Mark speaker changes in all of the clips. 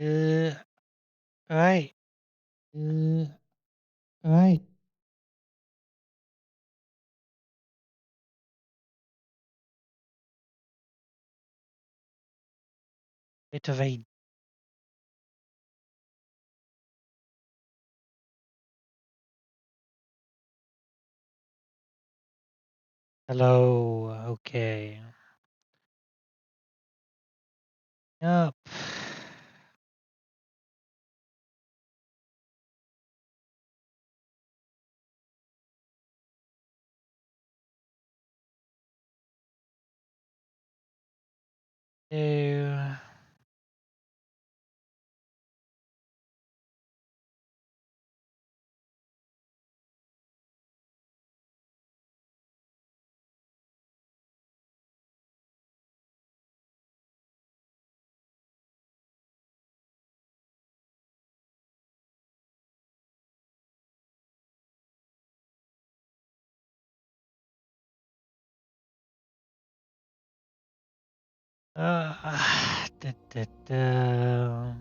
Speaker 1: Uh, right. Right. Bit of a hello. Okay. Yup. So, da, da, da.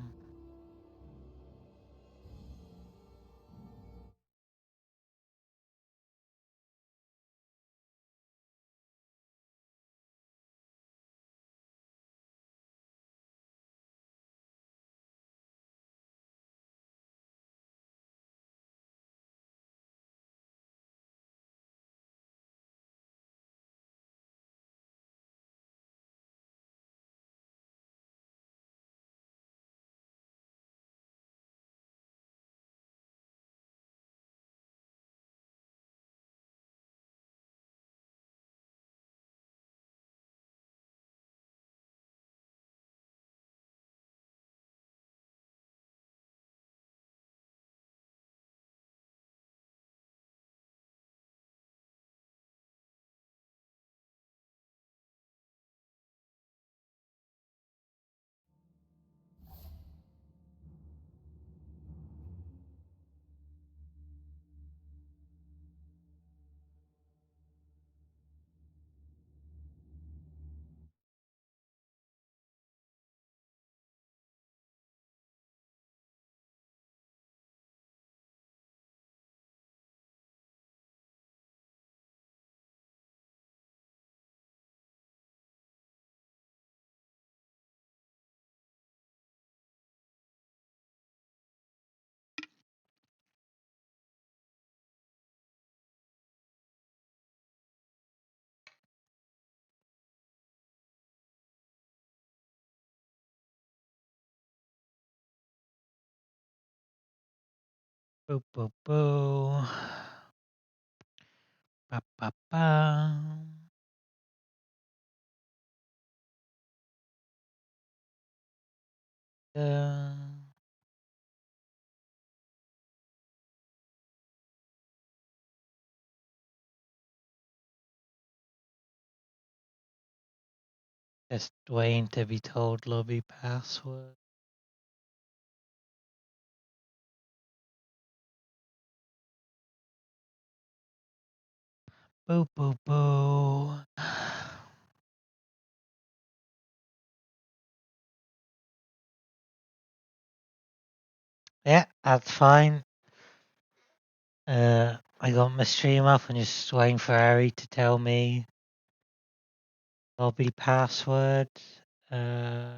Speaker 1: Boo, boo, boo. Ba, ba, ba. Uh, just waiting to be told lobby password. Boo, boo, boo. Yeah, that's fine. I got my stream up and just waiting for Ari to tell me lobby password. Uh,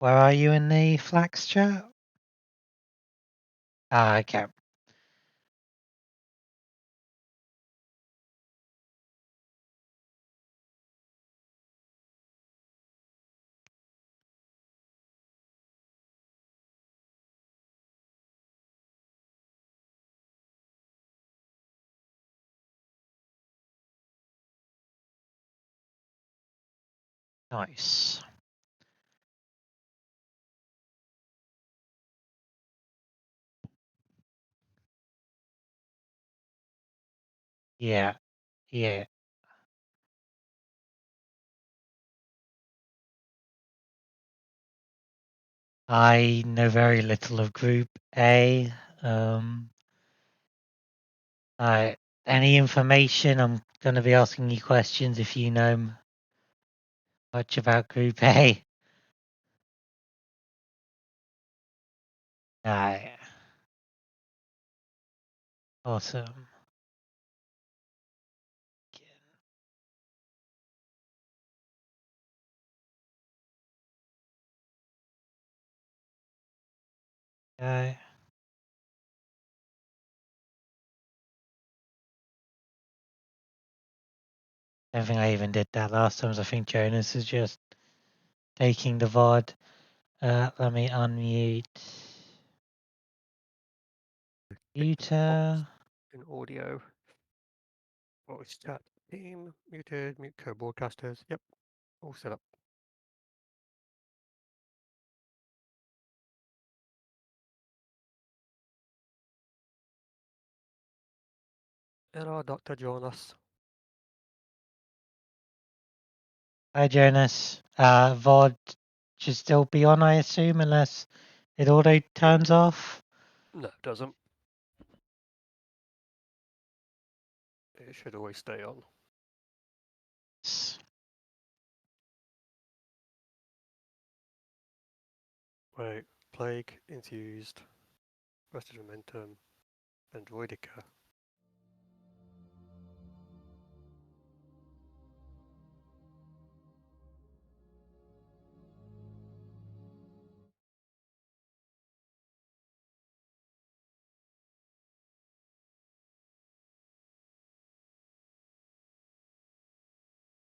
Speaker 1: where are you in the Flax chat? Ah, okay. Nice. Yeah, yeah. I know very little of Group A. Any information, I'm going to be asking you questions if you know much about Group A. No. Awesome. Okay. I don't think I even did that last time. I think Jonas is just taking the VOD. Let me unmute. Computer.
Speaker 2: In audio. Voice chat. Team. Muted. Mute co-broadcasters. Yep. All set up. Hello, Dr. Jonas.
Speaker 1: Hi, Jonas. VOD should still be on, I assume, unless it auto turns off.
Speaker 2: No, it doesn't. It should always stay on. Wait. Plague, Infused, Rested Momentum, and Vidicus.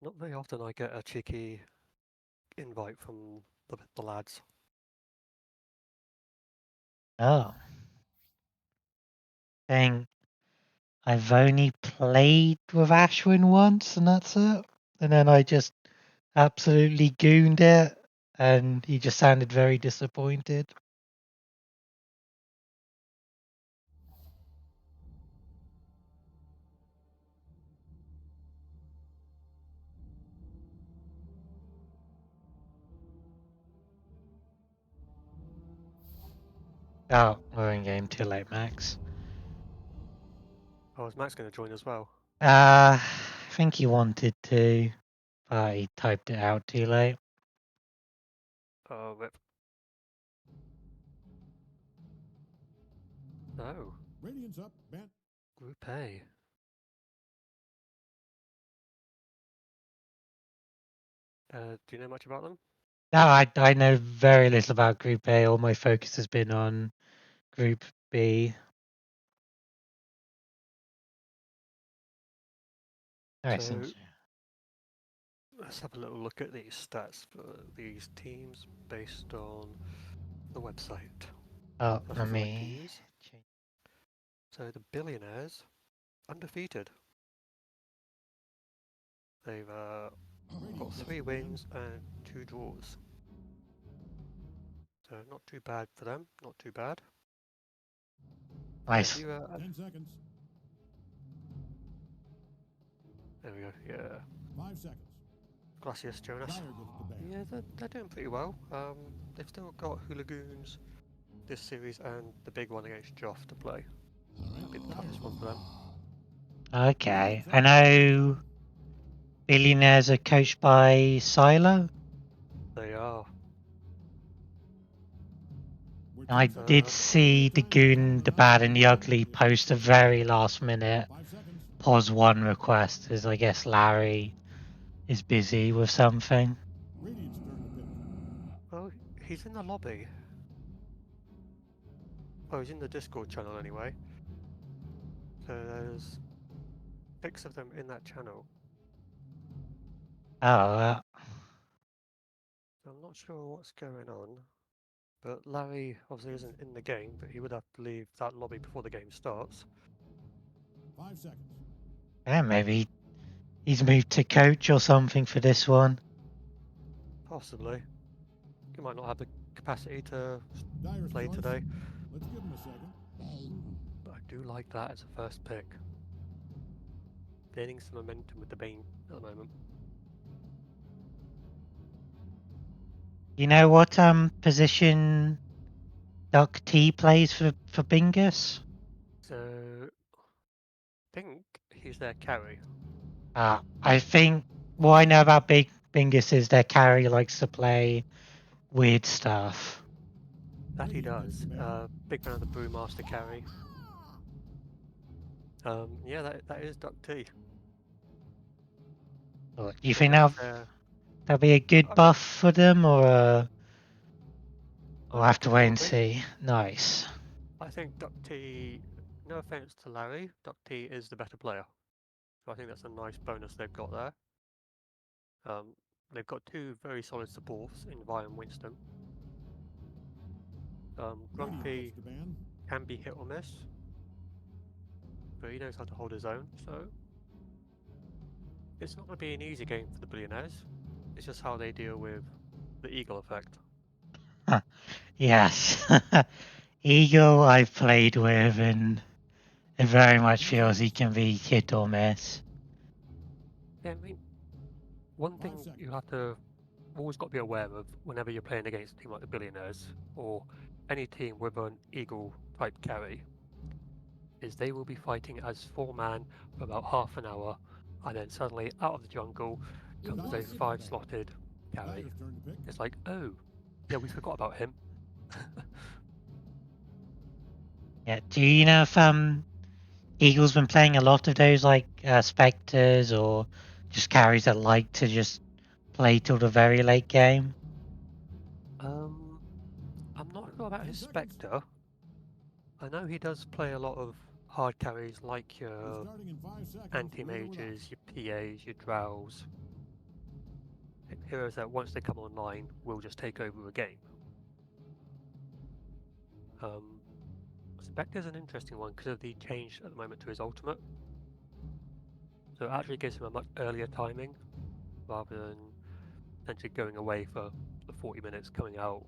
Speaker 2: Not very often I get a cheeky invite from the lads.
Speaker 1: Oh. Dang. I've only played with Ashwin once, and that's it. And then I just absolutely gooned it, and he just sounded very disappointed. Oh, we're in game too late, Max.
Speaker 2: Oh, is Max going to join as well?
Speaker 1: I think he wanted to, but he typed it out too late.
Speaker 2: Oh, rip. No.
Speaker 3: Radiant's up, Bent.
Speaker 2: Group A. Do you know much about them?
Speaker 1: No, I know very little about Group A. All my focus has been on Group B.
Speaker 2: So, let's have a little look at these stats for these teams based on the website.
Speaker 1: Oh,
Speaker 2: That's
Speaker 1: let
Speaker 2: what I like to
Speaker 1: me
Speaker 2: use.
Speaker 1: change.
Speaker 2: So the Billionaires, undefeated. They've got 3 wins and 2 draws. So not too bad for them, not too bad.
Speaker 1: Nice.
Speaker 2: You,
Speaker 3: 10 seconds.
Speaker 2: there we go, yeah.
Speaker 3: 5 seconds.
Speaker 2: Gracias, Jonas.
Speaker 3: Dire gets the ban.
Speaker 2: Yeah, they're doing pretty well. They've still got Hooligoons this series and the big one against Joff to play. That'll be the toughest one for them.
Speaker 1: Okay. I know Billionaires are coached by Silo.
Speaker 2: They are.
Speaker 1: I did see the Goon, the Bad, and the Ugly post a very last minute
Speaker 3: 5 seconds.
Speaker 1: pause one request, as I guess Larry is busy with something.
Speaker 3: Radiant's turn to pick.
Speaker 2: Oh, he's in the lobby. Oh, he's in the Discord channel anyway. So there's 6 of them in that channel.
Speaker 1: Oh,
Speaker 2: I'm not sure what's going on, but Larry obviously isn't in the game, but he would have to leave that lobby before the game starts.
Speaker 3: 5 seconds.
Speaker 1: yeah, maybe he's moved to coach or something for this one.
Speaker 2: Possibly. He might not have the capacity to
Speaker 3: Dire's
Speaker 2: play
Speaker 3: choice.
Speaker 2: today,
Speaker 3: Let's give him a second.
Speaker 2: but I do like that as a first pick. Gaining some momentum with the Bane at the moment.
Speaker 1: You know what position DuckT plays for Bingus?
Speaker 2: So, I think he's their carry.
Speaker 1: I think what I know about Bingus is their carry likes to play weird stuff.
Speaker 2: That he does. Big fan of the Brewmaster carry. Yeah, that is DuckT.
Speaker 1: Do you think that'll be a good
Speaker 2: I
Speaker 1: buff for them, or we'll have to
Speaker 2: reckon it
Speaker 1: wait
Speaker 2: will
Speaker 1: and
Speaker 2: be.
Speaker 1: see? Nice.
Speaker 2: I think DuckT, no offense to Larry, DuckT is the better player. So I think that's a nice bonus they've got there. They've got two very solid supports in Vi and Winston. Grumpy can be hit or miss, but he knows how to hold his own, so it's not going to be an easy game for the Billionaires. It's just how they deal with the Eagle effect.
Speaker 1: Yes. Eagle I've played with, and it very much feels he can be hit or miss.
Speaker 2: Yeah, I mean, one thing you have to always got to be aware of whenever you're playing against a team like the Billionaires or any team with an Eagle type carry is they will be fighting as 4-man for about half an hour, and then suddenly out of the jungle comes a 5-slotted carry. It's like, oh, yeah, we forgot about him.
Speaker 1: Yeah. Do you know if Eagle's been playing a lot of those like Spectres or just carries that like to just play till the very late game?
Speaker 2: I'm not sure about his Spectre. I know he does play a lot of hard carries like your anti-mages, your PAs, your drows. Heroes that once they come online will just take over a game. Spectre's an interesting one because of the change at the moment to his ultimate. So it actually gives him a much earlier timing rather than potentially going away for the 40 minutes coming out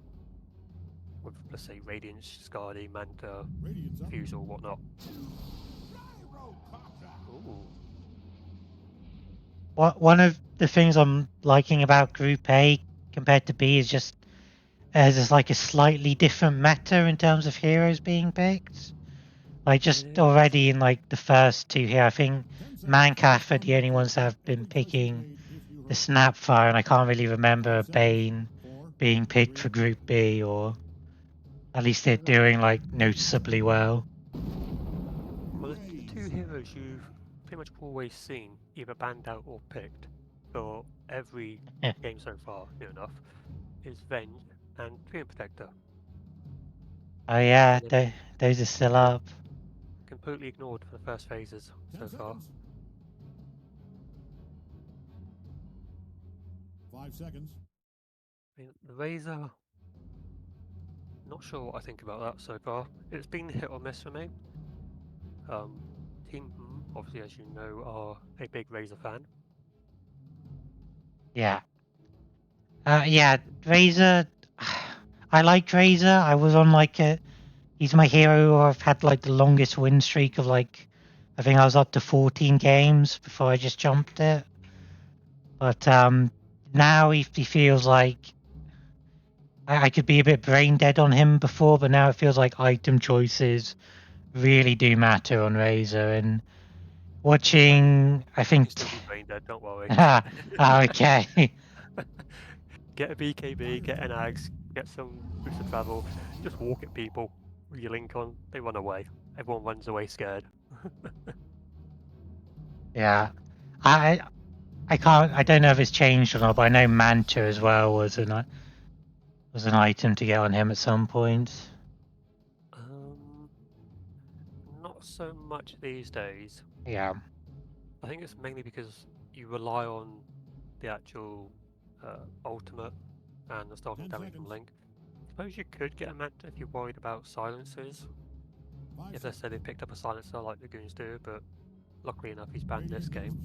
Speaker 2: with, let's say, Radiance, Scardy, Manta, Fuse or whatnot. Ooh.
Speaker 1: One of the things I'm liking about Group A compared to B is just there's like a slightly different meta in terms of heroes being picked. Like just already in like the first two here, I think Mancaf are the only ones that have been picking the Snapfire, and I can't really remember Bane being picked for Group B, or at least they're doing like noticeably well.
Speaker 2: Well, the two heroes you've pretty much always seen either banned out or picked for every game so far, near enough, is Venge and Treant Protector.
Speaker 1: Oh yeah, those are still up.
Speaker 2: Completely ignored for the first phases so far.
Speaker 3: 5 seconds.
Speaker 2: I mean, the Razor, not sure what I think about that so far. It's been hit or miss for me. Team, obviously, as you know, are a big Razor fan.
Speaker 1: Yeah. Yeah, Razor. I like Razor. I was on like he's my hero. I've had like the longest win streak of like, I think I was up to 14 games before I just jumped it. But now he feels like I could be a bit brain dead on him before, but now it feels like item choices really do matter on Razor. And watching, I think.
Speaker 2: Still be brain dead, don't worry.
Speaker 1: Okay.
Speaker 2: Get a BKB, get an Ags, get some boost of travel, just walk at people with your link on, they run away. Everyone runs away scared.
Speaker 1: Yeah. I don't know if it's changed or not, but I know Manta as well was an item to get on him at some point.
Speaker 2: Not so much these days.
Speaker 1: Yeah.
Speaker 2: I think it's mainly because you rely on the actual ultimate and the starting damage from Link. I suppose you could get a Manta if you're worried about silencers. If they said they picked up a silencer like the Goons do, but luckily enough he's banned this game.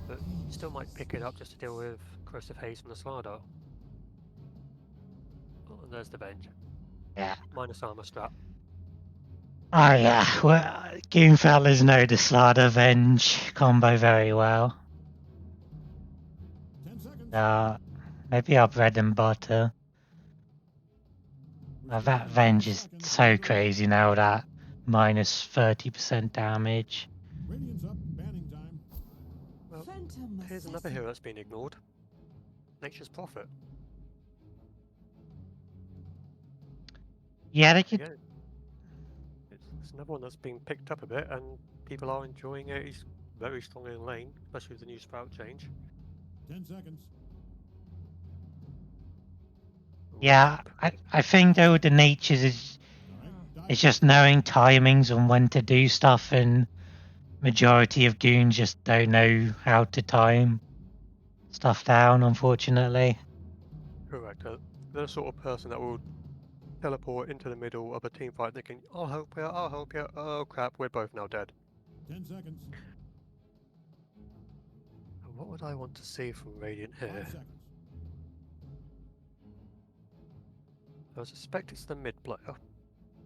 Speaker 2: But you still might pick it up just to deal with Corrosive Haze from the Slardar. Oh, and there's the Venge.
Speaker 1: Yeah.
Speaker 2: Minus armor strap.
Speaker 1: Oh yeah, well, Goonfellas know the Slaughter Venge combo very well. Maybe our bread and butter.
Speaker 3: We're
Speaker 1: That
Speaker 3: starting in 5
Speaker 1: Venge is
Speaker 3: seconds.
Speaker 1: so
Speaker 3: Get ready.
Speaker 1: crazy now, that minus 30% damage.
Speaker 3: Radiant's up. Banning time.
Speaker 2: Well,
Speaker 4: Phantom
Speaker 2: here's another
Speaker 4: assassin.
Speaker 2: hero that's been ignored. Nature's Prophet.
Speaker 1: Yeah, they could.
Speaker 2: Again, it's another one that's been picked up a bit, and people are enjoying it. He's very strong in lane, especially with the new sprout change.
Speaker 3: 10 seconds.
Speaker 1: Yeah, I think though the natures is
Speaker 3: All right. Dive
Speaker 1: it's just knowing timings on when to do stuff, and majority of goons just don't know how to time stuff down, unfortunately.
Speaker 2: Correct. They're the sort of person that will teleport into the middle of a team fight thinking, I'll help you, I'll help you. Oh crap, we're both now dead.
Speaker 3: 10 seconds.
Speaker 2: And what would I want to see from Radiant
Speaker 3: 5
Speaker 2: here?
Speaker 3: seconds.
Speaker 2: I suspect it's the mid player.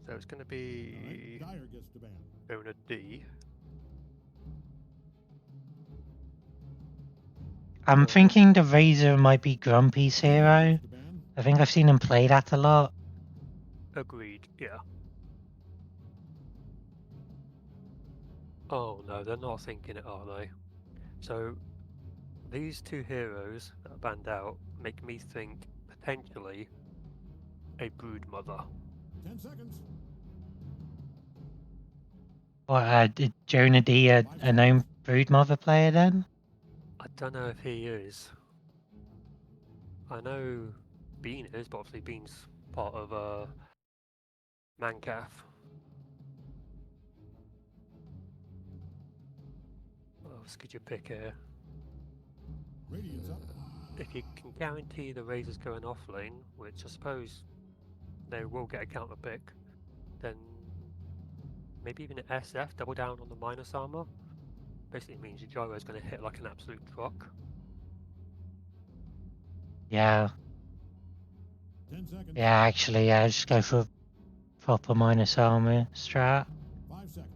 Speaker 2: So it's going to
Speaker 3: All
Speaker 2: be
Speaker 3: right. Dire gets the ban.
Speaker 2: going a D.
Speaker 1: I'm thinking the Razor might be Grumpy's hero.
Speaker 3: Gets the ban.
Speaker 1: I think I've seen him play that a lot.
Speaker 2: Agreed, yeah. Oh no, they're not thinking it, are they? So these two heroes that are banned out make me think potentially a brood mother.
Speaker 3: 10 seconds.
Speaker 1: Or did Jonah D a known Broodmother player then?
Speaker 2: I don't know if he is. I know Bean is, but obviously Bean's part of Mancaf. What else could you pick here?
Speaker 3: Radiant's up.
Speaker 2: If you can guarantee the Razor's going off lane, which I suppose they will get a counter pick, then maybe even an SF, double down on the minus armor. Basically means your gyro is going to hit like an absolute truck.
Speaker 1: Yeah.
Speaker 3: 10 seconds.
Speaker 1: Yeah, actually, yeah, just go for proper minus armor strat.
Speaker 3: 5 seconds.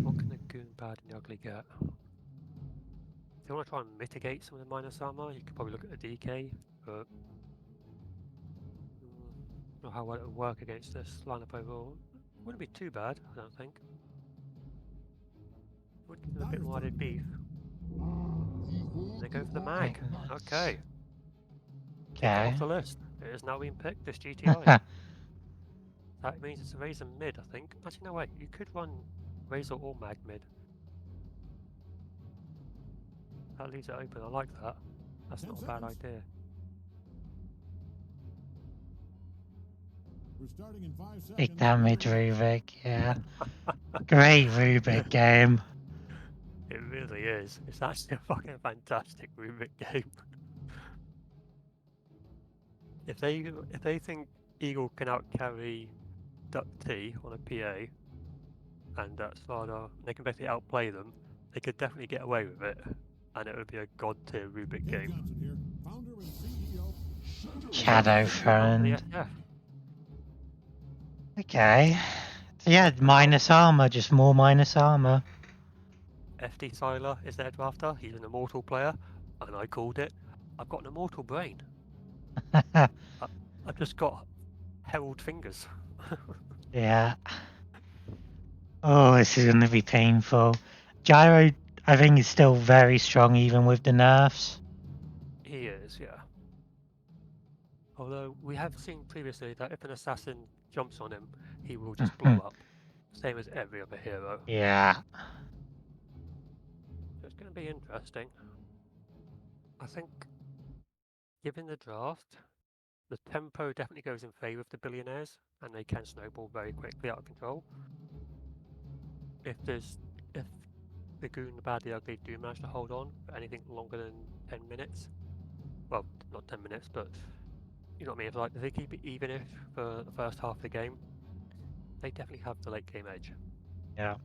Speaker 2: What can a Goon bad and the ugly get? If you want to try and mitigate some of the minus armor, you could probably look at a DK, but not how well it would work against this lineup overall. Wouldn't be too bad, I don't think. Would give them a bit more added beef. They go for the mag. Okay. Tick it off the list. It has now been picked, this GTI. That means it's a Razor mid, I think. Actually, no, wait. You could run Razor or mag mid. That leaves it open. I like that. That's
Speaker 3: 10
Speaker 2: not a bad
Speaker 3: seconds.
Speaker 2: idea.
Speaker 3: We're starting in 5 seconds.
Speaker 1: Big damage Rubik, yeah. Great Rubik game.
Speaker 2: It really is. It's actually a fucking fantastic Rubik game. If they think Eagle can outcarry DuckT on a PA and Slarda, they can basically outplay them, they could definitely get away with it, and it would be a god tier Rubik
Speaker 3: Dave
Speaker 2: game.
Speaker 3: Johnson here, founder and CEO.
Speaker 1: Shadow
Speaker 2: The
Speaker 1: Friend.
Speaker 2: SF.
Speaker 1: Okay. So yeah, minus armor, just more minus armor.
Speaker 2: FD Tyler is there to after. He's an immortal player, and I called it. I've got an immortal brain. I've just got herald fingers.
Speaker 1: Yeah. Oh, this is going to be painful. Gyro, I think, is still very strong even with the nerfs.
Speaker 2: He is, yeah. Although we have seen previously that if an assassin jumps on him, he will just blow up. Same as every other hero.
Speaker 1: Yeah.
Speaker 2: So it's going to be interesting. I think, given the draft, the tempo definitely goes in favour of the Billionaires, and they can snowball very quickly out of control. If the Goon, the Bad, the Ugly do manage to hold on for anything longer than 10 minutes, well, not 10 minutes, but you know what I mean, if they keep it even if for the first half of the game, they definitely have the late game edge.
Speaker 1: Yeah.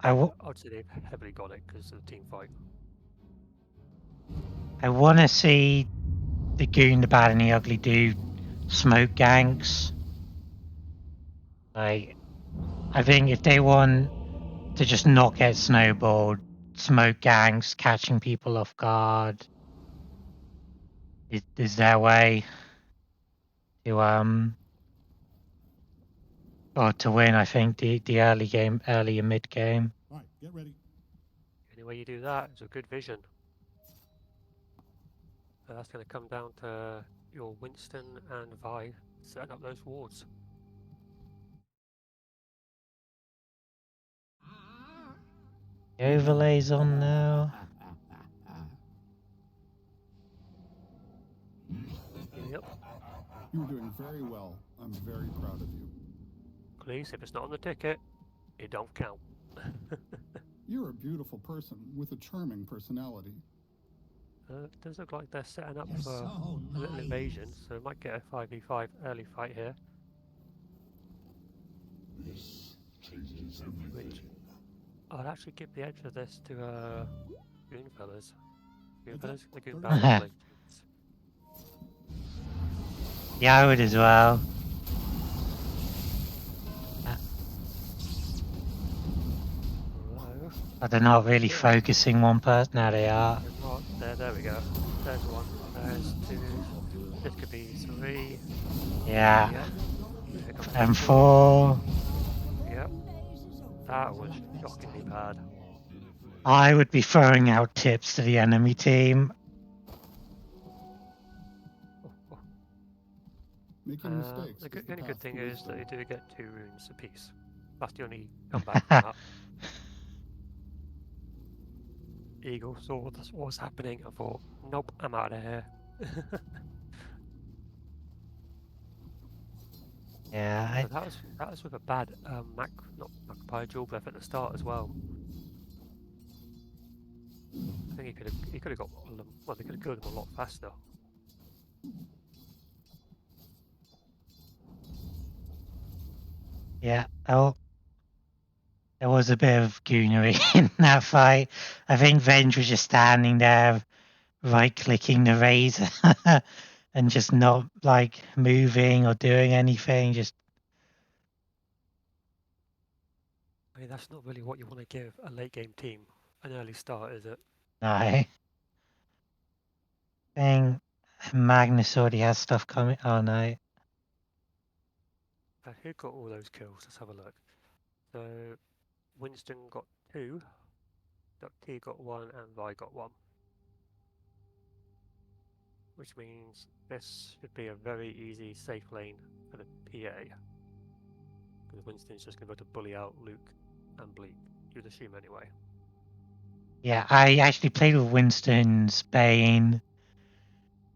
Speaker 2: I'd say they've heavily got it because of the team fight.
Speaker 1: I want to see the Goon, the Bad, and the Ugly do smoke ganks. Like, I think if they want to just not get snowballed, smoke ganks, catching people off guard, is their way to or to win. I think the early and mid game.
Speaker 3: All right, get ready.
Speaker 2: Any way you do that is a good vision. So that's going to come down to your Winston and Vi setting up those wards.
Speaker 1: The overlays on now.
Speaker 2: Yep.
Speaker 3: You're doing very well. I'm very proud of you.
Speaker 2: Please, if it's not on the ticket, it don't count.
Speaker 3: You're a beautiful person with a charming personality.
Speaker 2: Does look like they're setting up for a little invasion, so we might get a 5v5 early fight here. Which I'd actually give the edge of this to Goon fellas. Goon fellas? The Goon fellas.
Speaker 1: Yeah, I would as well.
Speaker 2: Hello.
Speaker 1: But they're not really focusing one person. Now they are.
Speaker 2: They're not. There we go. There's one. There's two. This could be three.
Speaker 1: Yeah.
Speaker 2: Yep.
Speaker 1: And 4.
Speaker 2: Yep. That was shockingly bad.
Speaker 1: I would be throwing out tips to the enemy team.
Speaker 3: Making mistakes.
Speaker 2: The
Speaker 3: is
Speaker 2: only
Speaker 3: path
Speaker 2: good thing
Speaker 3: to
Speaker 2: is that
Speaker 3: wisdom.
Speaker 2: they do get 2 runes apiece. That's the only comeback from that. Eagle saw what was happening and thought, nope, I'm out of here.
Speaker 1: Yeah.
Speaker 2: So that was with a bad not Magpie dual left at the start as well. I think he could have got all of them. Well, they could have killed them a lot faster.
Speaker 1: Yeah. Oh. There was a bit of goonery in that fight. I think Venge was just standing there, right-clicking the razor, and just not like moving or doing anything. Just
Speaker 2: I mean, that's not really what you want to give a late game team an early start, is it?
Speaker 1: no. I think Magnus already has stuff coming. Oh no.
Speaker 2: Who got all those kills? Let's have a look. So Winston got 2, DuckT got 1, and Vi got 1. Which means this should be a very easy, safe lane for the PA. Because Winston's just going to be able to bully out Luke and Bleak. You'd assume anyway.
Speaker 1: Yeah, I actually played with Winston's Bane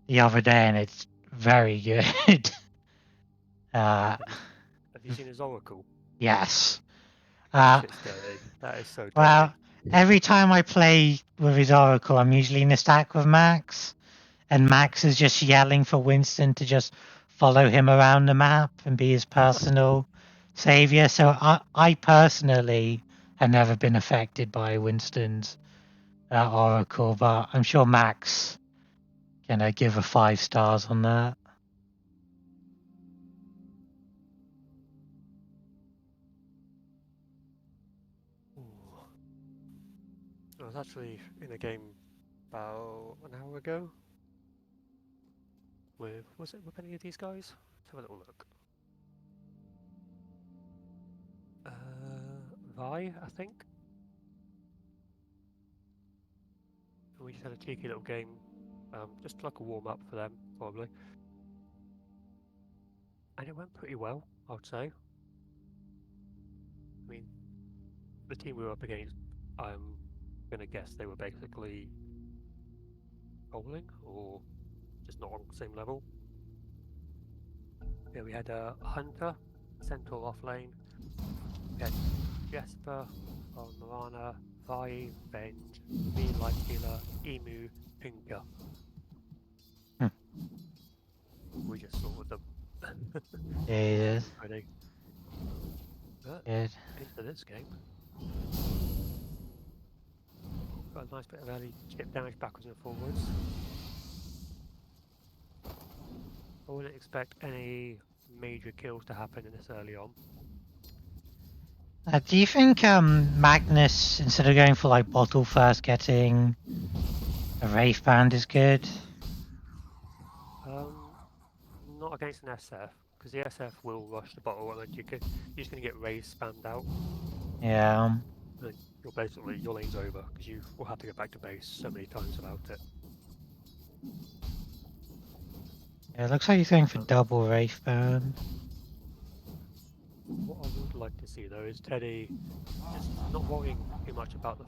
Speaker 1: the other day, and it's very good.
Speaker 2: Have you seen his Oracle?
Speaker 1: Yes.
Speaker 2: That's scary. That is so deadly.
Speaker 1: Well, every time I play with his Oracle, I'm usually in a stack with Max, and Max is just yelling for Winston to just follow him around the map and be his personal savior. So I personally have never been affected by Winston's Oracle, but I'm sure Max can give a 5 stars on that.
Speaker 2: I was actually in a game about an hour ago was it with any of these guys? Let's have a little look. Vi, I think. And we just had a cheeky little game, just like a warm up for them, probably. And it went pretty well, I would say. I mean, the team we were up against, I'm gonna guess they were basically bowling or just not on the same level. Yeah, we had a Hunter, Centaur off lane. We had Jesper, Marana, Vi, Venge, me, Life Healer, Emu, Pinker. We just sorted them.
Speaker 1: Jesus.
Speaker 2: Ready. But
Speaker 1: Good.
Speaker 2: into this game. Got a nice bit of early chip damage backwards and forwards. I wouldn't expect any major kills to happen in this early on.
Speaker 1: Do you think Magnus, instead of going for like bottle first, getting a Wraith Band is good?
Speaker 2: not against an SF, because the SF will rush the bottle and then you're just going to get raised spammed out.
Speaker 1: Yeah.
Speaker 2: And then you're basically, your lane's over, because you will have to get back to base so many times without it.
Speaker 1: Yeah, it looks like he's going for double Wraith burn.
Speaker 2: What I would like to see though is Teddy just not worrying too much about the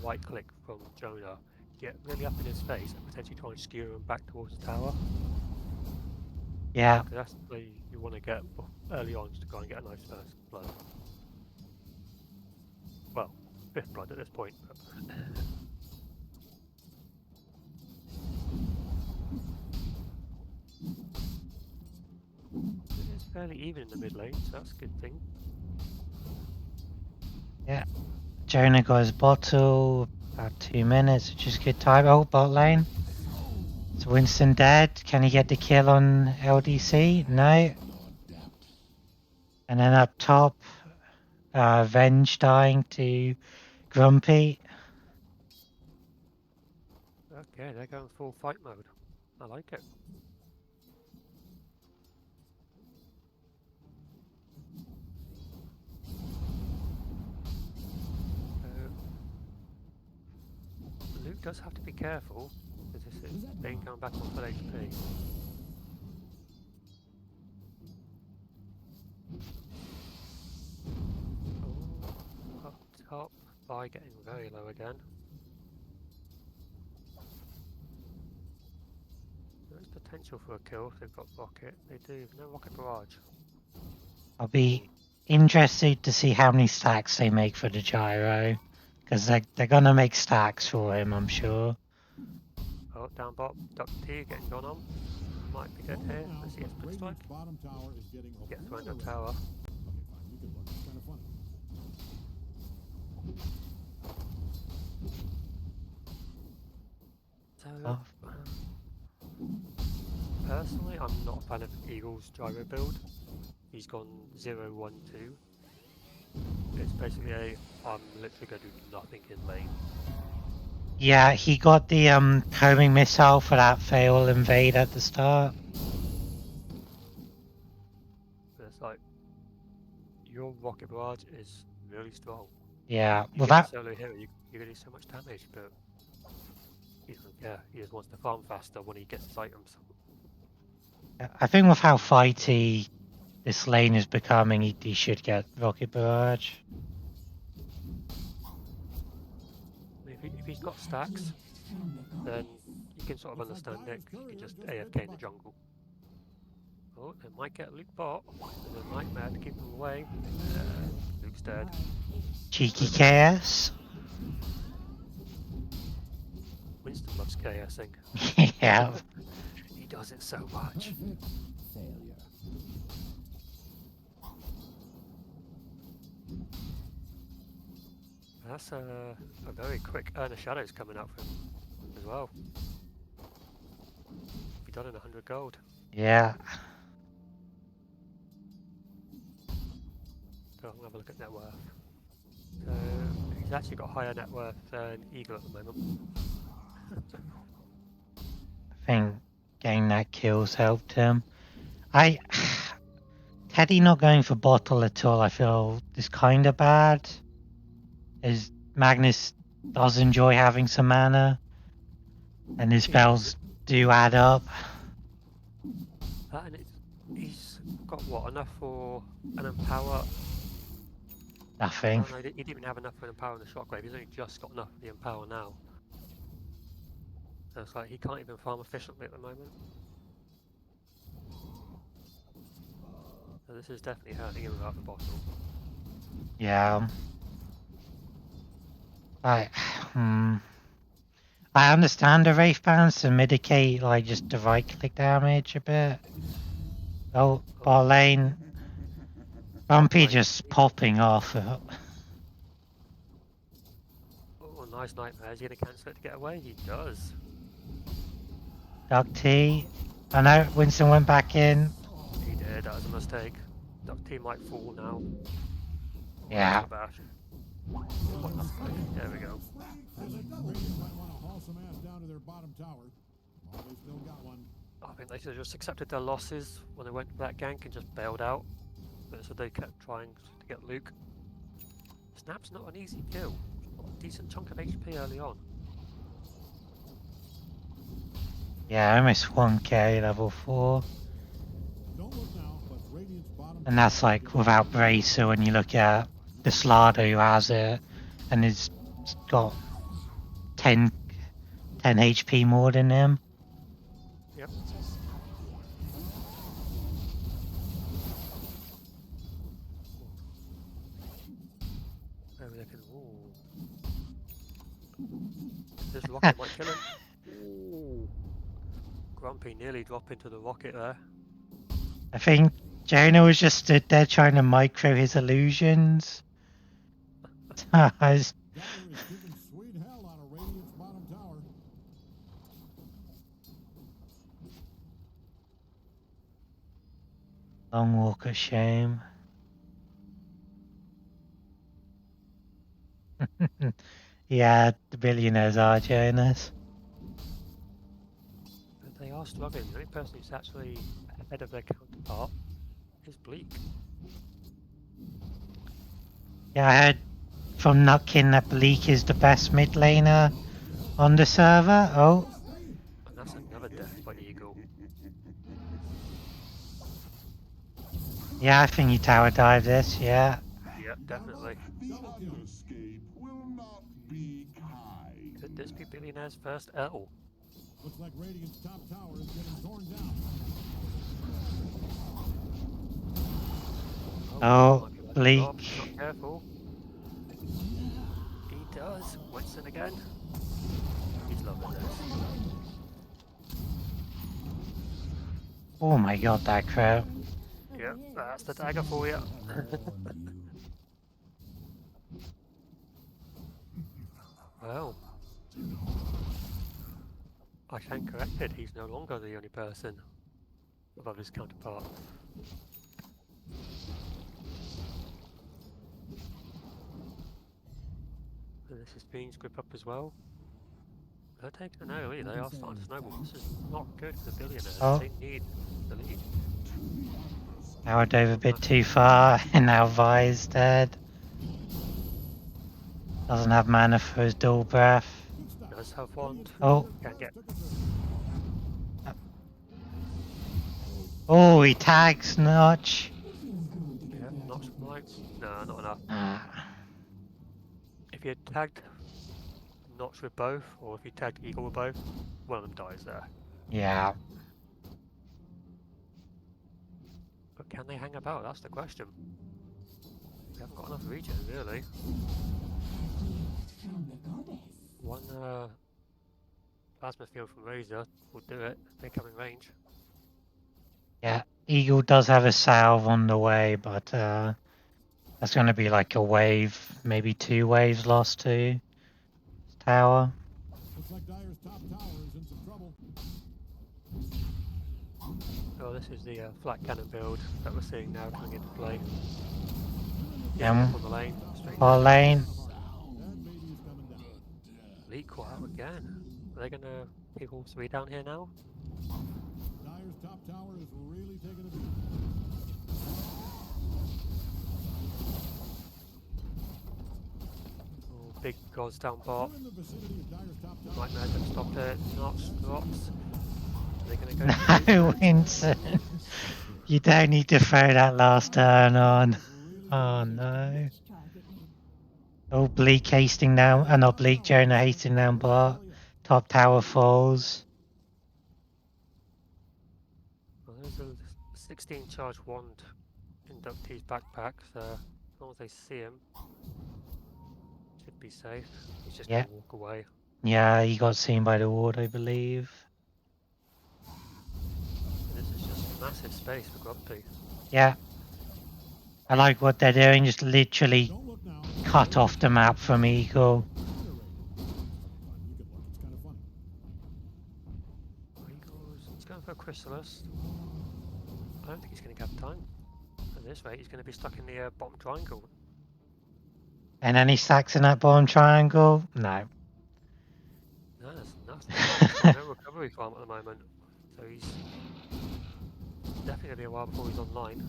Speaker 2: right click from Jonah, get really up in his face and potentially try and skewer him back towards the tower.
Speaker 1: Yeah.
Speaker 2: Because that's the way you want to get early on to try and get a nice first blood. Well, 5th blood at this point. But... It's fairly even in the mid lane, so that's a good thing.
Speaker 1: Yeah. Jonah got his bottle. About 2 minutes, which is good time. Oh, bot lane. Is Winston dead? Can he get the kill on LDC? No. And then up top, Venge dying to Grumpy.
Speaker 2: Okay, they're going full fight mode. I like it. Luke does have to be careful, because this is Bane coming back on full HP. Oh, up top, by getting very low again. There's potential for a kill if they've got Rocket. They do, no Rocket Barrage.
Speaker 1: I'll be interested to see how many stacks they make for the gyro. Because they're going to make stacks for him, I'm sure.
Speaker 2: Oh, down bot, DuckT getting gone on. Might be dead here. Let's see, split strike. Gets thrown to tower. So, personally, I'm not a fan of Eagle's gyro build. He's gone 0, 1, 2. It's basically I'm literally going to do nothing in lane.
Speaker 1: Yeah, he got the homing missile for that fail invade at the start.
Speaker 2: But it's like, your Rocket Barrage is really strong.
Speaker 1: Yeah,
Speaker 2: You
Speaker 1: well
Speaker 2: get
Speaker 1: that...
Speaker 2: a solo hero, you're going to do so much damage, but he doesn't care. He just wants to farm faster when he gets his items.
Speaker 1: I think with how fighty this lane is becoming, he should get Rocket Barrage.
Speaker 2: If he's got stacks, then you can sort of understand it, because you can just AFK in the jungle. Oh, they might get Luke bot. There's a nightmare to keep him away. Luke's dead.
Speaker 1: Cheeky KS.
Speaker 2: Winston loves KSing.
Speaker 1: Yeah.
Speaker 2: He does it so much. That's a very quick Earn of Shadows coming up for him as well. Be done in 100 gold.
Speaker 1: Yeah.
Speaker 2: So I'll have a look at net worth. So he's actually got higher net worth than Eagle at the moment.
Speaker 1: I think getting that kills helped him. Teddy not going for bottle at all, I feel is kind of bad. As Magnus does enjoy having some mana, and his spells do add up.
Speaker 2: And he's got what, enough for an Empower?
Speaker 1: Nothing.
Speaker 2: Oh, no, he didn't even have enough for an Empower in the Shockwave. He's only just got enough for the Empower now. So it's like he can't even farm efficiently at the moment. So this is definitely hurting him without the bottle.
Speaker 1: Yeah. I understand the Wraith bounce to mitigate like just the right click damage a bit. Oh, bot lane. Bumpy just popping off.
Speaker 2: Oh, nice nightmare. Is he going to cancel it to get away? He does.
Speaker 1: DuckT. I know, Winston went back in.
Speaker 2: He did, that was a mistake. DuckT might fall now.
Speaker 1: Yeah.
Speaker 2: There we go. I think they should have just accepted their losses when they went for that gank and just bailed out. But so they kept trying to get Luke. Snap's not an easy kill. Got a decent chunk of HP early on.
Speaker 1: Yeah, I almost 1k level 4. And that's like without Bracer when you look at the Slado who has it and has got 10 HP more than him.
Speaker 2: Yep. Maybe they can. Ooh. This rocket might kill him. Ooh. Grumpy nearly dropped into the rocket there.
Speaker 1: I think Jonah was just stood there trying to micro his illusions. Long walk of shame. Yeah, the billionaires are Jonas.
Speaker 2: But they are struggling. The only person who's actually ahead of their counterpart is Bleak.
Speaker 1: Yeah, I heard from NochUK that Bleak is the best mid laner on the server. Oh.
Speaker 2: And that's another death by Eagle.
Speaker 1: Yeah, I think you tower dive this, yeah.
Speaker 2: Yep, definitely. Could this be Billionaires' first L?
Speaker 3: Looks like Radiant's top tower is getting torn down.
Speaker 1: Oh,
Speaker 2: might be
Speaker 1: Bleak.
Speaker 2: Not careful. He does. Winston again. He's loving this.
Speaker 1: Oh my god, that crap.
Speaker 2: Yep, that's the dagger for you. Well, I stand corrected. He's no longer the only person above his counterpart. And this is Bean's grip up as well. They're taking an early. They are starting to snowball. This is not good for the Billionaires.
Speaker 1: Oh.
Speaker 2: They need the lead.
Speaker 1: Now I dove a bit too far, and now Vi's dead. Doesn't have mana for his dual breath.
Speaker 2: Does have wand.
Speaker 1: Oh.
Speaker 2: Can get.
Speaker 1: Oh, he tags Notch.
Speaker 2: Yeah, Notch might. No, not enough.
Speaker 1: Ah.
Speaker 2: If you had tagged Notch with both, or if you tagged Eagle with both, one of them dies there.
Speaker 1: Yeah.
Speaker 2: But can they hang about? That's the question. We haven't got enough regen, really. One plasma field from Razor will do it. They come in range.
Speaker 1: Yeah, Eagle does have a salve on the way, but that's going to be like a wave, maybe 2 waves lost to his tower.
Speaker 3: Looks like Dyer's top tower is in some trouble.
Speaker 2: Oh, this is the flat cannon build that we're seeing now coming into play.
Speaker 1: Yeah.
Speaker 2: On the lane.
Speaker 1: Bot lane.
Speaker 2: Leak out again. Are they gonna people 3 down here now?
Speaker 3: Dyer's top tower is really taking a beat.
Speaker 2: Oh, big gods down bot. Nightmares have stopped it. Notch drops. Are they gonna go?
Speaker 1: No, Winston. You don't need to throw that last turn on. Oh no. Oh, Bleak hasting down, not Bleak, Jonah hasting down bot. Top tower falls.
Speaker 2: Well, there's a 16 charge wand in DuckT's backpack, so as long as they see him, should be safe. He's just gonna walk away.
Speaker 1: Yeah, he got seen by the ward, I believe.
Speaker 2: This is just massive space for Grumpy.
Speaker 1: Yeah. I like what they're doing, just literally cut off the map from Eagle.
Speaker 2: He's going for a Chrysalis. I don't think he's going to have time. At this rate, he's going to be stuck in the bottom triangle.
Speaker 1: And any stacks in that bottom triangle? No.
Speaker 2: No, there's nothing. There's no recovery farm at the moment. So he's definitely going to be a while before he's online.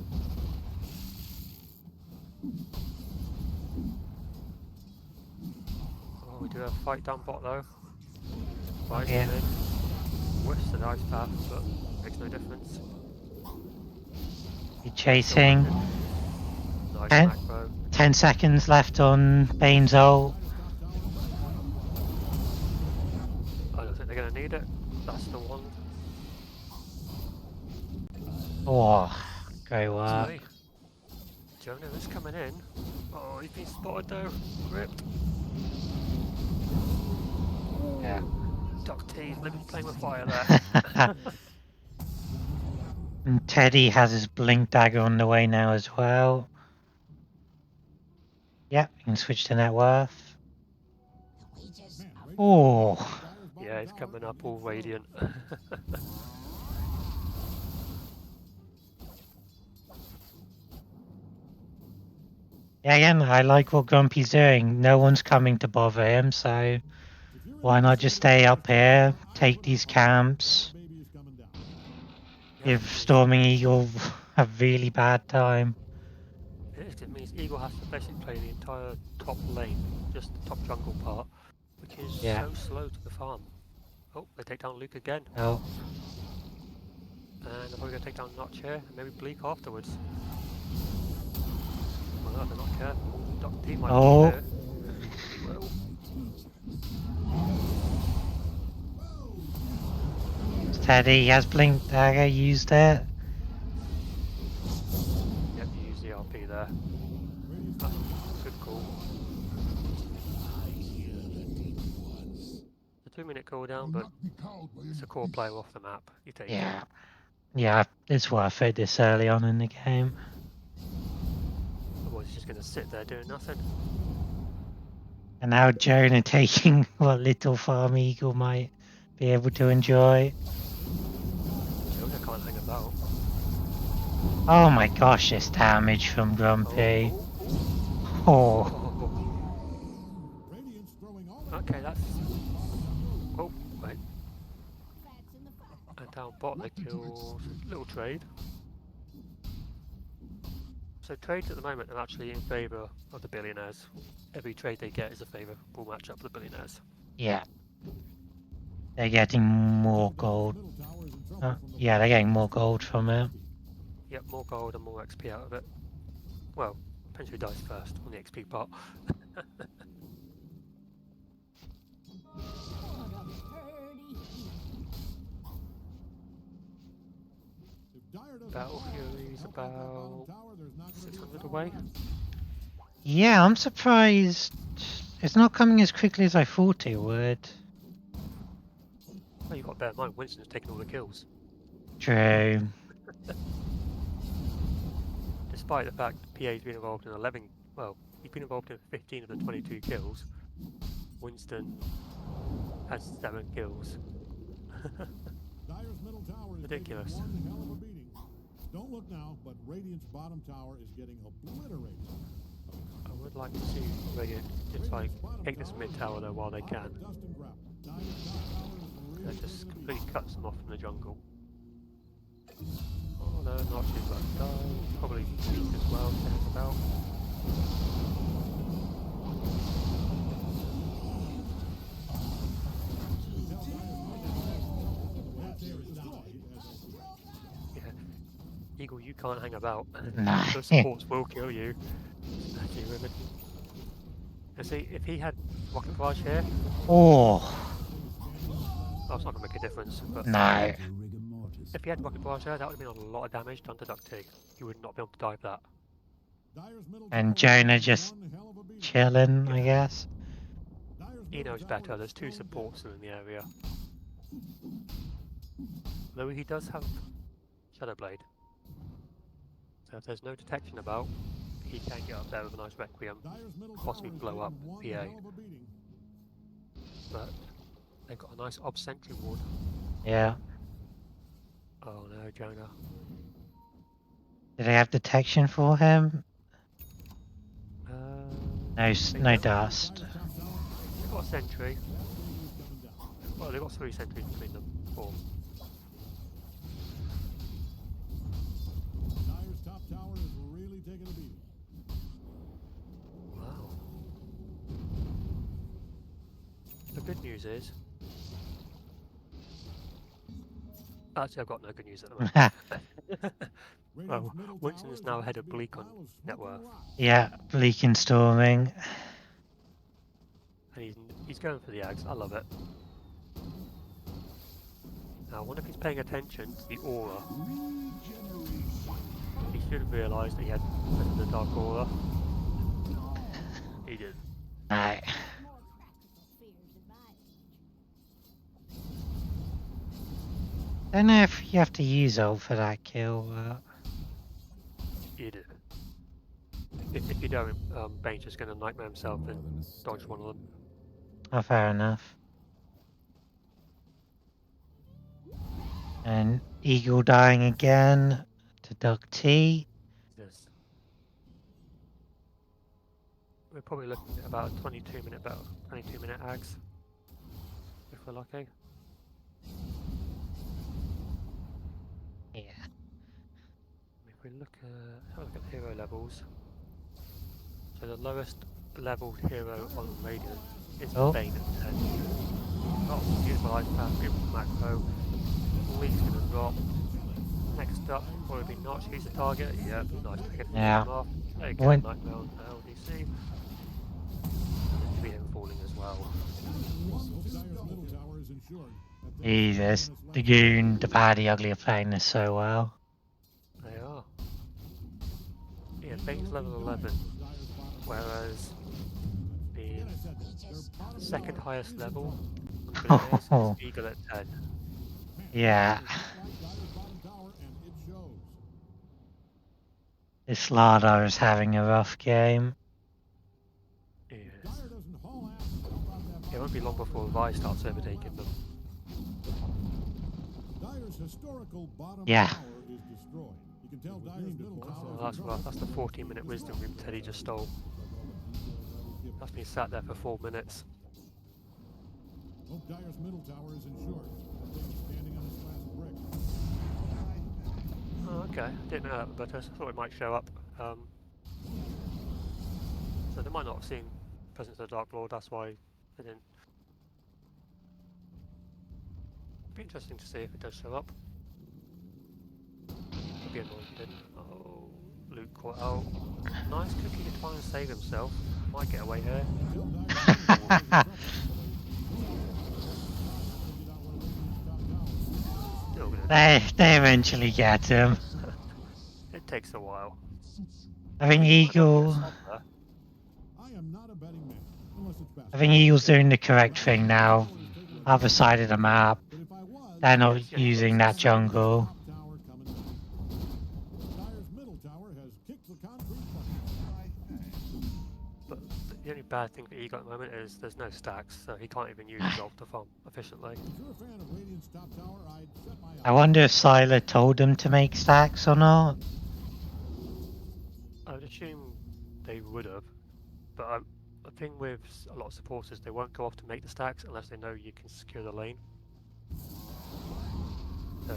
Speaker 2: Oh, we do have a fight down bot though. Right,
Speaker 1: Yeah.
Speaker 2: Winston ice path, but makes no difference.
Speaker 1: You're chasing.
Speaker 2: Nice
Speaker 1: And-
Speaker 2: macro.
Speaker 1: 10 seconds left on Bane's ult.
Speaker 2: I don't think they're going to need it. That's the one.
Speaker 1: Oh, great work.
Speaker 2: Sorry. Jonah is coming in. Oh, he's been spotted though. Ripped.
Speaker 1: Yeah.
Speaker 2: DuckT living playing with fire there.
Speaker 1: And Teddy has his blink dagger on the way now as well. Yep, you can switch to net worth. Oh.
Speaker 2: Yeah, he's coming up all radiant.
Speaker 1: Yeah, again, I like what Grumpy's doing. No one's coming to bother him, so why not just stay up here, take these camps, give Storming Eagle a really bad time.
Speaker 2: It means Eagle has to basically play the entire top lane, just the top jungle part, which is so slow to the farm. Oh, they take down Luke again.
Speaker 1: Oh,
Speaker 2: And they're probably going to take down Notch here, and maybe Bleak afterwards. Well, no, they're not careful. DuckT might
Speaker 1: Oh.
Speaker 2: be here. Well,
Speaker 1: Teddy has blink dagger, used it.
Speaker 2: yep, you use the RP there. That's a good call. It's a 2-minute cooldown, but it's a core player off the map. You take it.
Speaker 1: Yeah, it's worth it this early on in the game.
Speaker 2: Otherwise, he's just going to sit there doing nothing.
Speaker 1: And now Jonah taking what little farm Eagle might be able to enjoy.
Speaker 2: Jonah can't hang about.
Speaker 1: Oh my gosh, this damage from Grumpy. Oh.
Speaker 2: Okay, that's... Oh, wait. And down bot they kill... Little trade. So trades at the moment are actually in favour of the Billionaires. Every trade they get is a favourable matchup for the Billionaires.
Speaker 1: Yeah. They're getting more gold. Yeah, they're getting more gold from it.
Speaker 2: Yep, more gold and more XP out of it. Well, depends who dies first on the XP part. Battle Fury's about 600 away.
Speaker 1: Yeah, I'm surprised it's not coming as quickly as I thought it would.
Speaker 2: Well, you've got to bear in mind, Winston's taking all the kills.
Speaker 1: True.
Speaker 2: Despite the fact PA's been involved in 11, well, he's been involved in 15 of the 22 kills. Winston has 7 kills. Ridiculous.
Speaker 3: Don't look now, but Radiant's bottom tower is getting obliterated.
Speaker 2: I would like to see Radiant just like take this mid tower though while they can. That just completely cuts them off from the jungle. Oh no, Notch is about to die. Probably Beat as well, to hang about. Eagle, you can't hang about.
Speaker 1: Nah.
Speaker 2: The supports will kill you. You see, if he had Rocket Barrage here,
Speaker 1: Oh.
Speaker 2: that's not going to make a difference. But
Speaker 1: No.
Speaker 2: if he had Rocket Barrage there, that would have been a lot of damage done to DuckT. He would not be able to dive that.
Speaker 1: And Jonah just chilling, I guess.
Speaker 2: He knows better, there's 2 supports in the area. Though he does have Shadow Blade. So if there's no detection about, he can get up there with a nice Requiem, possibly blow up PA. But they've got a nice Ob Sentry ward.
Speaker 1: Yeah.
Speaker 2: Oh no, Jonah.
Speaker 1: Do they have detection for him? No dust.
Speaker 2: They've got a sentry. Well, they've got 3 sentries between them. 4. The good news is... Actually, I've got no good news at the moment. Well, Winston is now ahead of Bleak on net worth.
Speaker 1: Yeah, Bleak and Storming.
Speaker 2: And he's going for the Ags. I love it. Now, I wonder if he's paying attention to the aura. He should have realised that he had the Dark Aura. He didn't.
Speaker 1: No. Don't know if you have to use ult for that kill, but...
Speaker 2: He did. If you don't, Bane's just going to nightmare himself and dodge one of them.
Speaker 1: Oh, fair enough. And Eagle dying again to DuckT.
Speaker 2: Yes. We're probably looking at about a 22-minute battle, 22-minute Ags, if we're lucky.
Speaker 1: Yeah.
Speaker 2: If we have a look at hero levels, so the lowest leveled hero on Radiant is Bane at 10. Not beautiful ice path, beautiful macro. Lee's gonna drop. Next up, probably be Notch. He's the target. Yeah, nice to get him off. There you go, nightmare on LDC. And then be him falling as well.
Speaker 1: Jesus, the Goon, the Bad, the Ugly are playing this so well.
Speaker 2: They are. Yeah, Bane's level 11, whereas the second highest level on Billionaires is Eagle at 10.
Speaker 1: Yeah. This Llama is having a rough game.
Speaker 2: Yes. It won't be long before Vi starts overtaking them.
Speaker 1: Yeah.
Speaker 2: Oh, that's rough. That's the 14-minute wisdom room Teddy just stole. That's been sat there for 4 minutes. Oh, okay. Didn't know that, but I thought it might show up. So they might not have seen the presence of the Dark Lord, that's why they didn't. It'd be interesting to see if it does show up. Could be annoying if it didn't. Oh, Luke caught out. Nice cookie to try and save himself. Might get away here.
Speaker 1: They eventually get him.
Speaker 2: It takes a while.
Speaker 1: I think Eagle... I think Eagle's doing the correct thing now. Other side of the map. They're not using that jungle.
Speaker 2: But the only bad thing for Eagle at the moment is there's no stacks, so he can't even use his ult to farm efficiently.
Speaker 1: I wonder if Sylar told him to make stacks or not.
Speaker 2: I would assume they would have, but the thing with a lot of supporters, they won't go off to make the stacks unless they know you can secure the lane. So,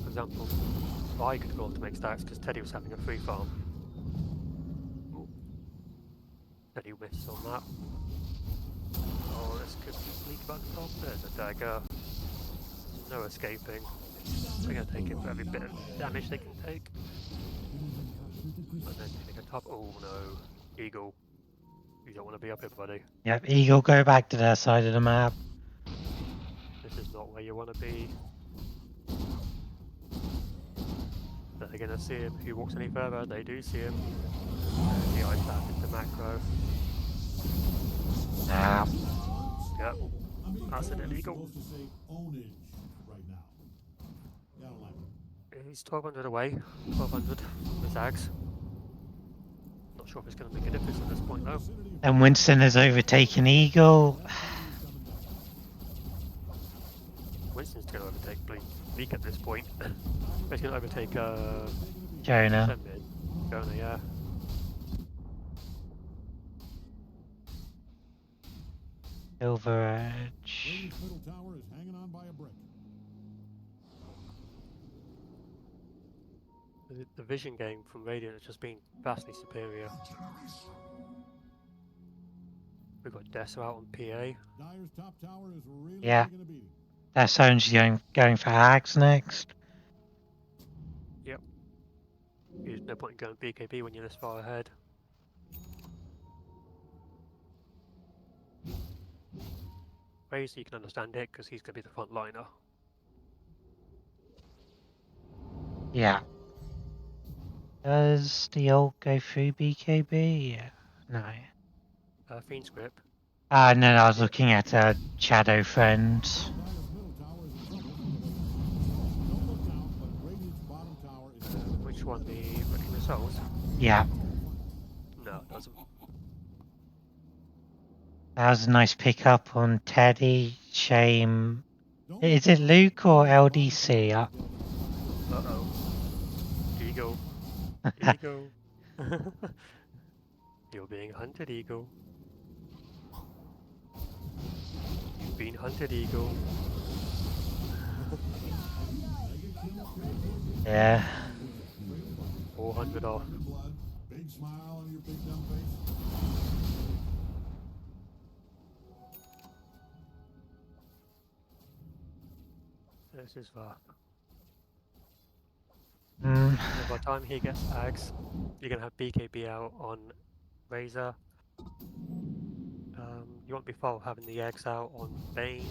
Speaker 2: for example, I could go off to make stacks because Teddy was having a free farm. Ooh. Teddy missed on that. Oh, this could leak back top. There's a dagger. No escaping. They're going to take it for every bit of damage they can take. And then they can top. Oh no, Eagle. You don't want to be up here, buddy.
Speaker 1: Yep, Eagle go back to their side of the map.
Speaker 2: This is not where you want to be. But they're going to see him. If he walks any further, they do see him. And the ice path into macro.
Speaker 1: Ah.
Speaker 2: Yep. That's an illegal. He's 1200 away. 1200 from the Zags. Not sure if it's going to make a difference at this point though.
Speaker 1: And Winston has overtaken Eagle.
Speaker 2: Winston's going to overtake Bleak at this point. He's going to overtake
Speaker 1: Jonah.
Speaker 2: Jonah, yeah.
Speaker 1: Silver Edge.
Speaker 2: The vision game from Radiant has just been vastly superior. We've got Dessa out on PA.
Speaker 3: Dyer's top tower is really
Speaker 1: Yeah.
Speaker 3: taking a beating.
Speaker 1: That's only going for Ags next.
Speaker 2: There's no point in going BKB when you're this far ahead. Razor, you can understand it because he's going to be the front liner.
Speaker 1: Yeah. Does the ult go through BKB? Yeah. No.
Speaker 2: Fiend's Grip.
Speaker 1: No, I was looking at Shadow Friends.
Speaker 3: Dyer's middle tower is in trouble from the way. Don't look down, but Radiant's bottom tower is
Speaker 2: Which one? The Wrecking Missiles?
Speaker 1: Yeah.
Speaker 2: No, it doesn't.
Speaker 1: That was a nice pickup on Teddy. Shame. Is it Luke or LDC?
Speaker 2: Uh-oh. Eagle. Eagle. You're being hunted, Eagle. You've been hunted, Eagle.
Speaker 1: Yeah.
Speaker 2: 400 off.
Speaker 3: big smile on your big dumb face.
Speaker 2: This is far.
Speaker 1: Mm.
Speaker 2: So by the time he gets Ags, you're going to have BKB out on Razor. You won't be far off having the Eggs out on Bane.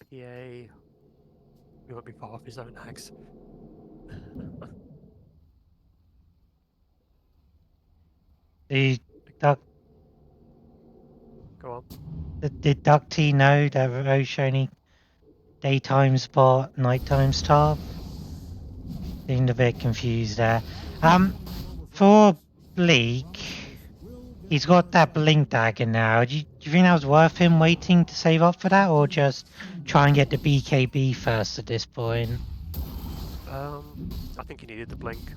Speaker 2: PA. You won't be far off his own Ags.
Speaker 1: The Duck.
Speaker 2: Go on.
Speaker 1: Did DuckT know that Roche only daytime spot, nighttime stop? Seemed a bit confused there. For Bleak, he's got that blink dagger now. Do you think that was worth him waiting to save up for that, or just try and get the BKB first at this point?
Speaker 2: I think he needed the blink.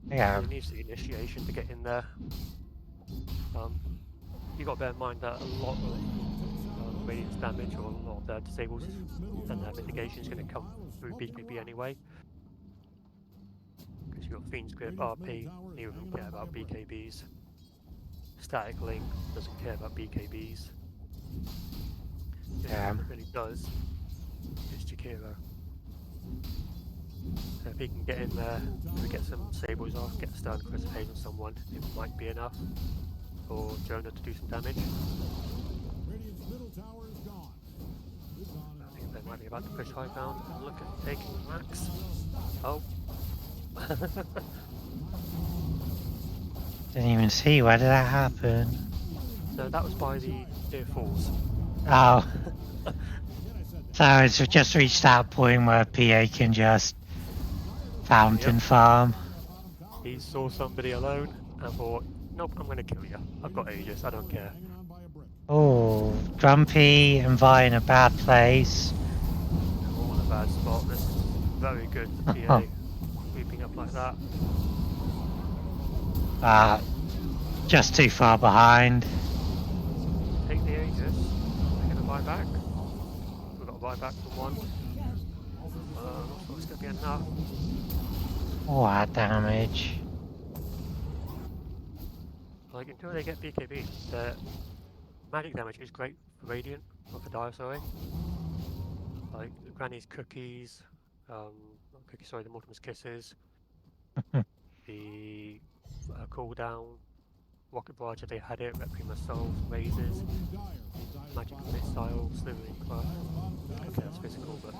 Speaker 1: Yeah.
Speaker 2: He needs the initiation to get in there. You got to bear in mind that a lot of Radiant's damage or a lot of their disables and their mitigation is going to come through BKB anyway. Because you've got Fiend's Grip, RP, neither of them care about BKBs. Static Link doesn't care about BKBs.
Speaker 1: Yeah.
Speaker 2: What really does is Jakiro. So if he can get in there, maybe get some Sables off, get a Stern Crisp Haze on someone, it might be enough for Jonah to do some damage.
Speaker 3: Radiant's middle tower is gone.
Speaker 2: I think they might be about to push high down and look at taking Max. Oh.
Speaker 1: Didn't even see, where did that happen?
Speaker 2: So that was by the Deer Falls.
Speaker 1: Oh. So it's just reached that point where PA can just fountain farm.
Speaker 2: He saw somebody alone and thought, nope, I'm going to kill you. I've got Aegis, I don't care.
Speaker 1: Oh, Grumpy and Vi in a bad place.
Speaker 2: All in a bad spot. This is very good for PA. Sweeping up like that.
Speaker 1: Just too far behind.
Speaker 2: Take the Aegis. We're going to buy back. We've got to buy back from one. Not sure it's going to be enough.
Speaker 1: What damage?
Speaker 2: Like, until they get BKB, the magic damage is great for Radiant, or for Dire, sorry. Like, Granny's Cookies, not Cookies, sorry, the Mortimer's Kisses, the cooldown, Rocket Barrage if they had it, Requiem of Souls, Razors, Magic Missile, Slithering Crush. Okay, that's physical, but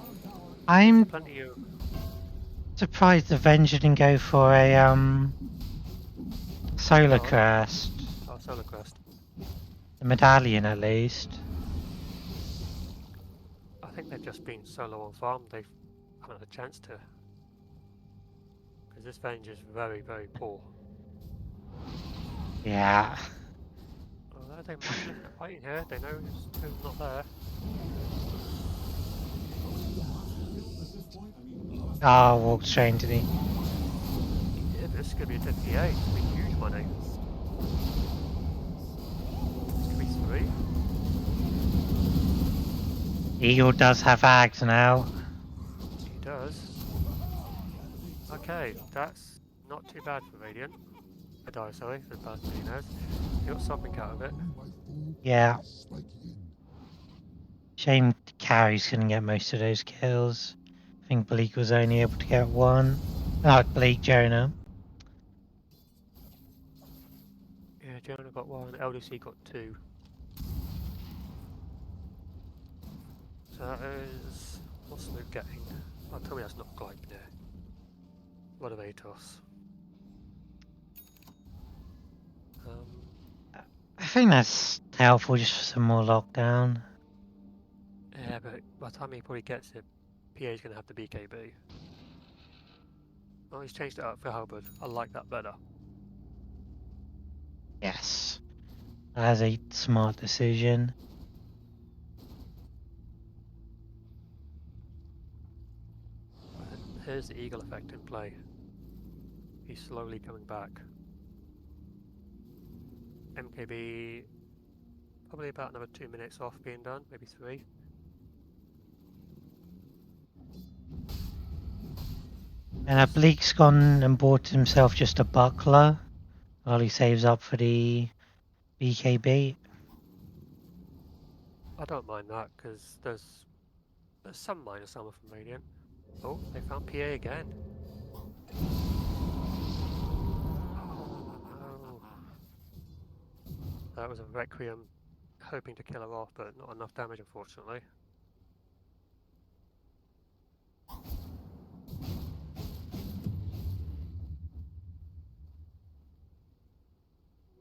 Speaker 1: I'm
Speaker 2: plenty of...
Speaker 1: surprised the Avenger didn't go for a Solar
Speaker 2: Oh.
Speaker 1: Crest.
Speaker 2: Oh, Solar Crest.
Speaker 1: The medallion at least.
Speaker 2: I think they've just been solo on farm, they haven't had a chance to. Because this Venge is very, very poor.
Speaker 1: Yeah.
Speaker 2: Oh, they might look at fighting here, they know who's not there.
Speaker 1: Oh, walked straight into the...
Speaker 2: Yeah, this is going to be a 58, it's going to be huge money. This could be 3.
Speaker 1: Eagle does have Ags now.
Speaker 2: He does. Okay, that's not too bad for Radiant. sorry, the Billionaires. You got something out of it.
Speaker 1: Yeah. Shame Carrie's couldn't get most of those kills. I think Bleak was only able to get one. Oh, Bleak, Jonah.
Speaker 2: Yeah, Jonah got one, LDC got two. So that is... What's Luke getting? Oh, tell me that's not Glype there. What of Atos?
Speaker 1: I think that's helpful just for some more lockdown.
Speaker 2: Yeah, but by the time he probably gets it, PA's going to have the BKB. Oh, he's changed it up for Halberd. I like that better.
Speaker 1: Yes. That's a smart decision.
Speaker 2: Here's the Eagle effect in play. He's slowly coming back. MKB probably about another 2 minutes off being done, maybe 3.
Speaker 1: And Bleak's gone and bought himself just a buckler while he saves up for the BKB.
Speaker 2: I don't mind that because there's some minus armor from Radiant. Oh, they found PA again. Oh. That was a Requiem hoping to kill her off, but not enough damage unfortunately.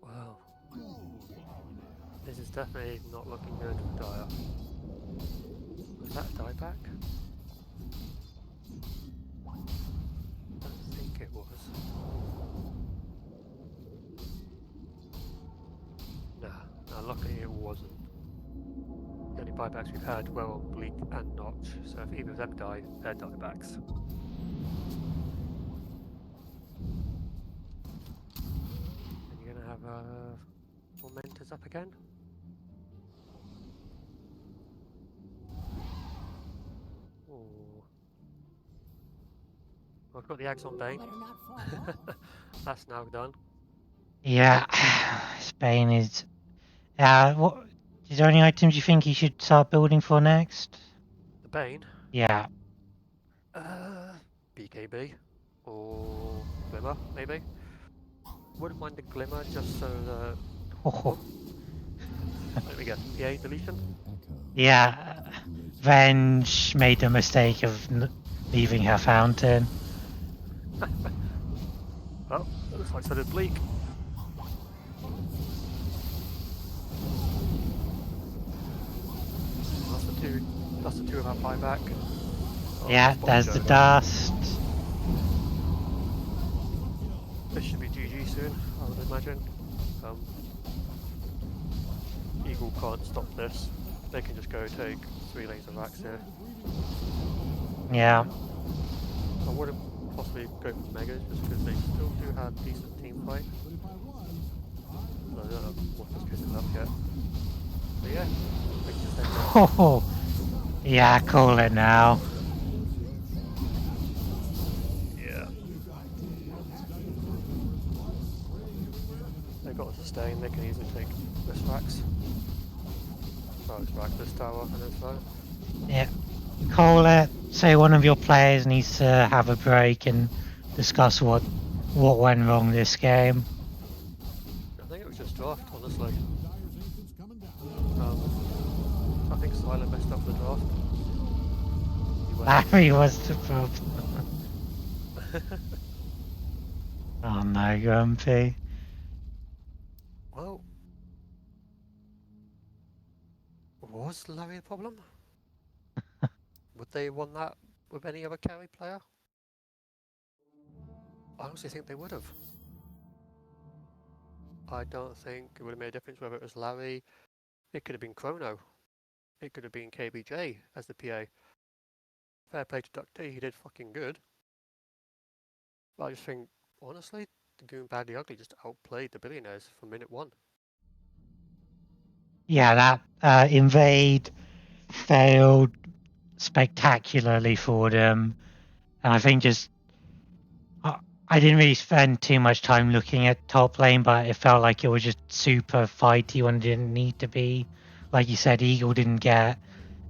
Speaker 2: Wow. This is definitely not looking good for Dire. Was that a dieback? I don't think it was. Nah, luckily it wasn't. The only buybacks we've had were on Bleak and Notch, so if either of them die, they're diebacks. And you're gonna have Momenters up again? Ooh. I've got the Axe on Bane. That's now done.
Speaker 1: Yeah, Spain is... what is there any items you think he should start building for next?
Speaker 2: The Bane?
Speaker 1: Yeah.
Speaker 2: BKB? Or Glimmer, maybe? Wouldn't mind the Glimmer just so that...
Speaker 1: Oh.
Speaker 2: Let me guess, PA deletion?
Speaker 1: Yeah, Venge made the mistake of leaving her fountain.
Speaker 2: Well, looks like so did Bleak. That's the two of our buyback. Oh,
Speaker 1: yeah, there's the dust.
Speaker 2: This should be GG soon, I would imagine. Eagle can't stop this. They can just go take 3 lanes of Axe here.
Speaker 1: Yeah.
Speaker 2: I wouldn't possibly go for Megas just because they still do have decent team fight. I don't know what this case is up yet. But yeah, we can just end it.
Speaker 1: Oh, yeah, call it now.
Speaker 2: Yeah. They've got a sustain, they can easily take this Rax. Oh, this Rax, this tower, and then throw.
Speaker 1: Yeah. Call it. Say one of your players needs to have a break and discuss what went wrong this game.
Speaker 2: I think it was just draft, honestly. I think Silent messed up the draft.
Speaker 1: Larry was the problem. Oh no, Grumpy.
Speaker 2: Well, was Larry a problem? Would they have won that with any other carry player? I honestly think they would have. I don't think it would have made a difference whether it was Larry. It could have been Chrono. It could have been KBJ as the PA. Fair play to DuckT, he did fucking good. But I just think, honestly, the Goon Badly Ugly just outplayed the Billionaires from minute 1.
Speaker 1: Yeah, that invade failed spectacularly for them. And I think just... I didn't really spend too much time looking at top lane, but it felt like it was just super fighty when it didn't need to be. Like you said, Eagle didn't get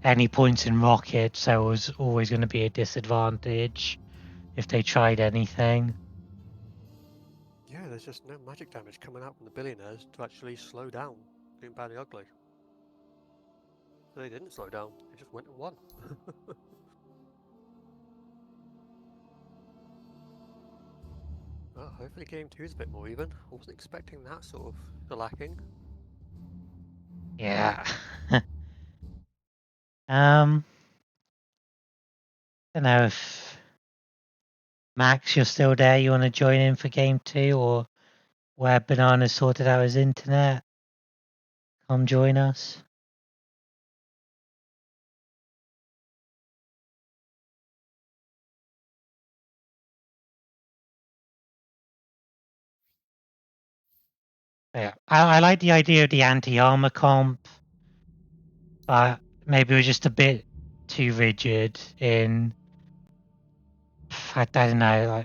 Speaker 1: any points in Rocket, so it was always going to be a disadvantage if they tried anything.
Speaker 2: Yeah, there's just no magic damage coming out from the Billionaires to actually slow down being badly ugly. So they didn't slow down, they just went and won. Well, hopefully game 2 is a bit more even. I wasn't expecting that sort of lacking.
Speaker 1: Yeah. Don't know if Max, you're still there. You want to join in for game 2, or where Banana's sorted out his internet? Come join us. Yeah, I like the idea of the anti-armor comp, but maybe it was just a bit too rigid in. I don't know.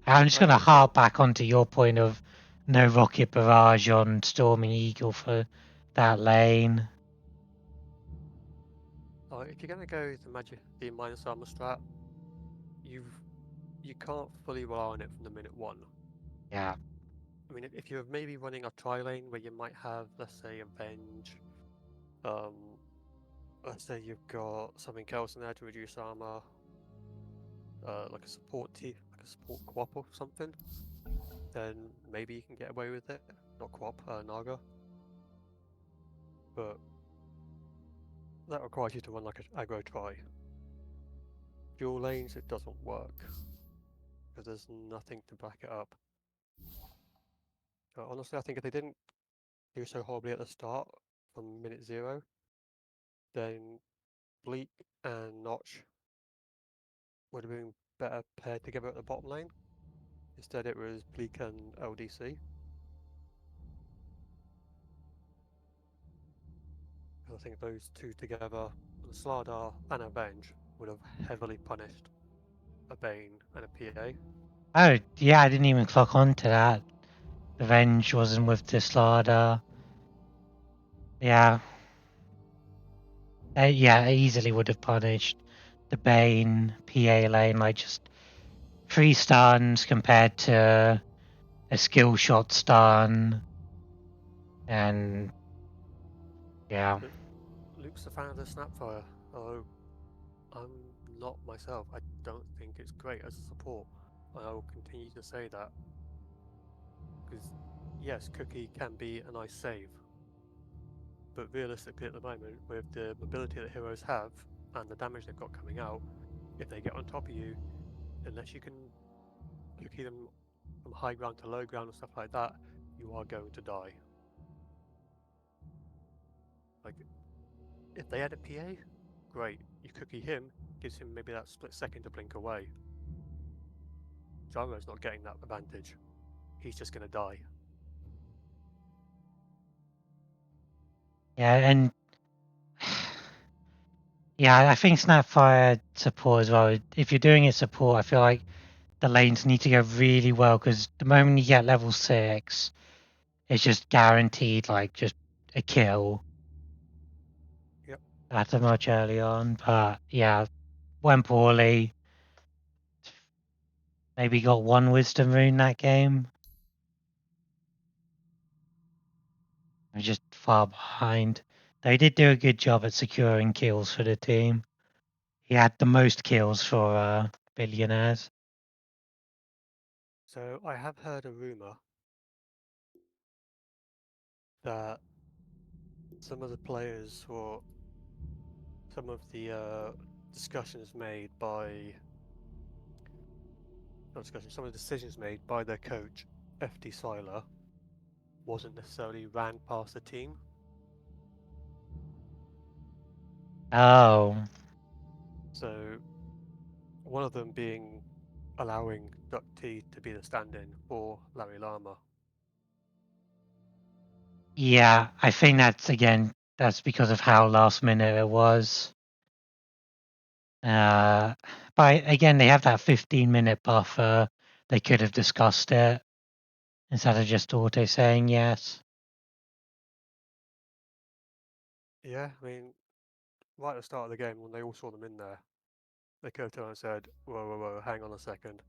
Speaker 1: I'm just
Speaker 2: I
Speaker 1: going to
Speaker 2: agree.
Speaker 1: harp back onto your point of no rocket barrage on Storming Eagle for that lane.
Speaker 2: If you're going to go the minus armor strat, you can't fully rely on it from the minute 1.
Speaker 1: Yeah.
Speaker 2: I mean, if you're maybe running a tri lane where you might have, let's say, Avenge, um, let's say you've got something else in there to reduce armor, like a support co-op or something, then maybe you can get away with it. Not co-op, Naga. But that requires you to run like an aggro tri. Dual lanes, it doesn't work because there's nothing to back it up. Honestly, I think if they didn't do so horribly at the start from minute 0, then Bleak and Notch would have been better paired together at the bottom lane. Instead, it was Bleak and LDC. I think those two together, Slardar and Avenge, would have heavily punished a Bane and a PA.
Speaker 1: Oh, yeah, I didn't even clock onto that. Revenge wasn't with the Slaughter. Yeah. Yeah, I easily would have punished the Bane PA lane, like just 3 stuns compared to a skill shot stun. And yeah.
Speaker 2: Luke's a fan of the Snapfire, although I'm not myself. I don't think it's great as a support. I will continue to say that. Because, yes, Cookie can be a nice save, but realistically at the moment, with the mobility that heroes have and the damage they've got coming out, if they get on top of you, unless you can cookie them from high ground to low ground and stuff like that, you are going to die. Like, if they had a PA, great. You cookie him, gives him maybe that split second to blink away. Gyro's not getting that advantage. He's just going to die.
Speaker 1: Yeah, and yeah, I think Snapfire support as well. If you're doing it support, I feel like the lanes need to go really well, because the moment you get level 6, it's just guaranteed like just a kill.
Speaker 2: Yep.
Speaker 1: That's much early on, but yeah, went poorly. Maybe got 1 wisdom rune that game. I'm just far behind. They did do a good job at securing kills for the team. He had the most kills for Billionaires.
Speaker 2: So I have heard a rumor that some of the players or some of the discussions made by not discussions, some of the decisions made by their coach FD Siler wasn't necessarily ran past the team.
Speaker 1: Oh,
Speaker 2: So one of them being allowing DuckT to be the stand-in for Larry Llama.
Speaker 1: yeah, I think that's because of how last minute it was. But again, they have that 15-minute buffer. they could have discussed it instead of just auto saying yes.
Speaker 2: Yeah, I mean, right at the start of the game, when they all saw them in there, they could have turned and said, whoa, whoa, whoa, hang on a second.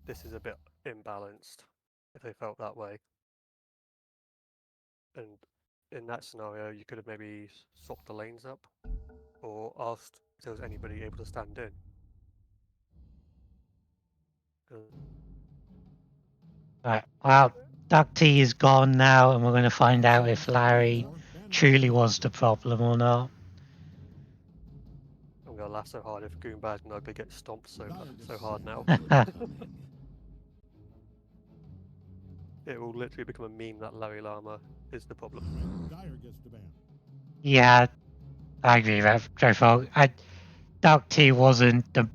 Speaker 2: This is a bit imbalanced, if they felt that way. And in that scenario, you could have maybe swapped the lanes up, or asked if there was anybody able to stand in.
Speaker 1: Right, well, DuckT is gone now, and we're going to find out if Larry truly was the problem or not.
Speaker 2: I'm going to laugh so hard if Goon Bad and Ugly get stomped so hard now. It will literally become a meme that Larry Llama is the problem.
Speaker 3: Dyer gets the ban.
Speaker 1: Yeah, I agree with Joe. DuckT wasn't the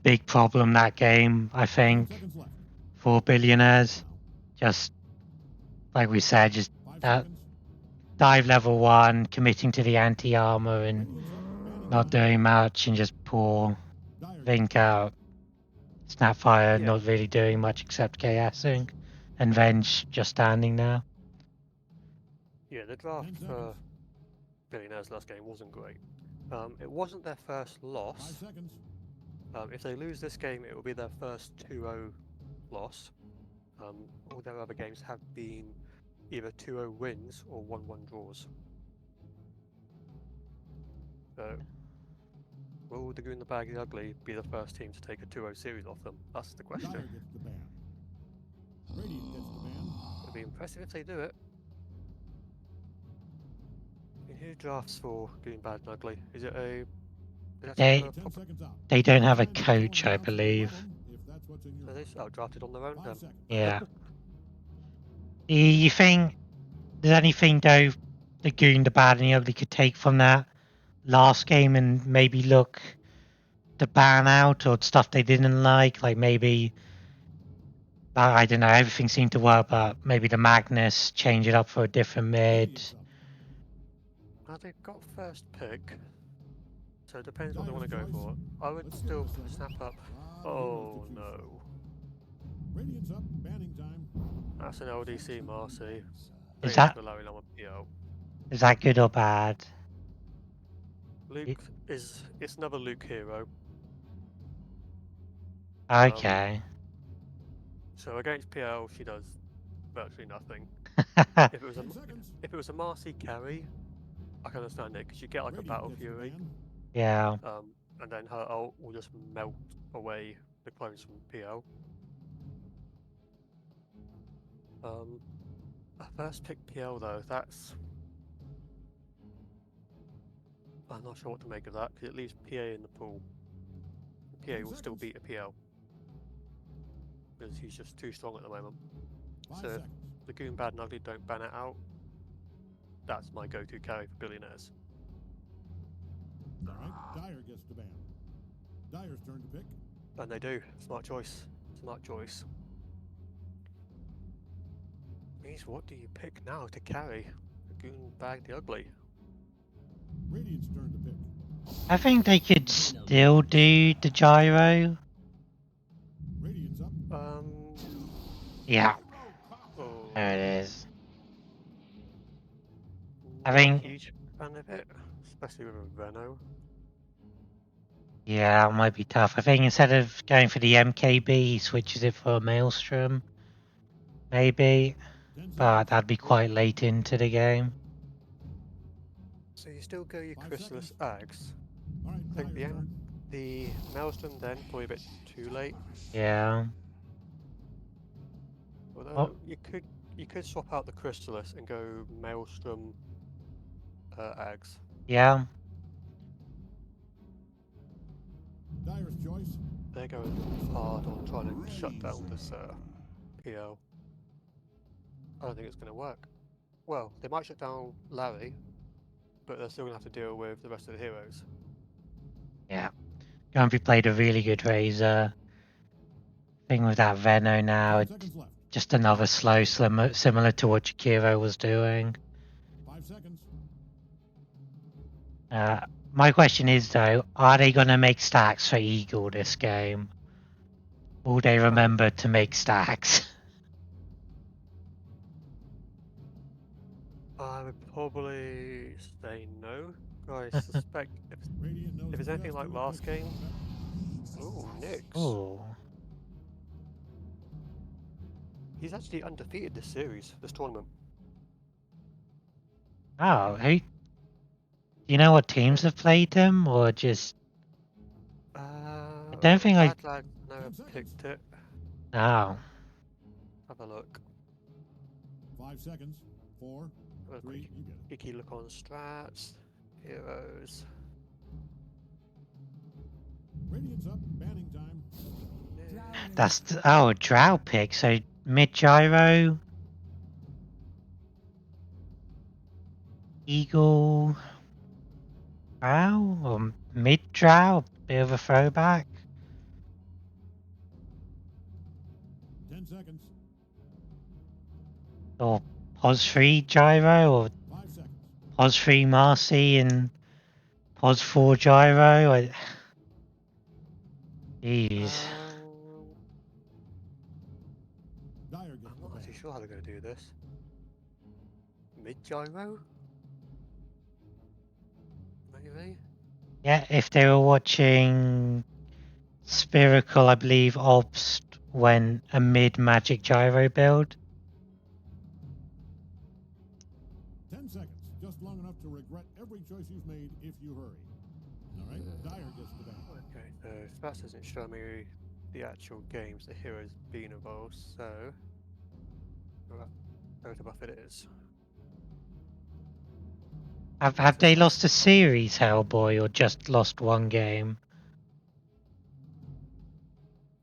Speaker 1: big problem that game, I
Speaker 3: 10
Speaker 1: think,
Speaker 3: seconds left.
Speaker 1: for Billionaires. Just like we said, just
Speaker 3: 5
Speaker 1: that
Speaker 3: seconds.
Speaker 1: dive level 1, committing to the anti-armor and
Speaker 3: Radiant's up. Banning
Speaker 1: not doing much, and just poor
Speaker 3: Dyer gets
Speaker 1: Link out. Snapfire
Speaker 2: Yeah.
Speaker 1: not really doing much except KSing, and Venge just standing there.
Speaker 2: Yeah, the
Speaker 3: 10
Speaker 2: draft
Speaker 3: seconds.
Speaker 2: for Billionaires last game wasn't great. It wasn't their first
Speaker 3: 5
Speaker 2: loss.
Speaker 3: seconds.
Speaker 2: If they lose this game, it will be their first 2-0 loss. All their other games have been either 2-0 wins or 1-1 draws. So, will the Goon, the Bad, the Ugly be the first team to take a 2-0 series off them? That's the
Speaker 3: Dyer
Speaker 2: question.
Speaker 3: gets the ban. Radiant gets the ban.
Speaker 2: It'd be impressive if they do it. I mean, who drafts for Goon, Bad, and Ugly? Is it a...
Speaker 1: They-
Speaker 3: 10 seconds out.
Speaker 1: They don't have a
Speaker 3: Time to
Speaker 1: coach, I
Speaker 3: announce the
Speaker 1: believe.
Speaker 3: problem, if that's what's in your
Speaker 2: Are they drafted on their own
Speaker 3: 5
Speaker 2: then?
Speaker 3: seconds.
Speaker 1: Yeah. You think there's anything though the Goon, the Bad, and the Ugly could take from that last game and maybe look the ban out or stuff they didn't like maybe I don't know, everything seemed to work, but maybe the Magnus change it up for a different mid.
Speaker 3: Radiant's up.
Speaker 2: Now they've got first pick, so it depends what they
Speaker 3: Dyer's
Speaker 2: want to go
Speaker 3: choice.
Speaker 2: for. I would
Speaker 3: Let's
Speaker 2: still
Speaker 3: give it a second.
Speaker 2: snap up.
Speaker 3: Lot of
Speaker 2: Oh
Speaker 3: heroes to choose
Speaker 2: no,
Speaker 3: from. Radiant's up. Banning time.
Speaker 2: that's an LDC Marcy.
Speaker 1: Is
Speaker 2: Straight
Speaker 1: that
Speaker 2: into the Larry Llama PO.
Speaker 1: is that good or bad?
Speaker 2: Luke it's another Luke hero.
Speaker 1: Okay.
Speaker 2: So against PL, she does virtually nothing. If it was a Marcy carry, I can understand it because you get like a
Speaker 3: Radiant
Speaker 2: Battle
Speaker 3: gets the
Speaker 2: Fury,
Speaker 3: ban.
Speaker 1: Yeah.
Speaker 2: and then her ult will just melt away the clones from PL. A first pick PL though, that's... I'm not sure what to make of that, because it leaves PA in the pool. PA
Speaker 3: 10
Speaker 2: will still
Speaker 3: seconds.
Speaker 2: beat a PL. Because he's just too strong at the moment.
Speaker 3: 5
Speaker 2: So if
Speaker 3: seconds.
Speaker 2: the Goon, Bad, and Ugly don't ban it out, that's my go-to carry for Billionaires.
Speaker 3: All right. Dyer gets the ban. Dyer's turn to pick.
Speaker 2: And they do. Smart choice. Smart choice. Means what do you pick now to carry? The Goon, Bag, the Ugly.
Speaker 3: Radiant's turn to pick.
Speaker 1: I think they could still do the gyro.
Speaker 3: Radiant's up.
Speaker 1: Yeah,
Speaker 2: Oh,
Speaker 1: there it is. I
Speaker 2: not
Speaker 1: think-
Speaker 2: a huge fan of it, especially with a Reno.
Speaker 1: Yeah, it might be tough. I think instead of going for the MKB, he switches it for a Maelstrom. Maybe.
Speaker 3: 10
Speaker 1: But
Speaker 3: seconds.
Speaker 1: that'd be quite late into the game.
Speaker 2: So you still go your
Speaker 3: 5
Speaker 2: Chrysalis
Speaker 3: seconds.
Speaker 2: Ags.
Speaker 3: All right.
Speaker 2: I think
Speaker 3: Dyer's turn.
Speaker 2: the Maelstrom then probably a bit too late.
Speaker 1: Yeah.
Speaker 2: Although you could swap out the Chrysalis and go Maelstrom Ags.
Speaker 1: Yeah.
Speaker 3: Dyer's choice.
Speaker 2: They're going hard on trying to shut down this PL. I don't think it's going to work. Well, they might shut down Larry, but they're still going to have to deal with the rest of the heroes.
Speaker 1: Yeah. Grumpy played a really good Razor. Thing with that Veno now,
Speaker 3: 10 seconds left.
Speaker 1: just another slow similar to what Jakiro was doing.
Speaker 3: 5 seconds.
Speaker 1: My question is though, are they gonna make stacks for Eagle this game? Will they remember to make stacks?
Speaker 2: I would probably say no. I suspect
Speaker 3: Radiant knows
Speaker 2: if it's anything
Speaker 3: just
Speaker 2: like
Speaker 3: who to
Speaker 2: last
Speaker 3: pick.
Speaker 2: game. Oh, Nyx.
Speaker 1: Oh.
Speaker 2: He's actually undefeated this series, this tournament.
Speaker 1: Oh, who? Do you know what teams have played him, or just? I don't think
Speaker 2: Bad Lad never
Speaker 3: 10 seconds.
Speaker 2: picked it.
Speaker 1: Oh.
Speaker 2: Have a look.
Speaker 3: 5 seconds. 4,
Speaker 2: Have a
Speaker 3: 3,
Speaker 2: quick
Speaker 3: you get it.
Speaker 2: Kiki look on strats, heroes.
Speaker 3: Radiant's up. Banning time.
Speaker 1: That's a drow pick. So mid gyro, eagle, drow, or mid drow, bit of a throwback.
Speaker 3: 10 seconds.
Speaker 1: Or pos 3 gyro, or
Speaker 3: 5 seconds.
Speaker 1: pos 3 Marcy and pos 4 gyro. Jeez.
Speaker 3: Dyer gets
Speaker 2: I'm
Speaker 3: the
Speaker 2: not actually
Speaker 3: ban.
Speaker 2: sure how they're going to do this. Mid gyro? Maybe?
Speaker 1: Yeah, if they were watching Spherical, I believe Obst went a mid magic gyro build.
Speaker 3: 10 seconds. Just long enough to regret every choice you've made if you hurry. All right. Dyer gets the ban.
Speaker 2: Okay, so Spats doesn't show me the actual games the hero's been involved, so. Dota buff it is.
Speaker 1: Have they lost a series, Hellboy, or just lost one game?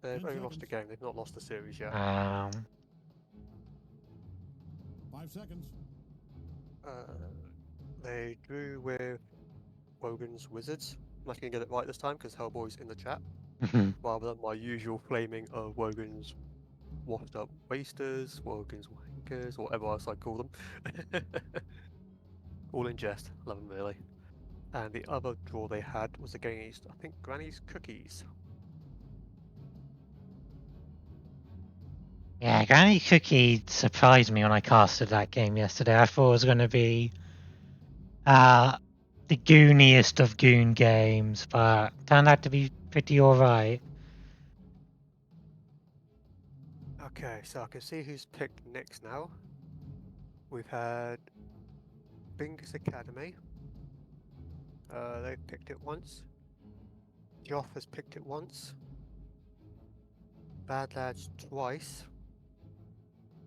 Speaker 2: They've
Speaker 3: 10
Speaker 2: only lost a
Speaker 3: seconds.
Speaker 2: game, they've not lost a series yet.
Speaker 3: 5 seconds.
Speaker 2: They drew with Wogan's Wizards. I'm not going to get it right this time because Hellboy's in the chat, rather than my usual flaming of Wogan's washed up wasters, Wogan's wankers, whatever else I call them. All in jest, love them really. And the other draw they had was against, I think, Granny's Cookies.
Speaker 1: Yeah, Granny Cookie surprised me when I casted that game yesterday. I thought it was going to be the gooniest of goon games, but turned out to be pretty alright.
Speaker 2: Okay, so I can see who's picked next now. We've had Bingus Academy. They've picked it once. Joff has picked it once. Bad Lads twice.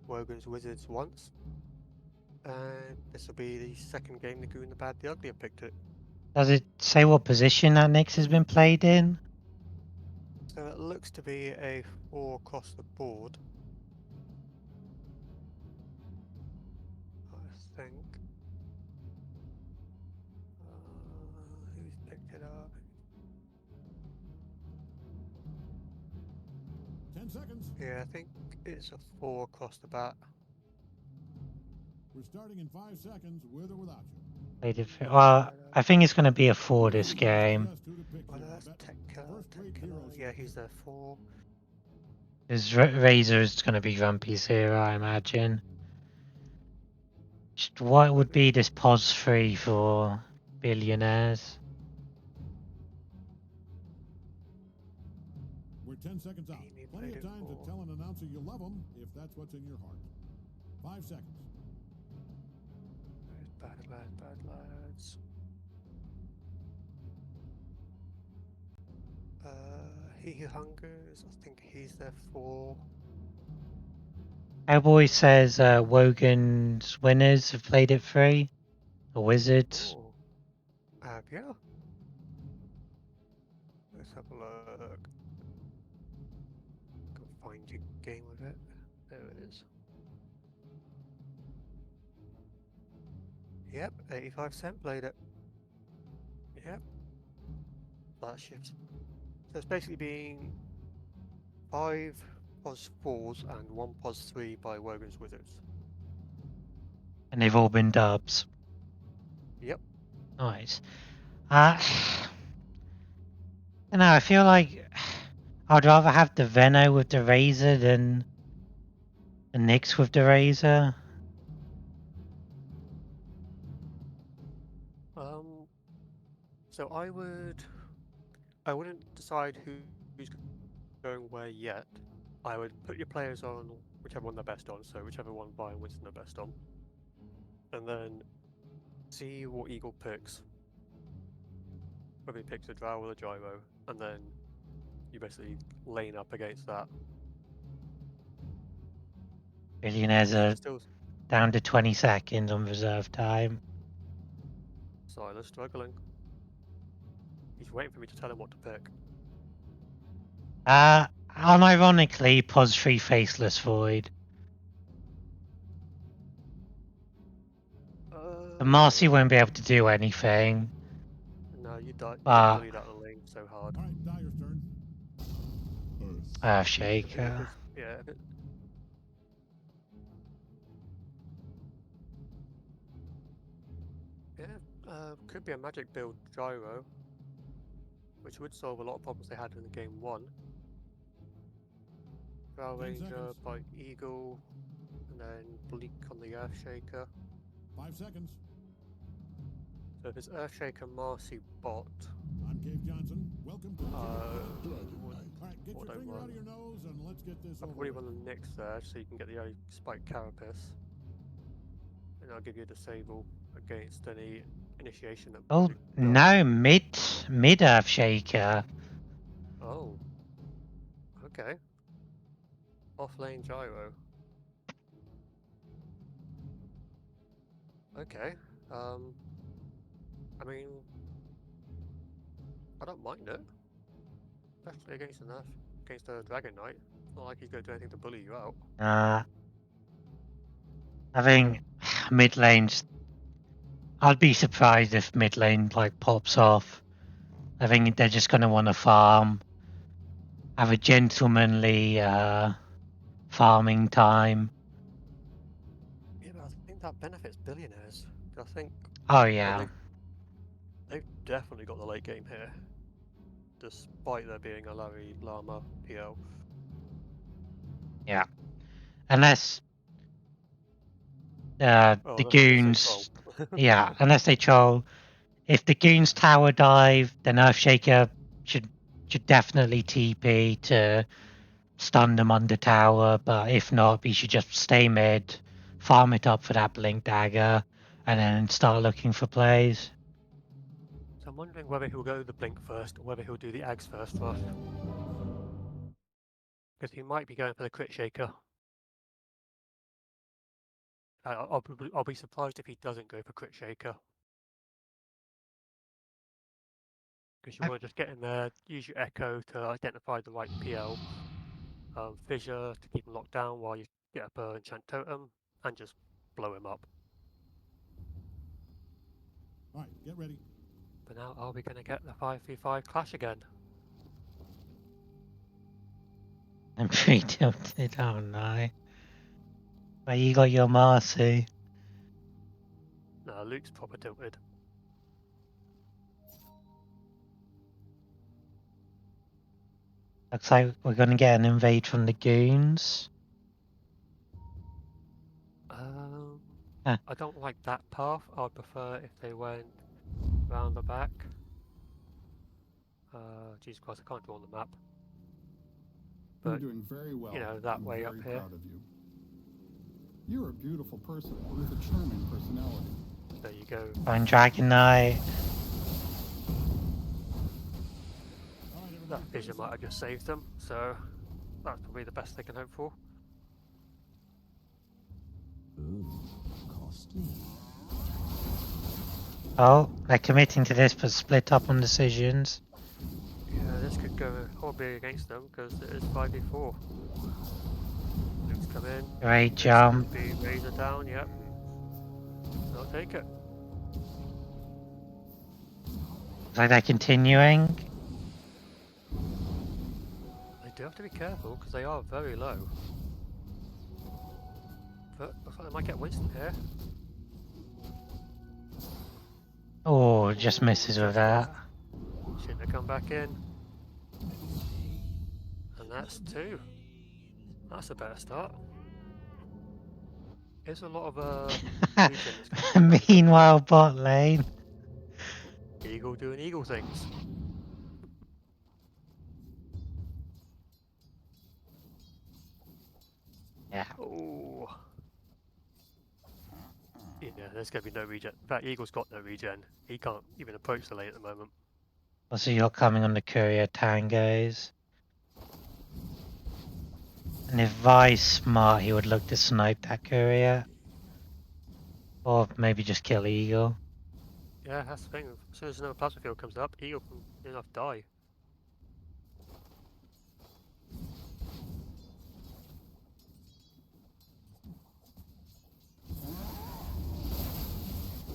Speaker 2: Wogan's Wizards once. And this will be the second game the Goon, the Bad, the Ugly have picked it.
Speaker 1: Does it say what position that Nyx has been played in?
Speaker 2: So it looks to be a 4 across the board. I think. Who's picked it up?
Speaker 3: 10 seconds.
Speaker 2: Yeah, I think it's a 4 across the bat.
Speaker 3: We're starting in 5 seconds with or without you.
Speaker 1: Well, I think it's going to be a 4 this game.
Speaker 3: Just who to pick
Speaker 2: Well,
Speaker 3: here, I
Speaker 2: that's
Speaker 3: bet.
Speaker 2: Tech
Speaker 3: First rate
Speaker 2: Killer.
Speaker 3: heroes
Speaker 2: Yeah,
Speaker 3: here.
Speaker 2: he's there 4.
Speaker 1: Because Razor is going to be Grumpy's hero, I imagine. Just what would be this pos 3 for Billionaires?
Speaker 3: We're 10 seconds out.
Speaker 2: He
Speaker 3: Plenty
Speaker 2: played
Speaker 3: of
Speaker 2: it
Speaker 3: time to
Speaker 2: for-
Speaker 3: tell an announcer you love them if that's what's in your heart. 5 seconds.
Speaker 2: Bad lads, bad lads. He Who Hungers, I think he's there 4.
Speaker 1: Hellboy says Wogan's winners have played it 3. The Wizards.
Speaker 2: Oh. Yeah. Let's have a look. Go find your game with it. There it is. Yep, 85% played it. Yep. That shifts. So it's basically being 5 pos 4s and 1 pos 3 by Wogan's Wizards.
Speaker 1: And they've all been dubs.
Speaker 2: Yep.
Speaker 1: Nice. I don't know, I feel like I'd rather have the Venno with the Razor than the Nyx with the Razor.
Speaker 2: So I wouldn't decide who's going where yet. I would put your players on whichever one they're best on, so whichever one Vi and Winston are best on, and then see what Eagle picks. Whether he picks a Drow or a Gyro, and then you basically lane up against that.
Speaker 1: Billionaires are
Speaker 2: Still
Speaker 1: down to 20 seconds on reserve time.
Speaker 2: Silas struggling. He's waiting for me to tell him what to pick.
Speaker 1: Unironically, Pos 3 Faceless Void. The Marcy won't be able to do anything.
Speaker 2: No, you get
Speaker 1: But
Speaker 2: bullied out of the lane so hard.
Speaker 3: All right, Dyer's turn.
Speaker 1: Earthshaker.
Speaker 2: Yeah. Could be a magic build Gyro, which would solve a lot of problems they had in game 1. Drow
Speaker 3: 10
Speaker 2: Ranger
Speaker 3: seconds.
Speaker 2: by Eagle, and then Bleak on the Earthshaker.
Speaker 3: 5 seconds.
Speaker 2: So if it's Earthshaker Marcy bot,
Speaker 3: I'm Cave Johnson. Welcome to
Speaker 2: would-
Speaker 3: All right, get
Speaker 2: what
Speaker 3: your
Speaker 2: I
Speaker 3: finger
Speaker 2: want.
Speaker 3: out of your nose and let's get this
Speaker 2: I'll
Speaker 3: over
Speaker 2: probably
Speaker 3: with.
Speaker 2: run the Nyx there so you can get the early spike Carapace. And I'll give you a disable against any initiation that
Speaker 1: Oh,
Speaker 2: Bleak does.
Speaker 1: no, mid Earthshaker.
Speaker 2: Oh. Okay. Off-lane Gyro. Okay. I mean, I don't mind it. Especially against a Dragon Knight. It's not like he's going to do anything to bully you out.
Speaker 1: I think mid lane's. I'd be surprised if mid lane like pops off. I think they're just gonna want to farm, have a gentlemanly farming time.
Speaker 2: Yeah, but I think that benefits Billionaires. I think
Speaker 1: Oh yeah,
Speaker 2: they've definitely got the late game here. Despite there being a Larry Llama PL.
Speaker 1: yeah. Unless
Speaker 2: Oh,
Speaker 1: the
Speaker 2: unless they
Speaker 1: goons,
Speaker 2: troll.
Speaker 1: yeah, unless they troll. If the goons tower dive, then Earthshaker should definitely TP to stun them under tower. But if not, we should just stay mid, farm it up for that blink dagger, and then start looking for plays.
Speaker 2: So I'm wondering whether he'll go the Blink first or whether he'll do the Ags first for us. Because he might be going for the Crit Shaker. I'll be surprised if he doesn't go for Crit Shaker. Because you want to just get in there, use your Echo to identify the right PL, Fissure to keep him locked down while you get up an Enchant Totem, and just blow him up.
Speaker 3: All right, get ready.
Speaker 2: But now, are we going to get the 5v5 clash again?
Speaker 1: I'm pretty tilted, oh no. But you got your Marcy.
Speaker 2: No, Luke's proper tilted.
Speaker 1: Looks like we're gonna get an invade from the goons.
Speaker 2: I don't like that path. I'd prefer if they went round the back. Jesus Christ, I can't draw on the map.
Speaker 4: You're
Speaker 2: But,
Speaker 4: doing very well.
Speaker 2: you know, that
Speaker 4: I'm
Speaker 2: way up
Speaker 4: very
Speaker 2: here.
Speaker 4: proud of you. You're a beautiful person with a charming personality.
Speaker 2: There you go.
Speaker 1: Fine Dragon Knight.
Speaker 3: All right,
Speaker 2: That
Speaker 3: everybody.
Speaker 2: vision might have just saved them, so that's probably the best they can hope for.
Speaker 5: Ooh, costly.
Speaker 1: Oh, they're committing to this but split up on decisions.
Speaker 2: Yeah, this could go horribly against them because it is 5v4. Luke's come in.
Speaker 1: Great
Speaker 2: This
Speaker 1: jump.
Speaker 2: could be Razor down, yep. I'll take it.
Speaker 1: Looks like they're continuing.
Speaker 2: They do have to be careful because they are very low. But looks like they might get Winston here.
Speaker 1: Oh, just misses with
Speaker 2: Just
Speaker 1: that.
Speaker 2: Shouldn't have come back in. That's 2. That's a better start. There's a lot of regen that's going to come down the
Speaker 1: Meanwhile, bot lane.
Speaker 2: Eagle doing eagle things.
Speaker 1: Yeah.
Speaker 2: Oh. Yeah, there's going to be no regen. In fact, Eagle's got no regen. He can't even approach the lane at the moment.
Speaker 1: Also, you're coming on the courier tangos. And if Vi's smart, he would look to snipe that courier. Or maybe just kill Eagle.
Speaker 2: Yeah, that's the thing. As soon as another plasma field comes up, Eagle can enough die.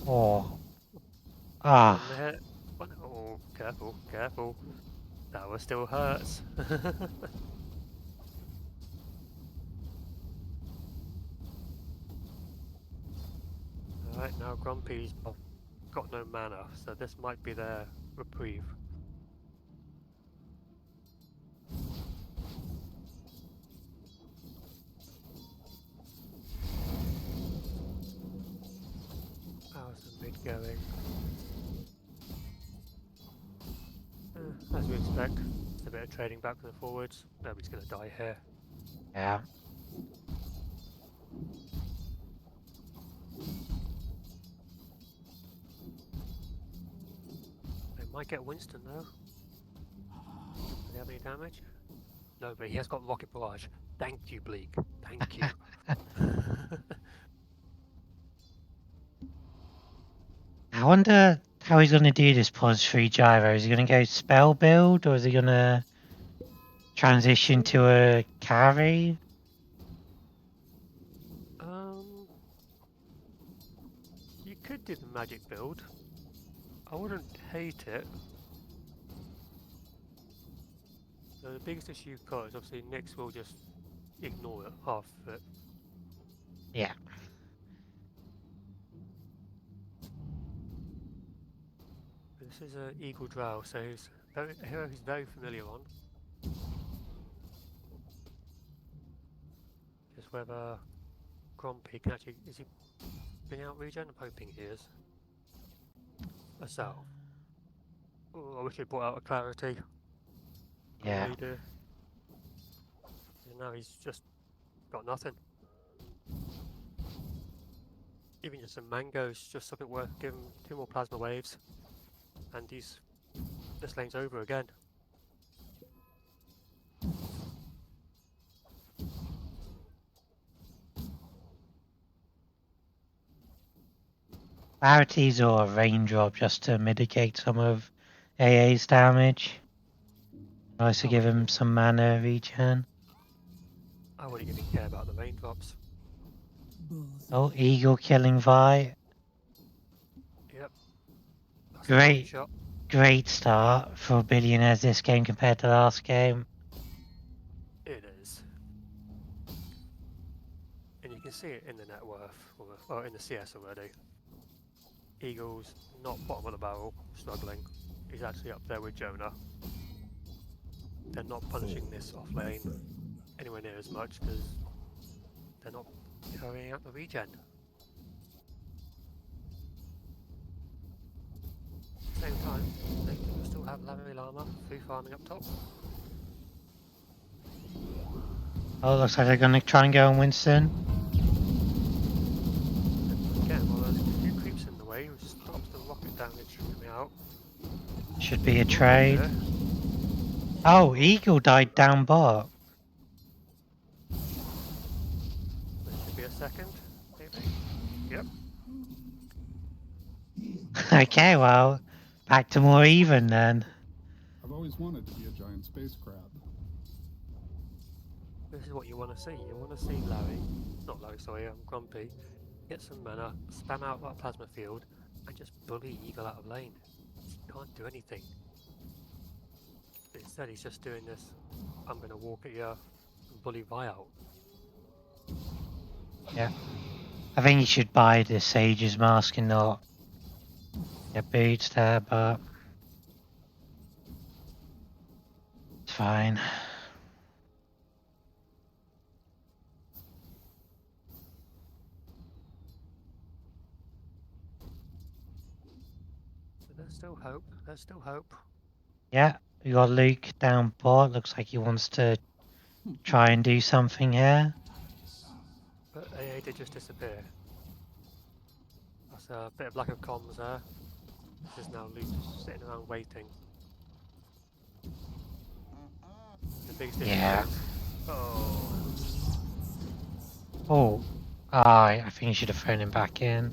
Speaker 1: Oh. Ah.
Speaker 2: One hit. One. Oh, careful, careful. That one still hurts. Alright, now Grumpy's got no mana, so this might be their reprieve. How's the mid going? As we expect, it's a bit of trading back and forwards. Nobody's going to die here.
Speaker 1: Yeah.
Speaker 2: They might get Winston though. Does he have any damage? No, but he has got Rocket Barrage. Thank you, Bleak. Thank you.
Speaker 1: I wonder how he's going to do this pos 3 gyro. Is he going to go spell build or is he going to transition to a carry?
Speaker 2: You could do the magic build. I wouldn't hate it. So the biggest issue you've got is obviously Nyx will just ignore it, half of it.
Speaker 1: Yeah.
Speaker 2: This is an Eagle Drow, so he's a hero he's very familiar on. Just whether Grumpy can actually... Is he being out regen? I'm hoping he is. Myself. Oh, I wish he brought out a clarity.
Speaker 1: Yeah.
Speaker 2: And now he's just got nothing. Even just some mangoes, just something worth giving 2 more plasma waves. And this lane's over again.
Speaker 1: Clarities or a raindrop just to mitigate some of AA's damage. Also give him some mana regen.
Speaker 2: I wouldn't even care about the raindrops.
Speaker 1: Oh, Eagle killing Vi.
Speaker 2: Yep. That's
Speaker 1: Great.
Speaker 2: Shot.
Speaker 1: Great start for Billionaires this game compared to last game.
Speaker 2: It is. And you can see it in the net worth, or in the CS already. Eagle's not bottom of the barrel, struggling. He's actually up there with Jonah. They're not punishing this off lane anywhere near as much because they're not carrying out the regen. Same time, they do still have Llama free farming up top.
Speaker 1: Oh, looks like they're going to try and go on Winston.
Speaker 2: Again, well, there's a few creeps in the way, which stops the rocket damage coming out.
Speaker 1: Should be a trade.
Speaker 2: Yeah.
Speaker 1: Oh, Eagle died down bot.
Speaker 2: There should be a second, maybe. Yep.
Speaker 1: Okay, well, back to more even then.
Speaker 4: I've always wanted to be a giant space crab.
Speaker 2: This is what you want to see. You want to see Grumpy, get some mana, spam out that plasma field, and just bully Eagle out of lane. He can't do anything. But instead, he's just doing this. I'm going to walk at you and bully Vi out.
Speaker 1: Yeah. I think you should buy the Sage's Mask and not get boots there, but it's fine.
Speaker 2: Still hope. There's still hope.
Speaker 1: Yeah, we got Luke down bot. Looks like he wants to try and do something here.
Speaker 2: But AA did just disappear. That's a bit of lack of comms there. This is now Luke just sitting around waiting. The biggest issue
Speaker 1: Yeah.
Speaker 2: is... Oh.
Speaker 1: Oh, I think you should have thrown him back in.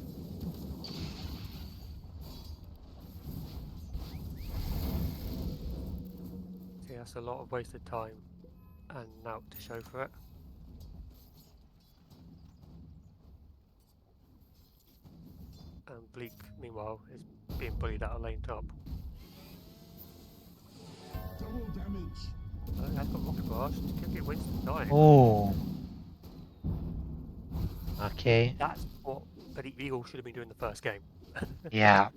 Speaker 2: See, that's a lot of wasted time. And now to show for it. And Bleak, meanwhile, is being bullied out of lane top.
Speaker 3: Double damage.
Speaker 2: That's got rocket barrage. Could get Winston dying.
Speaker 1: Oh. Okay.
Speaker 2: That's what Betty Eagle should have been doing the first game.
Speaker 1: Yeah.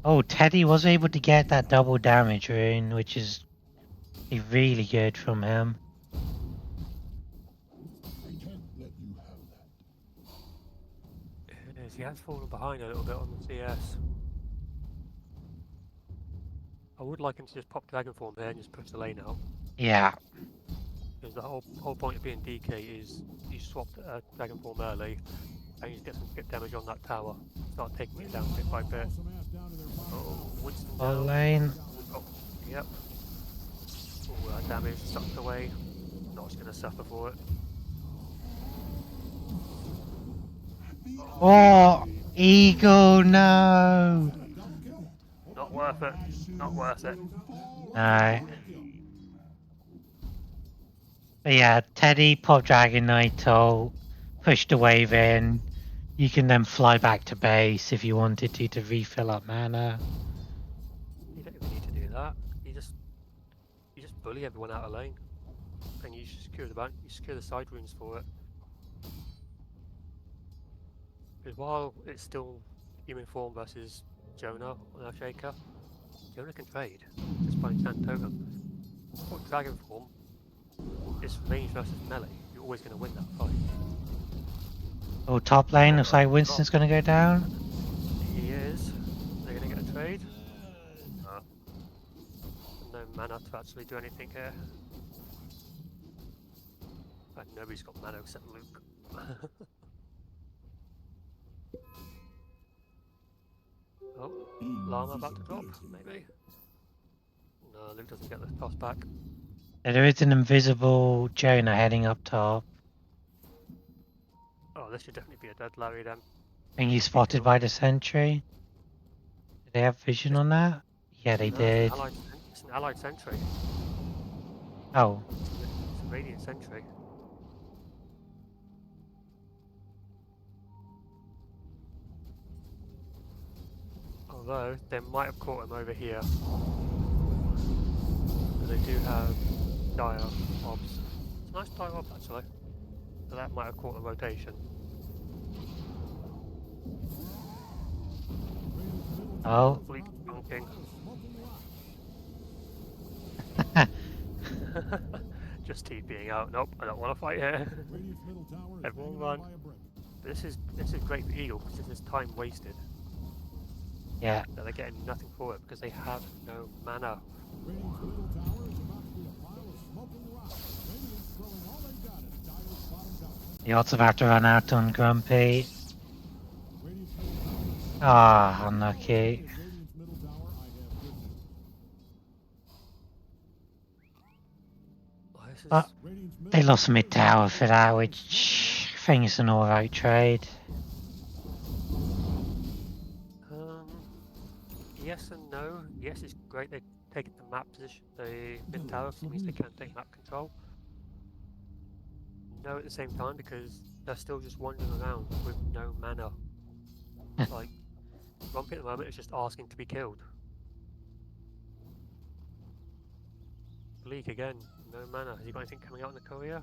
Speaker 1: Oh, Teddy was able to get that double damage rune, which is really good from him.
Speaker 3: I can't let you have that.
Speaker 2: It is. He has fallen behind a little bit on the CS. I would like him to just pop Dragon Form here and just push the lane out.
Speaker 1: Yeah.
Speaker 2: Because the whole point of being DK is you swap Dragon Form early and you get some skip damage on that tower. Start taking it down bit by bit. Oh, Winston
Speaker 1: Bot
Speaker 2: down.
Speaker 1: lane.
Speaker 2: Oh, yep. Oh, that damage sucked away. Not going to suffer for it.
Speaker 1: Oh, Eagle, no.
Speaker 2: Not worth it. Not worth it.
Speaker 1: No. But yeah, Teddy, pop Dragon Knight ult, push the wave in. You can then fly back to base if you wanted to refill up mana.
Speaker 2: You don't even need to do that. You just bully everyone out of lane, and you secure the side runes for it. Because while it's still human form versus Jonah on NochUK, Jonah can trade just by Enchant Totem. What Dragon Form is range versus melee. You're always going to win that fight.
Speaker 1: Oh, top lane, looks like Winston's gonna go down.
Speaker 2: He is. They're going to get a trade. No mana to actually do anything here. And nobody's got mana except Luke. Oh, Llama about to drop, maybe? No, Luke doesn't get the toss back.
Speaker 1: There is an invisible Jonah heading up top.
Speaker 2: Oh, this should definitely be a dead Larry then.
Speaker 1: I think he's spotted by the sentry. Did they have vision on that? Yeah, they
Speaker 2: No,
Speaker 1: did.
Speaker 2: It's an allied sentry.
Speaker 1: Oh,
Speaker 2: It's a radiant sentry. Although, they might have caught him over here. They do have dire obs. It's a nice dire ob actually. So that might have caught the rotation.
Speaker 1: oh.
Speaker 2: Bleak bunking. Just TPing out. Nope, I don't want to fight here. Everyone run. This is great for Eagle because this is time wasted.
Speaker 1: Yeah.
Speaker 2: That they're getting nothing for it because they have no mana.
Speaker 1: You also have to run out on Grumpy. Ah, unlucky.
Speaker 2: Oh, this is...
Speaker 1: But they lost mid tower for that, which I think is an alright trade.
Speaker 2: Yes and no. Yes, it's great they've taken the map position, the mid tower, which means they can take map control. No at the same time because they're still just wandering around with no mana. Like, Grumpy at the moment is just asking to be killed. Bleak again, no mana. Has he got anything coming out in the courier?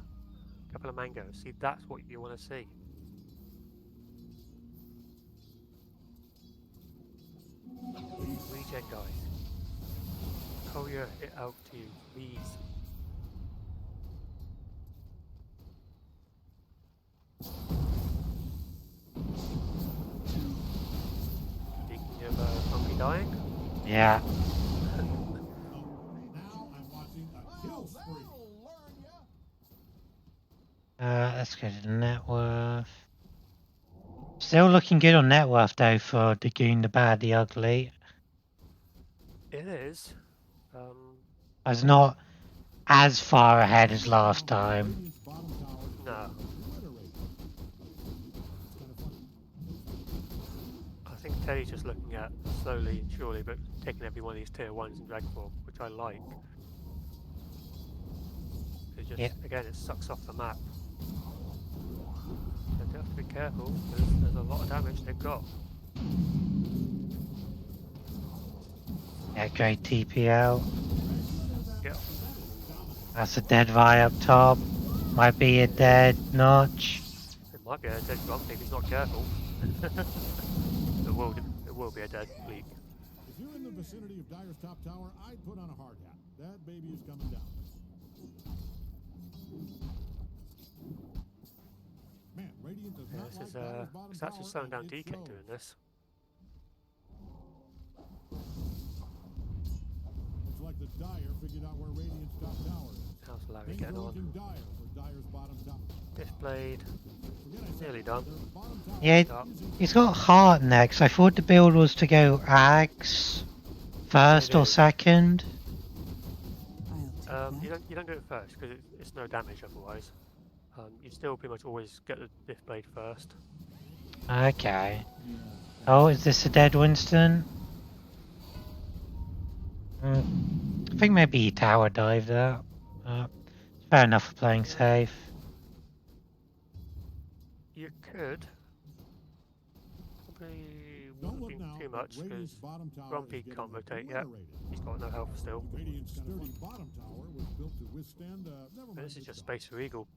Speaker 2: A couple of mangoes. See, that's what you want to see. Regen, guys. Courier it out to you, please. dying?
Speaker 1: Yeah.
Speaker 3: Now I'm watching a kill spree.
Speaker 1: Let's go to the net worth. Still looking good on net worth though for the Goon, the Bad, the Ugly.
Speaker 2: It is.
Speaker 1: I was not as far ahead as last time.
Speaker 3: Radiant's bottom tower is
Speaker 2: No.
Speaker 3: obliterated. It's kind of funny.
Speaker 2: I think Teddy's just looking at slowly and surely, but taking every one of these tier 1s in drag form, which I like. It just,
Speaker 1: Yeah.
Speaker 2: again, it sucks off the map. So you have to be careful, because there's a lot of damage they've got.
Speaker 1: Yeah, great TPL.
Speaker 2: Yep.
Speaker 1: That's a dead Vi up top. Might be a dead Notch.
Speaker 2: It might be a dead Grumpy if he's not careful. It will be a dead Bleak.
Speaker 3: If you're in the vicinity of Dyer's top tower, I'd put on a hard hat. That baby is coming down. Man, Radiant does
Speaker 2: Yeah,
Speaker 3: not
Speaker 2: this
Speaker 3: like
Speaker 2: is
Speaker 3: Dyer's bottom
Speaker 2: it's actually
Speaker 3: tower,
Speaker 2: slowing down
Speaker 3: and it
Speaker 2: DK
Speaker 3: shows.
Speaker 2: doing this.
Speaker 3: Looks like the Dyer figured out where Radiant's top tower is.
Speaker 2: How's Larry
Speaker 3: Things
Speaker 2: getting
Speaker 3: are
Speaker 2: on?
Speaker 3: looking dire for Dyer's bottom tower.
Speaker 2: This blade,
Speaker 3: Forget I said
Speaker 2: nearly
Speaker 3: it,
Speaker 2: done.
Speaker 3: their bottom tower
Speaker 1: Yeah,
Speaker 3: is
Speaker 2: Stop.
Speaker 1: he's got heart next. I thought the build was to go Ags first or
Speaker 2: is.
Speaker 1: second.
Speaker 5: I'll take
Speaker 2: You
Speaker 5: that.
Speaker 2: don't do it first because it's no damage otherwise. You still pretty much always get the diff blade first.
Speaker 1: Okay. Oh, is this a dead Winston? I think maybe he tower dived that. Fair enough for playing safe.
Speaker 2: You could probably
Speaker 3: Don't
Speaker 2: wouldn't
Speaker 3: look
Speaker 2: be
Speaker 3: now,
Speaker 2: too
Speaker 3: but
Speaker 2: much
Speaker 3: Radiant's
Speaker 2: because
Speaker 3: bottom tower
Speaker 2: Grumpy
Speaker 3: is getting
Speaker 2: can't rotate yet.
Speaker 3: obliterated.
Speaker 2: He's got no health still.
Speaker 3: Radiant's sturdy bottom tower was built to withstand never
Speaker 2: And
Speaker 3: mind
Speaker 2: this is
Speaker 3: the
Speaker 2: just
Speaker 3: shot.
Speaker 2: space for Eagle.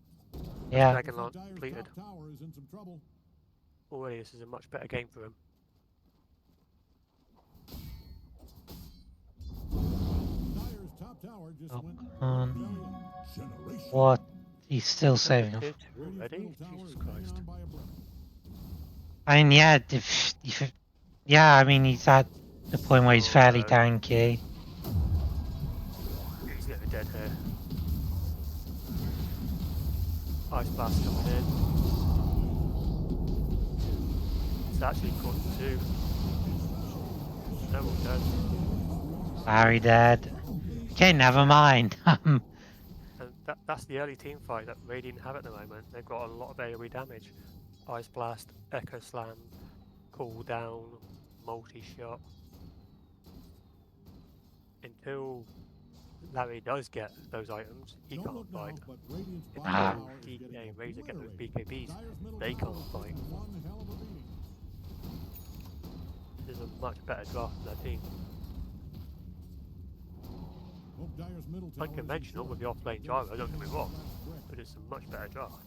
Speaker 1: Yeah.
Speaker 2: Dragon
Speaker 3: Looks like
Speaker 2: Lance
Speaker 3: Dyer's
Speaker 2: completed.
Speaker 3: top tower is in some trouble.
Speaker 2: Already this is a much better game for him.
Speaker 3: Dyer's top tower just
Speaker 1: Oh,
Speaker 3: went
Speaker 1: come What? He's still saving up.
Speaker 2: Tier 2 already? Jesus Christ.
Speaker 1: I mean, yeah, yeah, I mean, he's at the point where he's
Speaker 2: Oh,
Speaker 1: fairly
Speaker 2: no.
Speaker 1: tanky.
Speaker 2: He's getting dead here. Ice Blast coming in. It's actually caught 2. No one dead.
Speaker 1: Larry dead. Okay, never mind.
Speaker 2: And that's the early team fight that Radiant have at the moment. They've got a lot of AoE damage. Ice Blast, Echo Slam, Cool Down, Multi-Shot. Until Larry does get those items, he can't fight. Until DK and Razor get those BKBs, they can't fight. This is a much better draft for their team. Unconventional with the off-lane gyro, don't get me wrong, but it's a much better draft.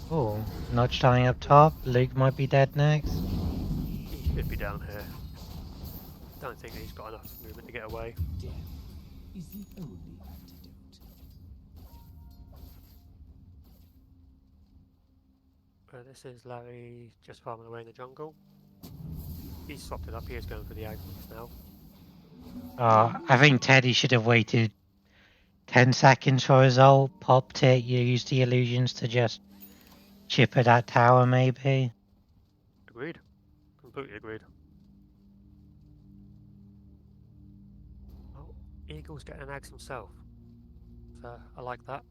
Speaker 1: Oh, Notch tying up top. Luke might be dead next.
Speaker 2: He should be down here. Don't think he's got enough movement to get away.
Speaker 5: Death is the only antidote.
Speaker 2: This is Larry just farming away in the jungle. He's swapped it up, he is going for the aggro's now.
Speaker 1: I think Teddy should have waited 10 seconds for his ult, popped it, you used the illusions to just chip at that tower maybe.
Speaker 2: Agreed. Completely agreed. Oh, Eagle's getting an axe himself. So I like that.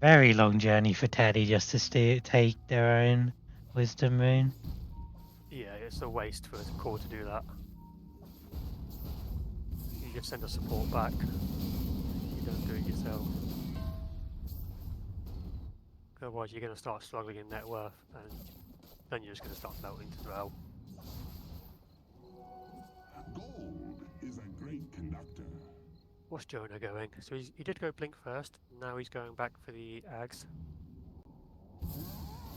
Speaker 1: Very long journey for Teddy just to take their own wisdom rune.
Speaker 2: Yeah, it's a waste for a core to do that. You just send a support back. You don't do it yourself. Otherwise you're going to start struggling in net worth and then you're just going to start melting to drow.
Speaker 6: Gold is a great conductor.
Speaker 2: What's Jonah going? So he did go blink first, now he's going back for the Ags.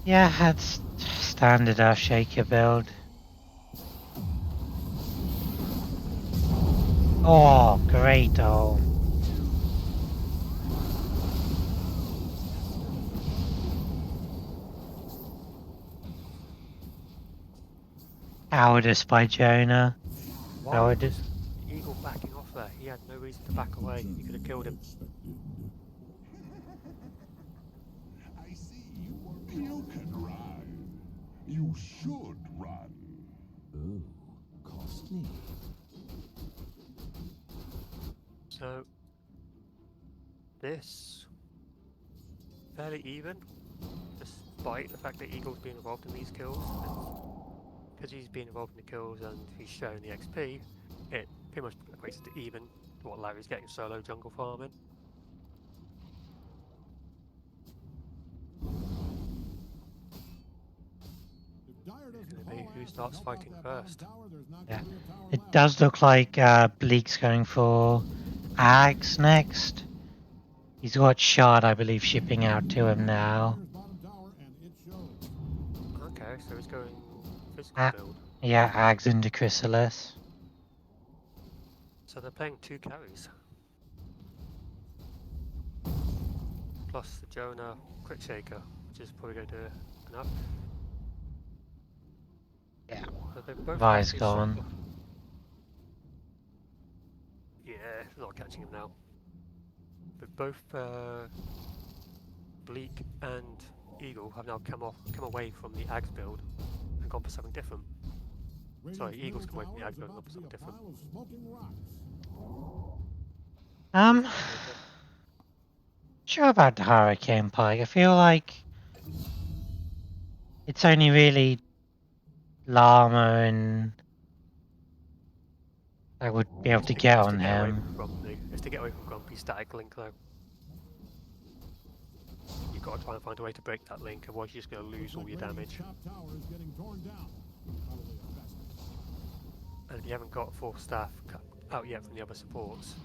Speaker 1: Yeah, that's standard shaker build. Oh, great ult. Cowardice by Jonah.
Speaker 2: Why
Speaker 1: Cowardice.
Speaker 2: was Eagle backing off there? He had no reason to back away. You could have killed him.
Speaker 6: I see you can run. You should run.
Speaker 5: Oh, costly.
Speaker 2: So, this fairly even, despite the fact that Eagle's been involved in these kills. Because he's been involved in the kills and he's shown the XP, it pretty much equates to even to what Larry's getting solo jungle farming. Maybe who starts fighting first?
Speaker 1: Yeah. It does look like Bleak's going for Ags next. He's got Shard, I believe, shipping out to him now.
Speaker 2: Okay, so he's going physical build.
Speaker 1: Yeah, Ags into Chrysalis.
Speaker 2: So they're playing 2 carries. Plus the Jonah Quick Shaker, which is probably going to do enough.
Speaker 1: Yeah.
Speaker 2: So they've both
Speaker 1: Vi's
Speaker 2: actually
Speaker 1: gone.
Speaker 2: shot- Yeah, not catching him now. But both Bleak and Eagle have now come away from the Ags build and gone for something different. Sorry, Eagle's come away from the Ags build and gone for something different.
Speaker 1: Sure about the Hurricane Pike. I feel like it's only really Llama and I would be able to get on him.
Speaker 2: It's to get away from Grumpy's static link though. You've got to try and find a way to break that link, otherwise you're just going to lose all your damage. And if you haven't got 4 staff out yet from the other supports,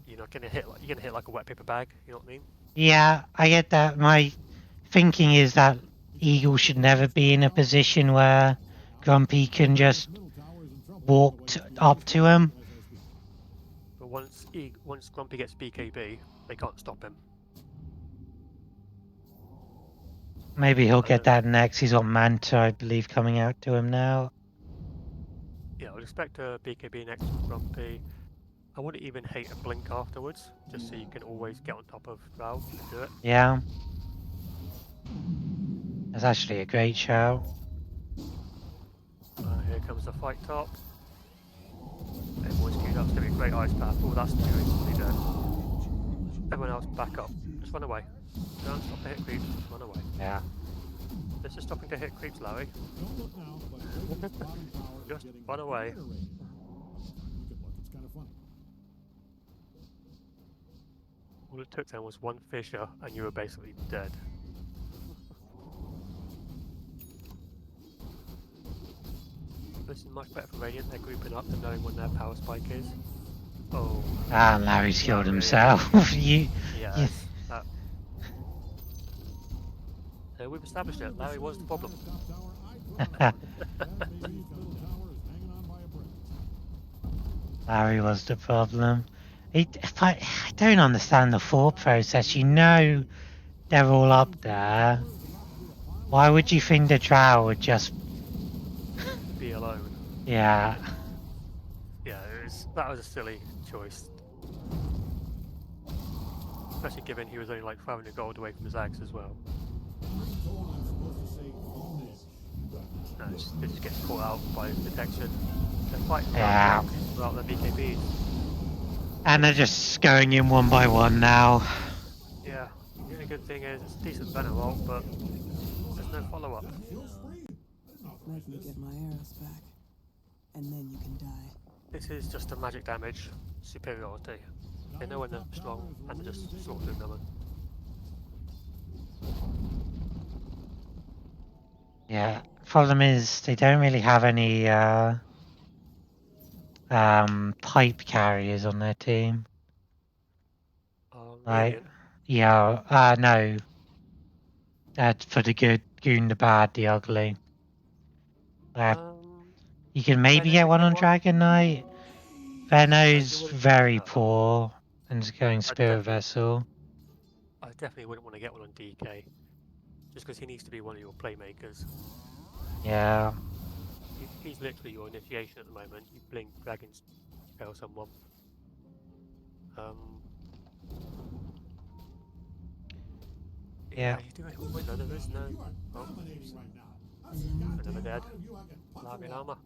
Speaker 2: you're not going to hit. You're going to hit like a wet paper bag. You know what I mean?
Speaker 1: Yeah, I get that. My thinking is that Eagle should never be in a position where Grumpy can just walk up to him.
Speaker 2: But once Grumpy gets BKB, they can't stop him.
Speaker 1: Maybe he'll get that next. He's got Manta, I believe, coming out to him now.
Speaker 2: Yeah, I would expect a BKB next from Grumpy. I wouldn't even hate a blink afterwards, just so you can always get on top of Val and do it.
Speaker 1: Yeah. That's actually a great shout.
Speaker 2: Here comes the fight top. Everyone's queued up, it's going to be a great ice path. Oh, that's 2 instantly dead. Everyone else back up. Just run away. Don't stop to hit creeps, just run away.
Speaker 1: Yeah.
Speaker 2: This is stopping to hit creeps, Larry. Just run away. All it took then was 1 Fisher and you were basically dead. This is much better for Radiant, they're grouping up and knowing when their power spike is. Oh.
Speaker 1: Ah, Larry's killed himself.
Speaker 2: Yes. We've established it, Larry was the problem.
Speaker 1: Larry was the problem. I don't understand the thought process. You know they're all up there. Why would you think the Drow would just
Speaker 2: be alone?
Speaker 1: Yeah.
Speaker 2: Yeah, that was a silly choice. Especially given he was only like 500 gold away from his axe as well. No, they just get caught out by detection. They're fighting without their BKBs.
Speaker 1: And they're just going in one by one now.
Speaker 2: Yeah, the only good thing is it's a decent Venom ult, but there's no follow-up.
Speaker 7: Let me get my arrows back, and then you can die.
Speaker 2: This is just a magic damage superiority. They know when they're strong, and they're just sort of doing them.
Speaker 1: Yeah, problem is they don't really have any pipe carriers on their team. Like, yeah, no. That's for the good, Goon the bad, the ugly. You can maybe get one on Dragon Knight. Venno's very poor and is going Spirit Vessel.
Speaker 2: I definitely wouldn't want to get one on DK. just because he needs to be one of your playmakers.
Speaker 1: Yeah.
Speaker 2: He's literally your initiation at the moment. You blink dragons, kill someone.
Speaker 1: Yeah.
Speaker 2: He's doing it. Wait, no, there is no. Oh, another dead. Llama.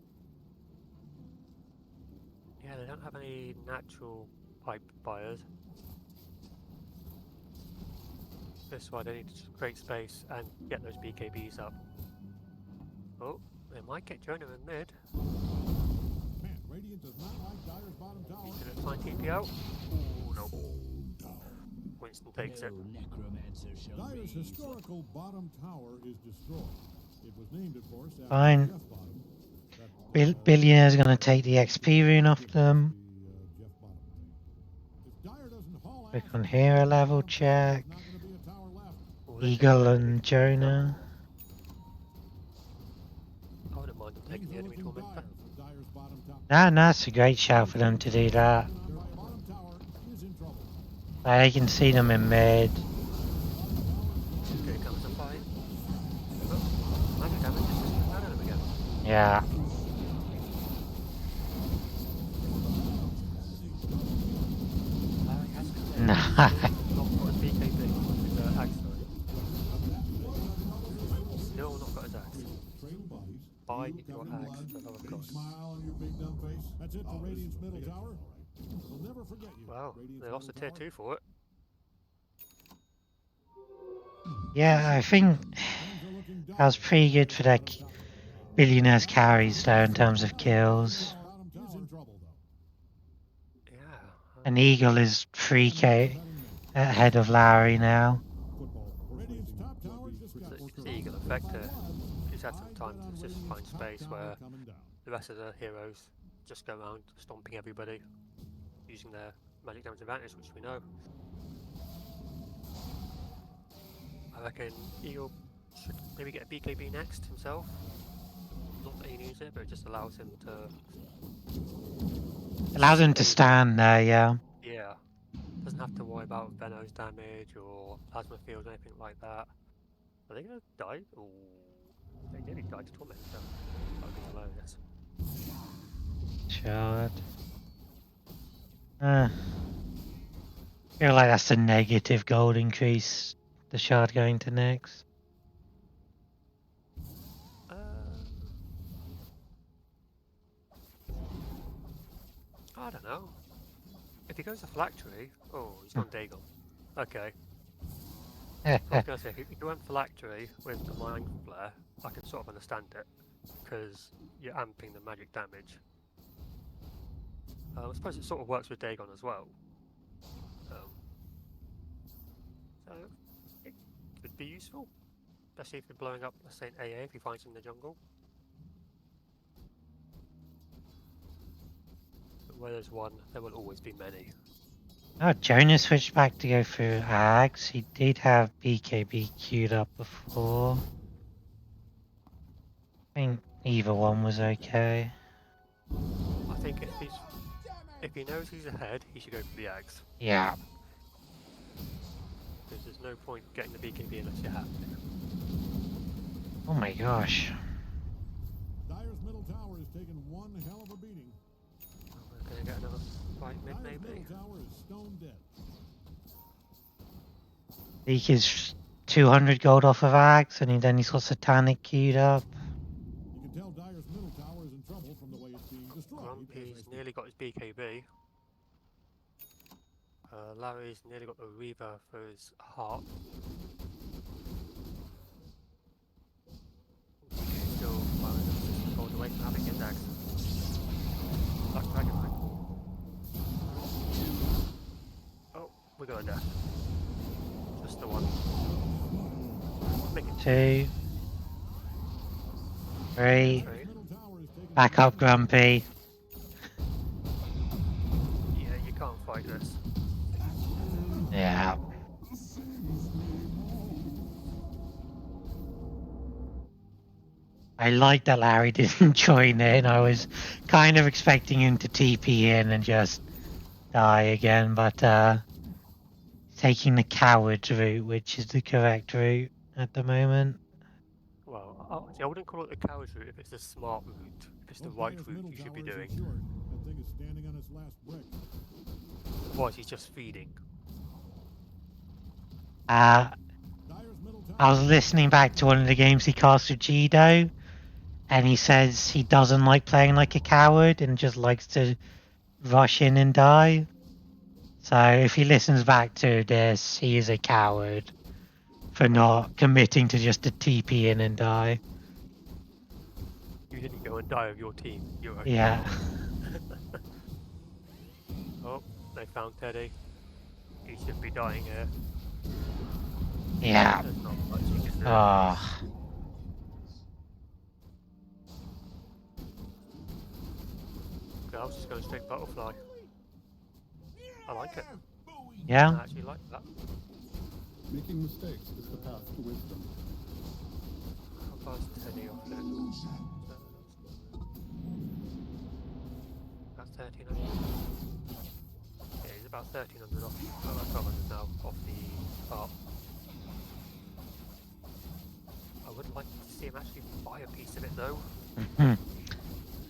Speaker 2: Yeah, they don't have any natural pipe fires. That's why they need to create space and get those BKBs up. Oh, they might get Jonah in mid.
Speaker 3: Man, Radiant does not like Dire's bottom tower.
Speaker 2: He's gonna try and TP out. Ooh, no. Winston takes it.
Speaker 3: Dire's historical bottom tower is destroyed. It was named, of course, after
Speaker 1: Fine.
Speaker 3: Jeff Bottom.
Speaker 1: Billionaires gonna take the XP rune off them.
Speaker 3: Jeff Bottom. If Dire doesn't haul
Speaker 1: Click
Speaker 3: ass
Speaker 1: on
Speaker 3: and
Speaker 1: hero
Speaker 3: take
Speaker 1: level
Speaker 3: the
Speaker 1: check.
Speaker 3: there's not gonna be a tower left.
Speaker 2: Ooh, they
Speaker 1: Eagle
Speaker 2: take it.
Speaker 1: and Jonah.
Speaker 2: I wouldn't mind them taking the enemy
Speaker 3: Things are looking
Speaker 2: tormentor.
Speaker 3: dire for Dire's bottom tower.
Speaker 1: That's a great shout for them to do that.
Speaker 3: Their bottom tower is in trouble.
Speaker 1: I can see them in mid.
Speaker 2: Okay, comes the fight. Oh, magic damage is just coming out of them again.
Speaker 1: Yeah.
Speaker 2: Larry has been
Speaker 1: Nice.
Speaker 2: not got his BKB, his axe, sorry. Still not got his axe.
Speaker 3: Trail buddies.
Speaker 2: Buy
Speaker 3: You
Speaker 2: your
Speaker 3: covered in
Speaker 2: axe
Speaker 3: blood,
Speaker 2: for lower
Speaker 3: big
Speaker 2: cost.
Speaker 3: smile on your big dumb face. That's it for Radiant's middle tower. We'll never forget you.
Speaker 2: Wow,
Speaker 3: Radiant's
Speaker 2: they lost a
Speaker 3: middle
Speaker 2: tier
Speaker 3: tower.
Speaker 2: 2 for it.
Speaker 1: Yeah, I think
Speaker 3: Things are looking dire
Speaker 1: that was pretty good for their
Speaker 3: bottom tower.
Speaker 1: Billionaires carries there in terms of kills.
Speaker 3: Bottom tower is in trouble though.
Speaker 2: Yeah.
Speaker 1: And Eagle is 3k ahead of Larry now.
Speaker 3: Football. Radiant's top tower discovered.
Speaker 2: It's the Eagle effect here. He's had some time to just find space where the rest of the heroes just go around stomping everybody, using their magic damage advantage, which we know. I reckon Eagle should maybe get a BKB next himself. Not that he needs it, but it just allows him to...
Speaker 1: Allows him to stand there, yeah.
Speaker 2: Yeah. Doesn't have to worry about Venom's damage or plasma field or anything like that. Are they gonna die? Ooh. They nearly died to Tormentor. That would be hilarious.
Speaker 1: Shard. Feel like that's a negative gold increase. The shard going to next.
Speaker 2: I don't know. If he goes to Phylactery... Oh, he's gone Dagon. Okay. I was going to say, if you went Phylactery with the Mind Flare, I can sort of understand it. Because you're amping the magic damage. I suppose it sort of works with Dagon as well. So, it could be useful. Especially if you're blowing up, let's say, an AA if he finds him in the jungle. But where there's one, there will always be many.
Speaker 1: Oh, Jonah switched back to go through Ags. He did have BKB queued up before. I think either one was okay.
Speaker 2: I think if he knows he's ahead, he should go for the Ags.
Speaker 1: Yeah.
Speaker 2: Because there's no point getting the BKB unless you have to.
Speaker 1: Oh my gosh.
Speaker 3: Dire's middle tower is taking one hell of a beating.
Speaker 2: We're going to get another fight mid,
Speaker 3: Dire's
Speaker 2: maybe.
Speaker 3: middle tower is stone dead.
Speaker 1: Leak is 200 gold off of Ags, and then he's got Satanic queued up.
Speaker 3: You can tell Dire's middle tower is in trouble from the way it's being destroyed.
Speaker 2: Grumpy's nearly got his BKB. Larry's nearly got the Reaver for his heart. DK's still gold away from having his axe. Black Dragon Knight. Oh, we got a death. Just the one. Make it
Speaker 1: 2, 3.
Speaker 2: three.
Speaker 3: Middle tower is taking
Speaker 1: Back up, Grumpy.
Speaker 2: Yeah, you can't fight this.
Speaker 1: Yeah. I like that Larry didn't join in. I was kind of expecting him to TP in and just die again, but taking the coward's route, which is the correct route. at the moment.
Speaker 2: Well, see, I wouldn't call it the coward's route if it's the smart route. If it's the
Speaker 3: Most
Speaker 2: right
Speaker 3: Dyer's
Speaker 2: route
Speaker 3: middle
Speaker 2: you should be
Speaker 3: tower is
Speaker 2: doing.
Speaker 3: insured. That thing is standing on its last brick.
Speaker 2: Otherwise, he's just feeding.
Speaker 1: Uh,
Speaker 3: Dyer's middle tower.
Speaker 1: I was listening back to one of the games he cast with Jido, and he says he doesn't like playing like a coward and just likes to rush in and die. So if he listens back to this, he is a coward for not committing to just a TP in and die.
Speaker 2: You didn't go and die of your team. You're a
Speaker 1: Yeah.
Speaker 2: coward. Oh, they found Teddy. He should be dying here.
Speaker 1: Yeah.
Speaker 2: There's not much you can do.
Speaker 1: Ah.
Speaker 2: Okay, I was just going straight butterfly. I like it.
Speaker 1: Yeah.
Speaker 2: I actually like that.
Speaker 4: Making mistakes is the path to wisdom.
Speaker 2: How far is Teddy off it? About 1300. Yeah, he's about 1300 off. About 1200 now off the part. I would like to see him actually buy a piece of it though.
Speaker 1: Mhm.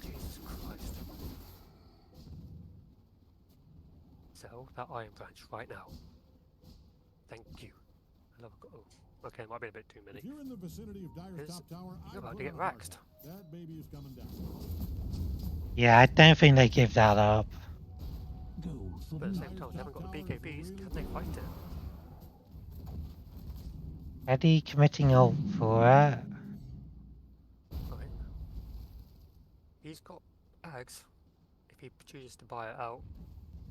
Speaker 2: Jesus Christ. Sell that iron branch right now. Thank you. I love a oh, okay, might be a bit too many.
Speaker 3: If you're in the vicinity of Dyer's
Speaker 2: Is-
Speaker 3: top tower,
Speaker 2: You're
Speaker 3: I'd
Speaker 2: about
Speaker 3: put
Speaker 2: to get
Speaker 3: on a hard
Speaker 2: raxed.
Speaker 3: hat. That baby is coming down.
Speaker 1: Yeah, I don't think they give that up.
Speaker 5: Go for
Speaker 2: But at the
Speaker 5: the
Speaker 2: same time, they haven't got the BKBs. Can they fight it?
Speaker 1: Eddie committing ult for it.
Speaker 2: Right. He's got bags. If he chooses to buy it out.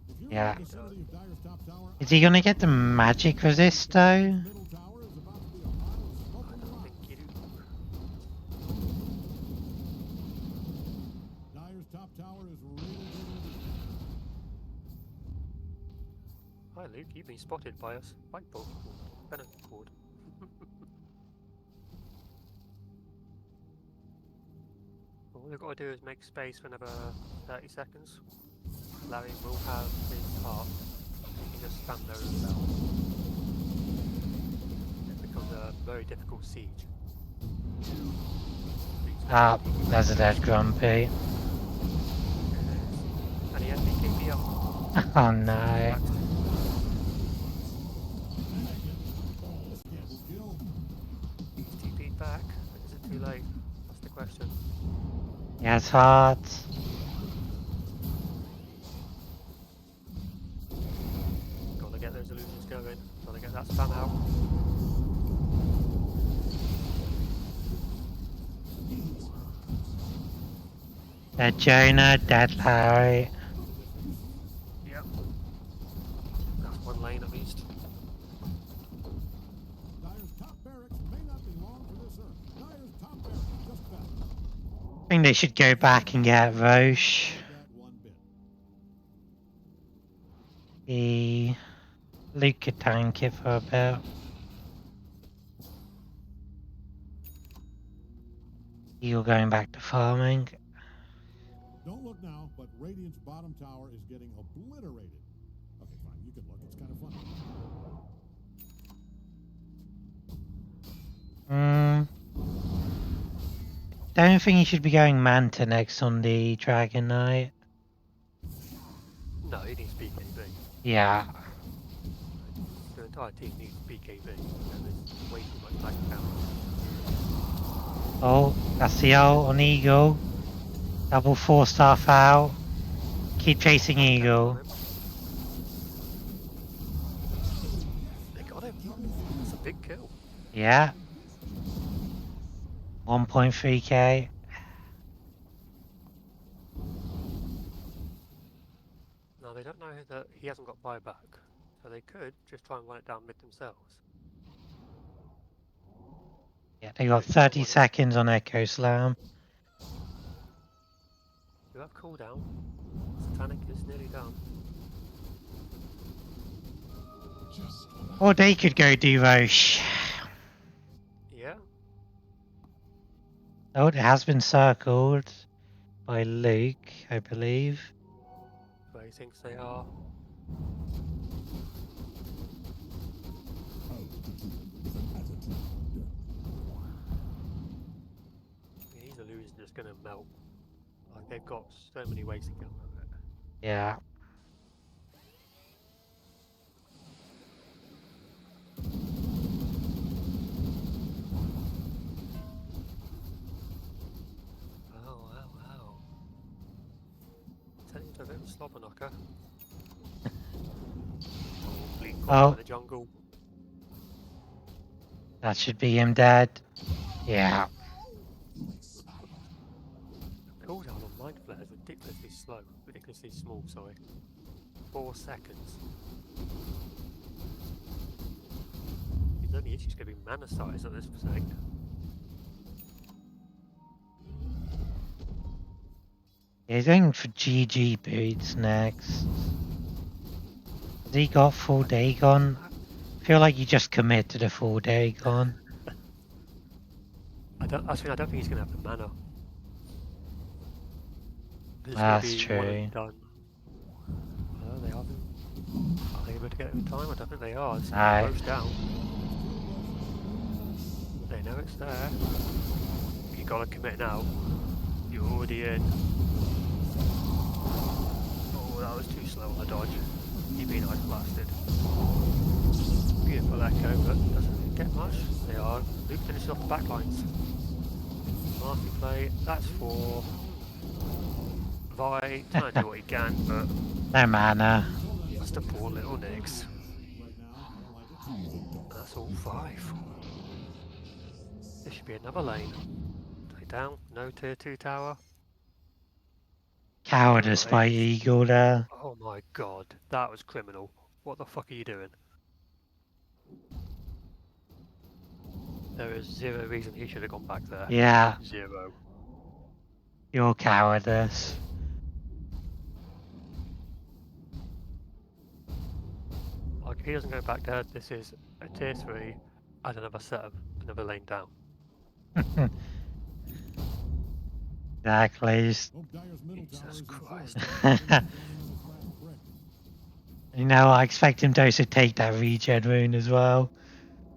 Speaker 3: If you're
Speaker 1: Yeah.
Speaker 3: in the vicinity of Dyer's top tower,
Speaker 1: Is he gonna get the magic resist though?
Speaker 3: middle tower is about to be a pile of
Speaker 2: I
Speaker 3: smoking
Speaker 2: don't
Speaker 3: rock.
Speaker 2: think you do.
Speaker 3: Dyer's top tower is really.
Speaker 2: Hi Luke, you've been spotted by us. Whiteboard. Bennett board. All we've got to do is make space for another 30 seconds. Larry will have his heart. He can just spam those down. It becomes a very difficult siege.
Speaker 1: Ah, there's a dead Grumpy.
Speaker 2: And he has BKB up.
Speaker 1: Oh no.
Speaker 2: He's TP'd back. Is it too late? That's the question.
Speaker 1: He has heart.
Speaker 2: Gotta get those illusions going. Gotta get that spam out.
Speaker 1: Dead Jonah, dead Larry.
Speaker 2: Yep. That's one lane at least.
Speaker 3: Dyer's top barracks may not be long for this earth. Dyer's top barracks just fell.
Speaker 1: I think they should go back and get Roche.
Speaker 3: That one bit.
Speaker 1: The Luke could tank it for a bit. You're going back to farming.
Speaker 3: Don't look now, but Radiant's bottom tower is getting obliterated. Okay, fine, you can look. It's kind of funny.
Speaker 1: Don't think he should be going Manta next on the Dragon Knight.
Speaker 2: No, he needs BKB.
Speaker 1: Yeah.
Speaker 2: The entire team needs BKB. And there's way too much life count.
Speaker 1: Oh, that's the ult on Eagle. Double 4-star out. Keep chasing Eagle.
Speaker 2: They got him. That's a big kill.
Speaker 1: Yeah. 1.3k.
Speaker 2: Now they don't know that he hasn't got buyback, so they could just try and run it down mid themselves.
Speaker 1: Yeah, they got 30 seconds on Echo Slam.
Speaker 2: You have cooldown. Satanic is nearly done.
Speaker 1: Or they could go do Roche.
Speaker 2: Yeah.
Speaker 1: Oh, it has been circled by Luke, I believe.
Speaker 2: Where he thinks they are. gonna melt. Like they've got so many ways to get over it.
Speaker 1: Yeah.
Speaker 2: Wow. Turning into a bit of a slobber knocker. Bleak got out
Speaker 1: Oh.
Speaker 2: of the jungle.
Speaker 1: That should be him dead. Yeah.
Speaker 2: The cooldown on Mind Flare is ridiculously slow. Ridiculously small, sorry. 4 seconds. The only issue is going to be mana size at this point.
Speaker 1: He's going for GG boots next. Has he got full Dagon? I feel like you just committed a full Dagon.
Speaker 2: I don't think he's going to have the mana. This is
Speaker 1: That's
Speaker 2: going to be one
Speaker 1: true.
Speaker 2: and done. Are they able to get it in time? I don't think they are. It's
Speaker 1: No.
Speaker 2: close down. They know it's there. You got to commit now. You're already in. Oh, that was too slow on the dodge. You've been ice blasted. Beautiful echo, but doesn't get much. They are. Luke finishes off the back lines. Nasty play. That's for Vi. Trying to do what he can, but
Speaker 1: No mana.
Speaker 2: that's the poor little Nix. That's all 5. This should be another lane. Take down. No tier 2 tower.
Speaker 1: Cowardice by Eagle there.
Speaker 2: Oh my god, that was criminal. What the fuck are you doing? There is zero reason he should have gone back there.
Speaker 1: Yeah.
Speaker 2: Zero.
Speaker 1: Your cowardice.
Speaker 2: Like, if he doesn't go back there, this is a tier 3 and another setup, another lane down.
Speaker 1: Exactly.
Speaker 2: Jesus Christ.
Speaker 1: You know, I expect him to also take that regen rune as well.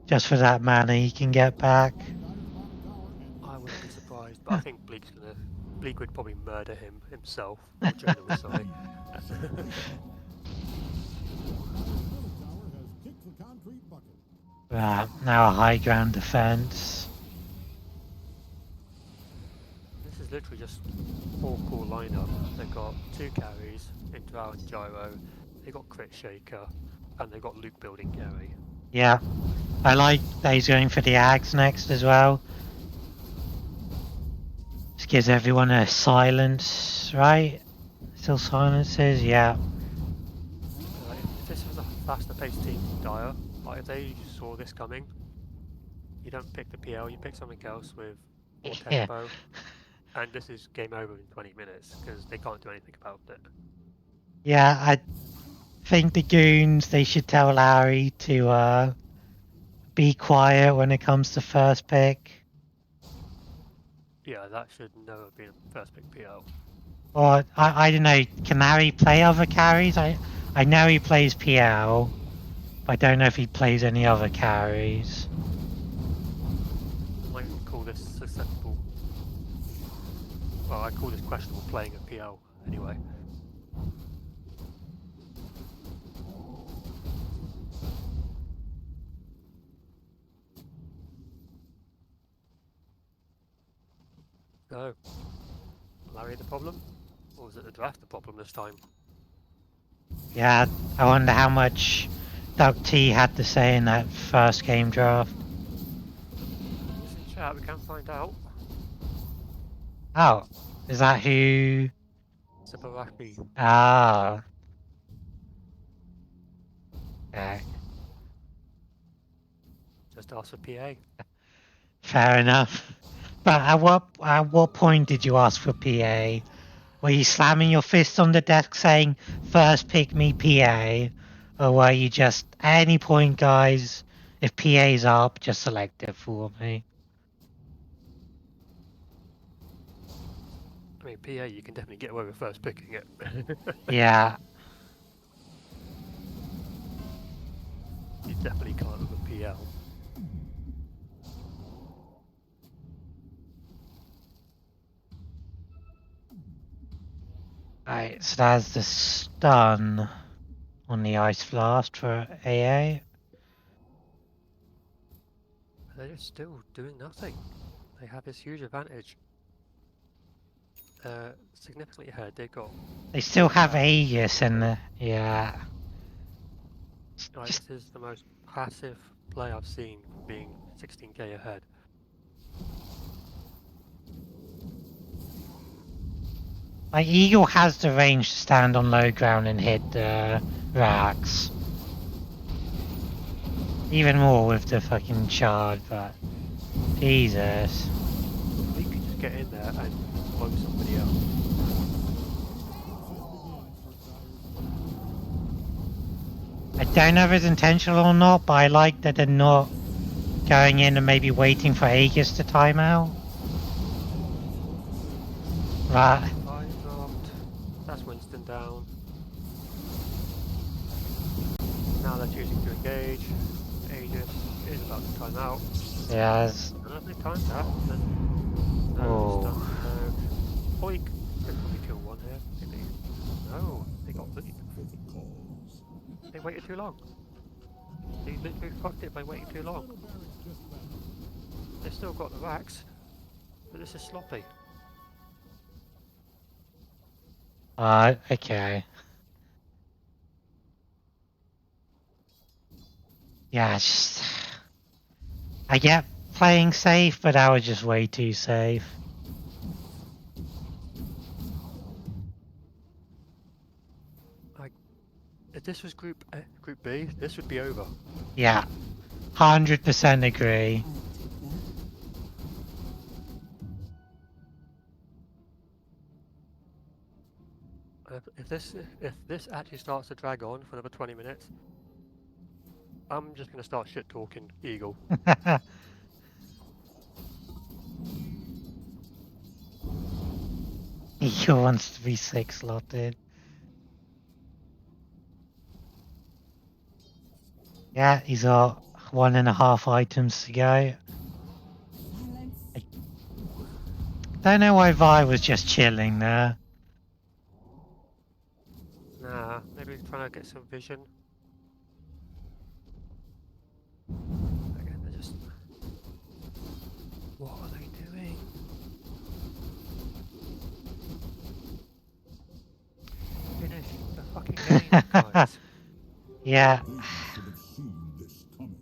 Speaker 1: Just for that mana he can get back.
Speaker 2: I wouldn't be surprised, but I think Bleak would probably murder him himself. Or Jonah was sorry.
Speaker 1: Right, now a high ground defense.
Speaker 2: This is literally just 4 cool lineup. They've got 2 carries, Intro and Gyro. They've got Crit Shaker, and they've got Luke building carry.
Speaker 1: Yeah, I like that he's going for the Ags next as well. Just gives everyone a silence, right? Still silences, yeah.
Speaker 2: If this was a faster paced team from Dire, like if they saw this coming, you don't pick the PL, you pick something else with more
Speaker 1: Yeah.
Speaker 2: tempo, and this is game over in 20 minutes because they can't do anything about it.
Speaker 1: Yeah, I think the goons, they should tell Larry to be quiet when it comes to first pick.
Speaker 2: Yeah, that should never have been a first pick PL.
Speaker 1: Or, I don't know, can Larry play other carries? I know he plays PL, but I don't know if he plays any other carries.
Speaker 2: I might call this susceptible. Well, I call this questionable playing a PL anyway. So, Larry the problem? Or was it the draft the problem this time?
Speaker 1: Yeah, I wonder how much DuckT had to say in that first game draft.
Speaker 2: Just in chat, we can find out.
Speaker 1: Oh, is that who?
Speaker 2: Sabaraki.
Speaker 1: Ah. Okay,
Speaker 2: Just ask for PA.
Speaker 1: fair enough. But at what point did you ask for PA? Were you slamming your fist on the desk saying, first pick me PA? Or were you just, at any point guys, if PA's up, just select it for me?
Speaker 2: I mean, PA, you can definitely get away with first picking it.
Speaker 1: Yeah.
Speaker 2: You definitely can't with a PL.
Speaker 1: Right, so that's the stun on the Ice Blast for AA.
Speaker 2: They're still doing nothing. They have this huge advantage. Significantly ahead. They got.
Speaker 1: They still have Aegis in the... Yeah.
Speaker 2: Right,
Speaker 1: Just,
Speaker 2: this is the most passive play I've seen from being 16k ahead.
Speaker 1: like, Eagle has the range to stand on low ground and hit the racks. Even more with the fucking shard, but... Jesus.
Speaker 2: We could just get in there and blow somebody else.
Speaker 1: I don't know if it's intentional or not, but I like that they're not going in and maybe waiting for Aegis to time out. Right.
Speaker 2: I dropped. That's Winston down. Now they're choosing to engage. Aegis is about to time out.
Speaker 1: Yes.
Speaker 2: And if they time that, then no, stun, no. Or they probably kill one here, maybe. No, they got the. They waited too long. They literally fucked it by waiting too long. They've still got the racks, but this is sloppy.
Speaker 1: Okay. Yeah, it's just... I get playing safe, but that was just way too safe.
Speaker 2: If this was Group B, this would be over.
Speaker 1: Yeah. 100% agree.
Speaker 2: If this actually starts to drag on for another 20 minutes, I'm just gonna start shit talking Eagle.
Speaker 1: He wants to be 6-slotted. Yeah, he's got 1.5 items to go. I don't know why Vi was just chilling there.
Speaker 2: Nah, maybe trying to get some vision. Again, they're just... What are they doing? Finish the fucking game, guys.
Speaker 1: Yeah.
Speaker 6: They should have seen this coming.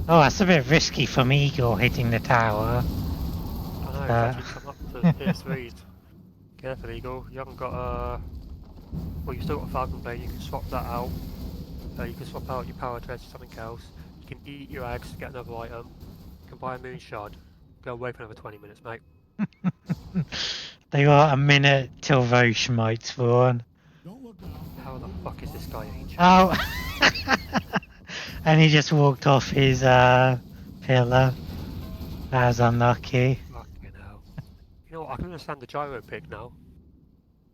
Speaker 1: Oh, that's a bit risky from Eagle hitting the tower.
Speaker 2: I know, it's actually come up to tier 3s. Careful, Eagle. You haven't got well, you've still got a Falcon Blade, you can swap that out. You can swap out your Power Treads for something else. You can eat your eggs to get another item. You can buy a Moon Shard. Go away for another 20 minutes, mate.
Speaker 1: They got a minute till Roche might spawn.
Speaker 2: How the fuck is this guy ancient?
Speaker 1: Oh! And he just walked off his pillar. That was unlucky.
Speaker 2: Fucking hell. You know what, I can understand the gyro pick now.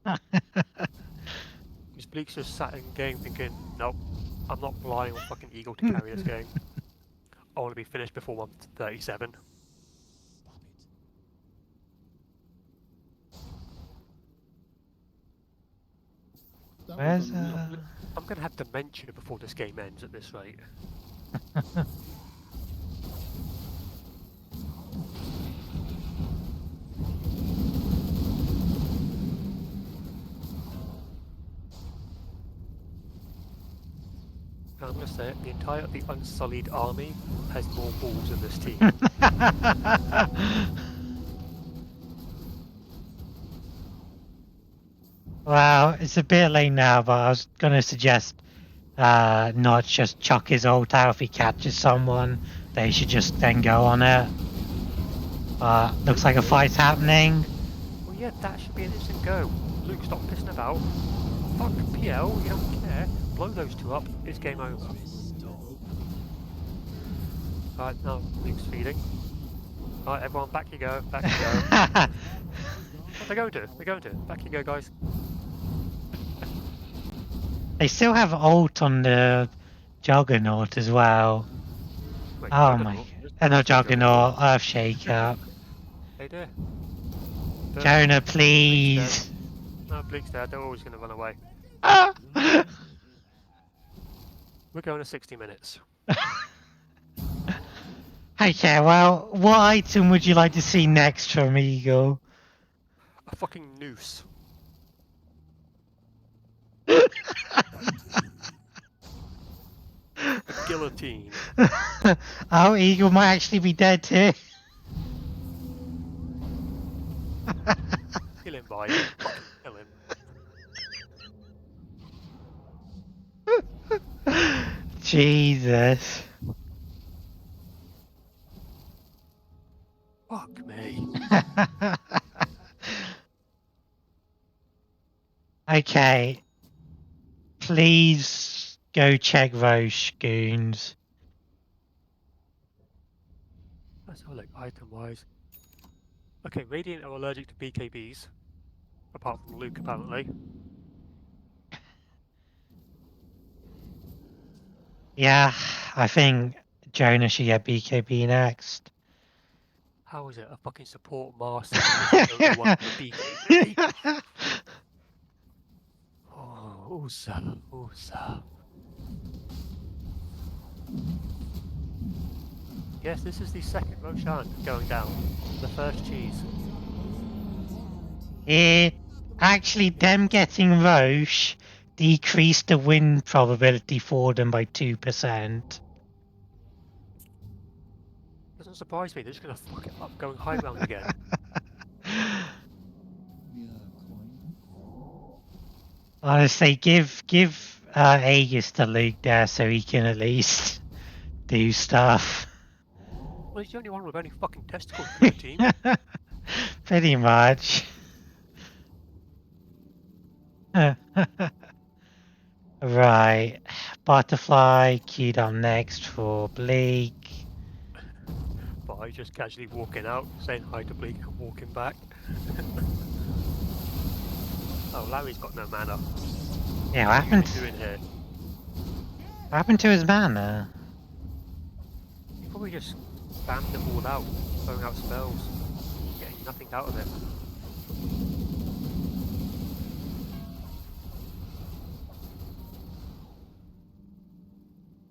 Speaker 2: Because Bleak's just sat in game thinking, nope, I'm not relying on fucking Eagle to carry this game. I want to be finished before 137.
Speaker 1: Where's
Speaker 2: I'm gonna have dementia before this game ends at this rate. I'm gonna say it, the Unsullied army has more balls than this team.
Speaker 1: Well, it's a bit late now, but I was gonna suggest not just chuck his ult out if he catches someone. They should just then go on it. Looks like a fight's happening.
Speaker 2: Well, yeah, that should be an instant go. Luke, stop pissing about. Fuck PL, you don't care. Blow those two up, it's game over. Right, now Luke's feeding. Right, everyone, back you go, back you go. They're going to. Back you go, guys.
Speaker 1: They still have ult on the Juggernaut as well.
Speaker 2: Wait,
Speaker 1: Oh
Speaker 2: Juggernaut?
Speaker 1: my god.
Speaker 2: There's
Speaker 1: And a
Speaker 2: no Juggernaut.
Speaker 1: Juggernaut, Earth Shaker.
Speaker 2: Hey there. But
Speaker 1: Jonah,
Speaker 2: Bleak's
Speaker 1: please.
Speaker 2: dead. No, Bleak's dead. They're always going to run away.
Speaker 1: Ah!
Speaker 2: We're going to 60 minutes.
Speaker 1: Okay, well, what item would you like to see next from Eagle?
Speaker 2: A fucking noose. A guillotine.
Speaker 1: Oh, Eagle might actually be dead too.
Speaker 2: Kill him, boy. Fucking kill him.
Speaker 1: Jesus.
Speaker 2: Fuck me.
Speaker 1: Okay. Please go check those goons.
Speaker 2: Let's have a look, item-wise. Okay, Radiant are allergic to BKBs. Apart from Luke, apparently.
Speaker 1: Yeah, I think Jonah should get BKB next.
Speaker 2: How is it? A fucking support master doesn't know one for BKB? Oh, Usa, Usa. Yes, this is the second Roshan going down. The first cheese.
Speaker 1: Actually, them getting Roche decreased the win probability for them by 2%.
Speaker 2: Doesn't surprise me, they're just gonna fuck it up going high round again.
Speaker 1: Honestly, give Aegis to Luke there so he can at least do stuff.
Speaker 2: Well, he's the only one with any fucking testicles in the team.
Speaker 1: Pretty much. Right. Butterfly queued up next for Bleak.
Speaker 2: But I just casually walking out, saying hi to Bleak and walking back. Oh, Larry's got no mana.
Speaker 1: Yeah, what
Speaker 2: What are
Speaker 1: happened?
Speaker 2: you doing here?
Speaker 1: What happened to his mana?
Speaker 2: He probably just spammed them all out, throwing out spells, getting nothing out of it.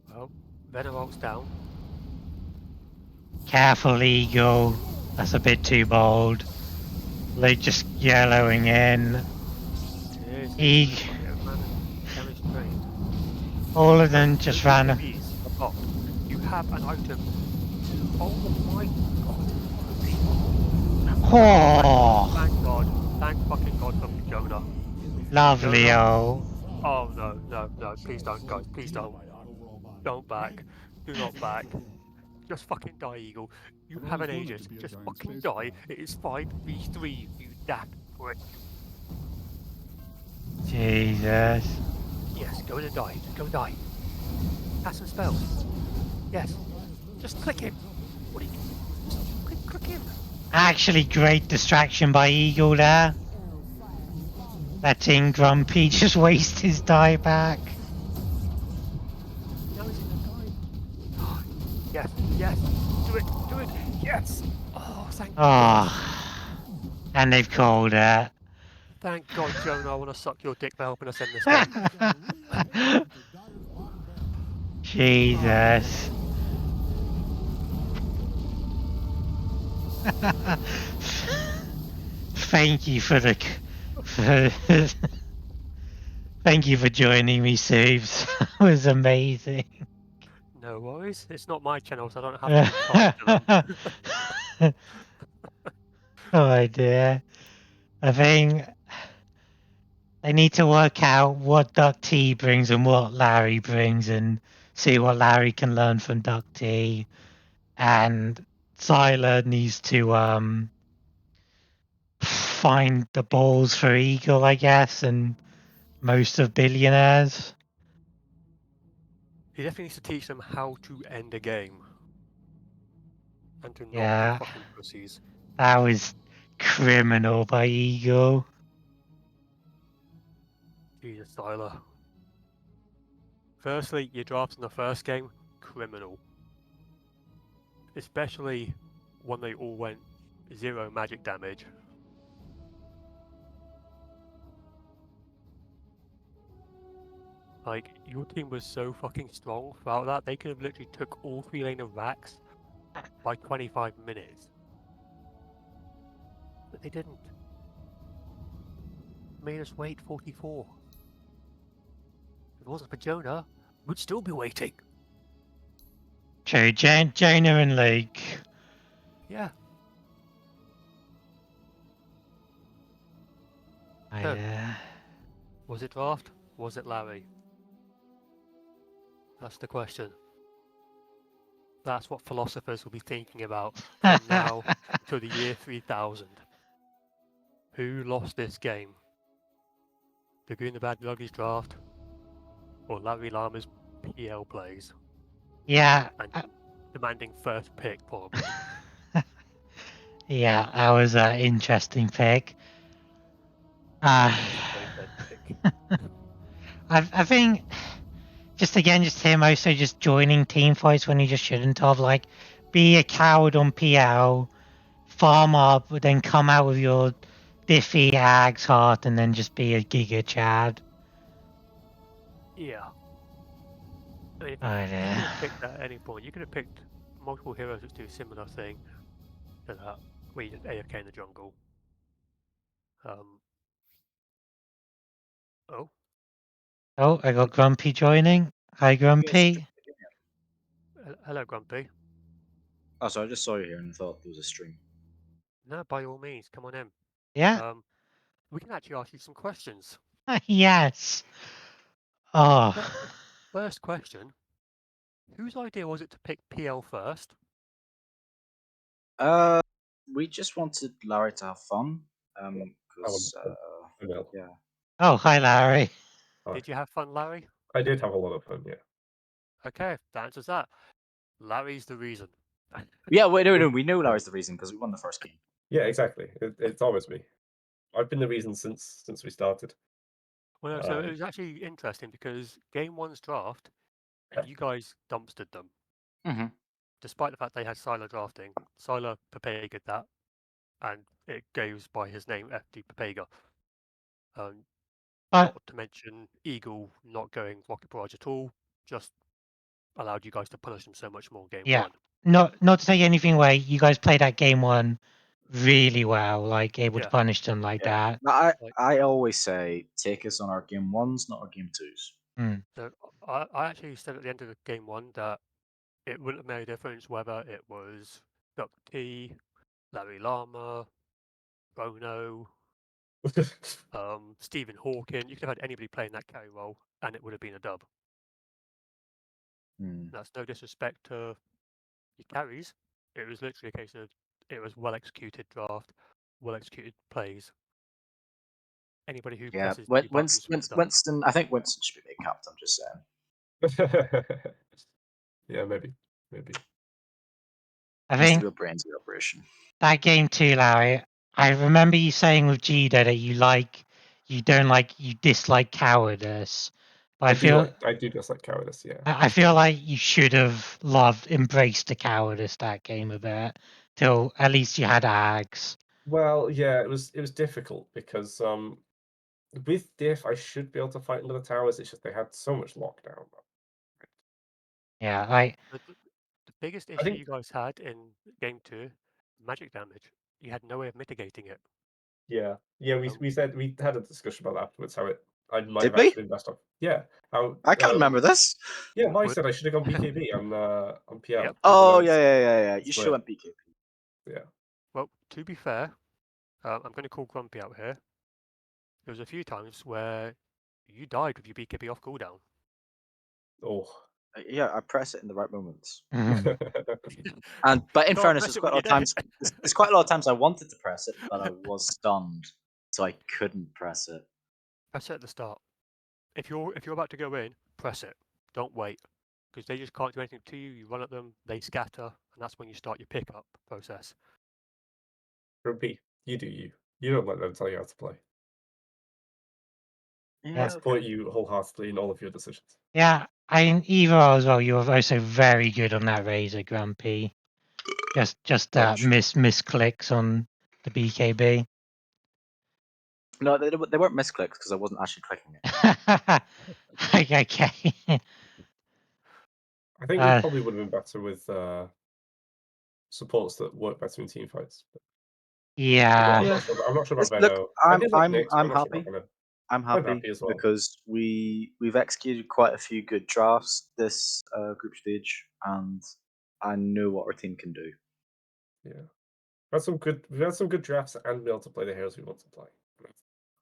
Speaker 2: Well, Veneralt's down.
Speaker 1: Careful, Eagle. That's a bit too bold. Luke just yellowing in.
Speaker 2: Cheers. Damage drained.
Speaker 1: All of them just ran.
Speaker 2: These are popped. You have an item. Oh my god.
Speaker 1: Oh,
Speaker 2: Thank God. Thank fucking God for Jonah.
Speaker 1: lovely,
Speaker 2: Jonah.
Speaker 1: oh.
Speaker 2: Oh no. Please don't, guys. Please don't. Don't back. Do not back. Just fucking die, Eagle. You have an Aegis. Just fucking die. It is 5v3, you daft prick.
Speaker 1: Jesus.
Speaker 2: Yes, go in and die. Just go and die. Have some spells. Yes. Just click him. What are you... Just click him.
Speaker 1: Actually, great distraction by Eagle there. Letting Grumpy just waste his die back.
Speaker 2: Now he's gonna die. Yes. Do it. Yes. Oh, thank God.
Speaker 1: Oh, and they've called it.
Speaker 2: Thank God, Jonah. I want to suck your dick for helping us end this game.
Speaker 1: Jesus. Thank you for the... Thank you for joining me, Subes. That was amazing.
Speaker 2: No worries. It's not my channel, so I don't have to be kind to them.
Speaker 1: Oh dear. I think they need to work out what DuckT brings and what Larry brings and see what Larry can learn from DuckT. And Zyla needs to find the balls for Eagle, I guess, and most of Billionaires.
Speaker 2: He definitely needs to teach them how to end a game. And to not
Speaker 1: Yeah.
Speaker 2: be fucking pussies.
Speaker 1: That was criminal by Eagle.
Speaker 2: Jesus, Tyler. Firstly, your drafts in the first game, criminal. especially when they all went 0 magic damage. Like, your team was so fucking strong throughout that, they could have literally took all 3 lane of racks by 25 minutes. But they didn't. Made us wait 44. If it wasn't for Jonah, we'd still be waiting.
Speaker 1: True, Jonah and Luke.
Speaker 2: Yeah.
Speaker 1: So,
Speaker 2: Was it Draft? Was it Larry? That's the question. That's what philosophers will be thinking about from now to the year 3000. Who lost this game? The Goon, the Bad, the Ugly's Draft? Or Larry Llama's PL plays?
Speaker 1: Yeah.
Speaker 2: And demanding first pick, probably.
Speaker 1: Yeah, that was an interesting pick.
Speaker 2: Pick.
Speaker 1: I think just him also just joining team fights when he just shouldn't have. Like, be a coward on PL, farm up, but then come out with your Diffie Ags heart and then just be a Giga Chad.
Speaker 2: Yeah. I mean,
Speaker 1: Oh,
Speaker 2: you could
Speaker 1: yeah.
Speaker 2: have picked that at any point. You could have picked multiple heroes that do a similar thing to that, where you just AFK in the jungle.
Speaker 1: Oh, I got Grumpy joining. Hi, Grumpy.
Speaker 2: Hello, Grumpy.
Speaker 8: Oh, so I just saw you here and thought there was a stream.
Speaker 2: No, by all means, come on in.
Speaker 1: Yeah.
Speaker 2: We can actually ask you some questions.
Speaker 1: Yes. Oh.
Speaker 2: First question. Whose idea was it to pick PL first?
Speaker 8: We just wanted Larry to have fun. Because, yeah.
Speaker 1: Oh, hi, Larry.
Speaker 2: Did you have fun, Larry?
Speaker 9: I did have a lot of fun, yeah.
Speaker 2: Okay, that answers that. Larry's the reason.
Speaker 8: Yeah, wait, no, we know Larry's the reason because we won the first game.
Speaker 9: Yeah, exactly. It's always me. I've been the reason since we started.
Speaker 2: Well, no, so it was actually interesting because game 1's draft, you guys dumpstered them.
Speaker 8: Mm-hmm.
Speaker 2: Despite the fact they had Sylar drafting, Sylar Papega that, and it goes by his name, FD Papega. Not to mention Eagle not going Rocket Barrage at all, just allowed you guys to punish them so much more in game 1.
Speaker 1: Not to take anything away, you guys played that game 1 really well, like able to punish them like that.
Speaker 8: I always say take us on our game 1s, not our game 2s.
Speaker 2: So I actually said at the end of the game 1 that it wouldn't have made a difference whether it was DuckT, Larry Llama, Bono, Stephen Hawking. You could have had anybody playing that carry role, and it would have been a dub. That's no disrespect to your carries. It was literally a case of it was well executed draft, well executed plays. Anybody who presses
Speaker 8: Winston. I think Winston should be made captain. Just saying.
Speaker 9: Yeah, maybe.
Speaker 1: I think
Speaker 8: the brains of the operation.
Speaker 1: That game too, Larry. I remember you saying with Gita that you dislike cowardice. But
Speaker 9: I do dislike cowardice. Yeah.
Speaker 1: I feel like you should have embraced the cowardice that game a bit till at least you had Ags.
Speaker 9: Well, yeah, it was difficult because with Diff I should be able to fight under the towers. It's just they had so much lockdown.
Speaker 1: Yeah,
Speaker 2: the biggest issue you guys had in game 2, magic damage. You had no way of mitigating it.
Speaker 9: Yeah, we said we had a discussion about that afterwards. How I might
Speaker 8: Did
Speaker 9: have actually been best off. Yeah,
Speaker 8: I can't remember this.
Speaker 9: Yeah, Mike said I should have gone BKB on PL.
Speaker 2: Yep.
Speaker 8: Oh yeah. You should have went BKB.
Speaker 9: Yeah.
Speaker 2: Well, to be fair, I'm going to call Grumpy out here. There was a few times where you died with your BKB off cooldown.
Speaker 9: Oh.
Speaker 8: Yeah, I press it in the right moments.
Speaker 1: Mm-hmm.
Speaker 8: But in fairness, there's quite a lot of times. There's quite a lot of times I wanted to press it, but I was stunned, so I couldn't press it.
Speaker 2: Press it at the start. If you're about to go in, press it. Don't wait, because they just can't do anything to you. You run at them, they scatter, and that's when you start your pickup process.
Speaker 9: Grumpy, you do you. You don't let them tell you how to play.
Speaker 1: Yeah.
Speaker 9: I support you wholeheartedly in all of your decisions.
Speaker 1: Yeah, in Evo as well, you were also very good on that Razor, Grumpy. Just
Speaker 8: Which-
Speaker 1: misclicks on the BKB.
Speaker 8: No, they weren't misclicks because I wasn't actually clicking it.
Speaker 1: Okay.
Speaker 9: I think we probably would have been better with supports that work better in team fights. But
Speaker 1: Yeah.
Speaker 9: I'm not sure about
Speaker 8: Look,
Speaker 9: Venno. I did like Nyx, but
Speaker 8: I'm
Speaker 9: not sure about
Speaker 8: happy.
Speaker 9: Venno.
Speaker 8: I'm happy
Speaker 9: as well.
Speaker 8: because we've executed quite a few good drafts this group stage, and I know what our team can do.
Speaker 9: Yeah, we've had some good drafts and be able to play the heroes we want to play.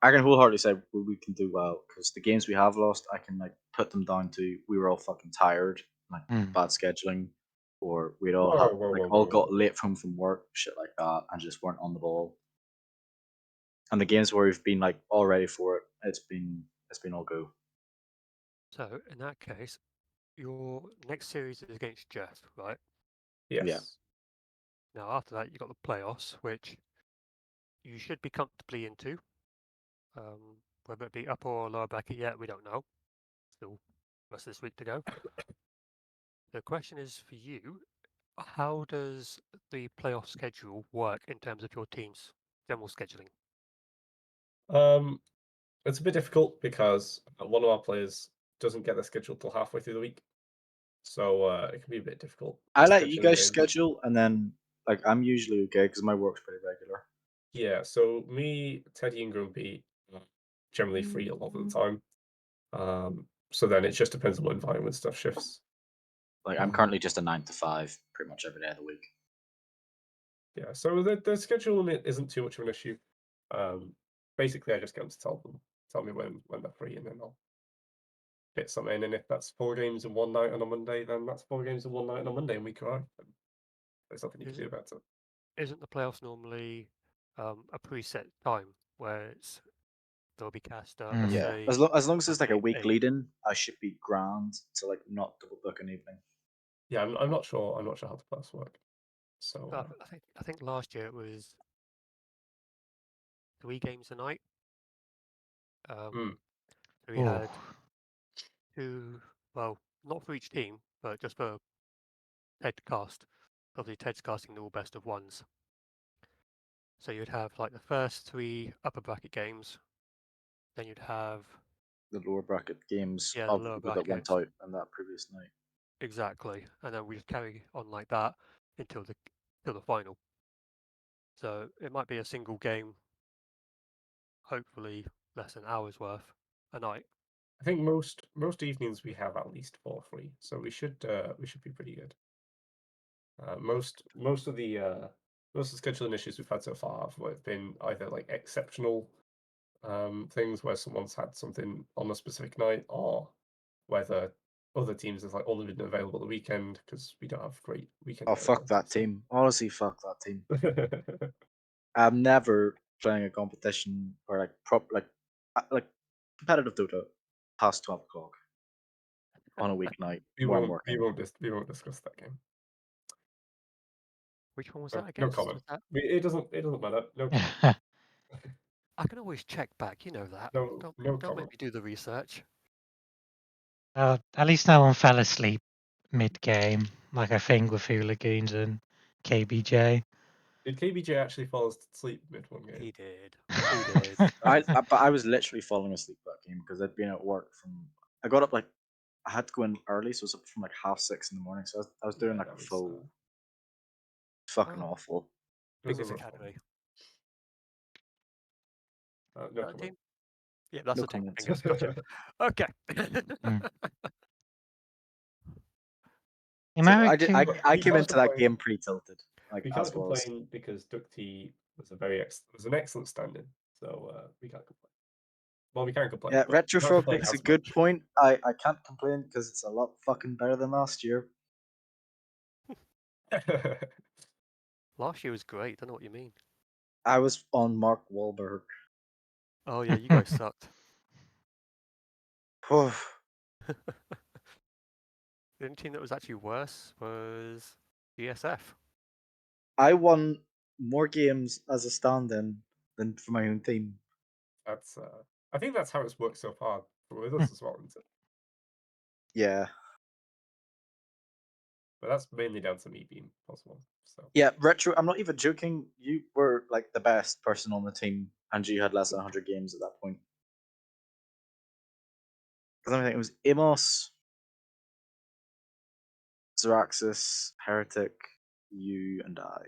Speaker 8: I can wholeheartedly say we can do well because the games we have lost, I can like put them down to we were all fucking tired, like bad scheduling, or we'd all all got late home from work, shit like that, and just weren't on the ball. And the games where we've been like all ready for it, it's been all go.
Speaker 2: So in that case, your next series is against Jeff, right?
Speaker 9: Yes.
Speaker 8: Yeah.
Speaker 2: Now after that, you've got the playoffs, which you should be comfortably into. Whether it be upper or lower bracket yet, we don't know. Still rest of this week to go. The question is for you, how does the playoff schedule work in terms of your team's general scheduling?
Speaker 9: It's a bit difficult because one of our players doesn't get their schedule till halfway through the week, so it can be a bit difficult.
Speaker 8: I let you guys schedule, and then like I'm usually okay because my work's pretty regular.
Speaker 9: Yeah, so me, Teddy, and Grumpy are generally free a lot of the time. So then it just depends on what environment stuff shifts.
Speaker 8: Like I'm currently just a 9 to 5 pretty much every day of the week.
Speaker 9: Yeah, so the schedule limit isn't too much of an issue. Basically, I just get them to tell me when they're free, and then I'll fit something in. And if that's 4 games in one night on a Monday, then that's 4 games in one night on a Monday, and we cry. There's nothing you can do about it.
Speaker 2: Isn't the playoffs normally a preset time where there'll be caster? Let's
Speaker 8: Yeah,
Speaker 2: say
Speaker 8: as long as it's like a week
Speaker 2: 8.
Speaker 8: lead in, I should be grand to like not double book an evening.
Speaker 9: Yeah, I'm not sure. I'm not sure how the playoffs work. So
Speaker 2: I think last year it was 3 games a night. So we had 2, well, not for each team, but just for Ted cast. Obviously, Ted's casting the all best of ones. So you'd have like the first 3 upper bracket games, then you'd have
Speaker 8: the lower bracket games
Speaker 2: the
Speaker 8: of
Speaker 2: lower
Speaker 8: people that
Speaker 2: bracket
Speaker 8: went out on that previous night.
Speaker 2: Exactly, and then we just carry on like that until the final. So it might be a single game, hopefully less than hours worth a night.
Speaker 9: I think most evenings we have at least 4 free, so we should be pretty good. Most of the scheduling issues we've had so far have been either like exceptional things where someone's had something on a specific night, or whether other teams have like only been available the weekend because we don't have great weekend.
Speaker 8: Oh fuck that team! Honestly, fuck that team. I'm never playing a competition or like competitive Dota past 12 o'clock on a weeknight where I'm working.
Speaker 9: We won't discuss that game.
Speaker 2: Which one was that
Speaker 9: No
Speaker 2: against?
Speaker 9: comment.
Speaker 2: That...
Speaker 9: It doesn't matter. No comment.
Speaker 2: I can always check back. You know that.
Speaker 9: No
Speaker 2: don't
Speaker 9: comment.
Speaker 2: make me do the research.
Speaker 1: At least no one fell asleep mid-game, like I think with Hooligoons and KBJ.
Speaker 9: Did KBJ actually fall asleep mid one game?
Speaker 2: He did. He did.
Speaker 8: But I was literally falling asleep that game because I'd been at work I got up like I had to go in early, so I was up from like 6:30 in the morning. So I was doing like a full, fucking awful.
Speaker 2: Vidicus Academy.
Speaker 9: No comment.
Speaker 2: Team? Yeah, that's
Speaker 8: no
Speaker 2: the team.
Speaker 8: comment.
Speaker 2: Fingers, gotcha. Okay.
Speaker 8: I came into that game pre-tilted. Like
Speaker 9: we can't complain because DuckT was an excellent stand-in, so we can't complain. Well, we can't complain.
Speaker 8: Yeah, Retrofrog
Speaker 9: complain
Speaker 8: makes a
Speaker 9: as
Speaker 8: good
Speaker 9: much.
Speaker 8: point. I can't complain because it's a lot fucking better than last year.
Speaker 2: Last year was great. Don't know what you mean.
Speaker 8: I was on Mark Wahlberg.
Speaker 2: Oh yeah, you guys sucked.
Speaker 8: Oh,
Speaker 2: The only team that was actually worse was GSF.
Speaker 8: I won more games as a stand-in than for my own team.
Speaker 9: That's I think that's how it's worked so far with us as well, isn't it?
Speaker 8: Yeah.
Speaker 9: But that's mainly down to me being possible. So
Speaker 8: Yeah, retro. I'm not even joking. You were like the best person on the team, and you had less than 100 games at that point. Because I think it was Amos, Zeraxis, Heretic, you, and I.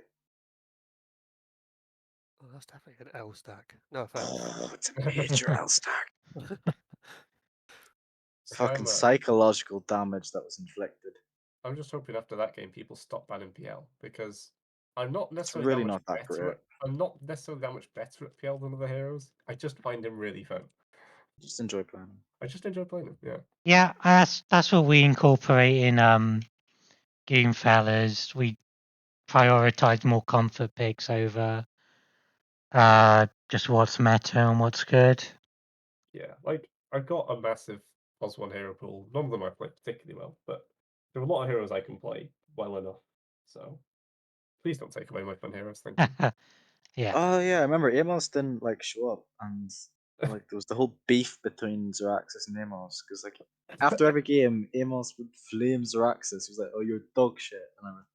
Speaker 2: Oh, that's definitely an L stack. No offense.
Speaker 8: Oh, it's a major L stack.
Speaker 9: So
Speaker 8: Fucking psychological damage that was inflicted.
Speaker 9: I'm just hoping after that game people stop banning PL because I'm not
Speaker 8: It's
Speaker 9: necessarily
Speaker 8: really
Speaker 9: that much
Speaker 8: not that
Speaker 9: better.
Speaker 8: great.
Speaker 9: I'm not necessarily that much better at PL than other heroes. I just find him really fun.
Speaker 8: Just enjoy playing him.
Speaker 9: I just enjoy playing him. Yeah.
Speaker 1: Yeah, that's what we incorporate in Goon Fellas. We prioritize more comfort picks over just what's meta and what's good.
Speaker 9: Yeah, like I've got a massive +1 hero pool. None of them I play particularly well, but there are a lot of heroes I can play well enough. So please don't take away my fun heroes. Thank you.
Speaker 1: Yeah.
Speaker 8: Oh yeah, I remember Amos didn't like show up, and like there was the whole beef between Zeraxis and Amos because like after every game, Amos would flame Zeraxis. He was like, "Oh, you're dog shit," and everything.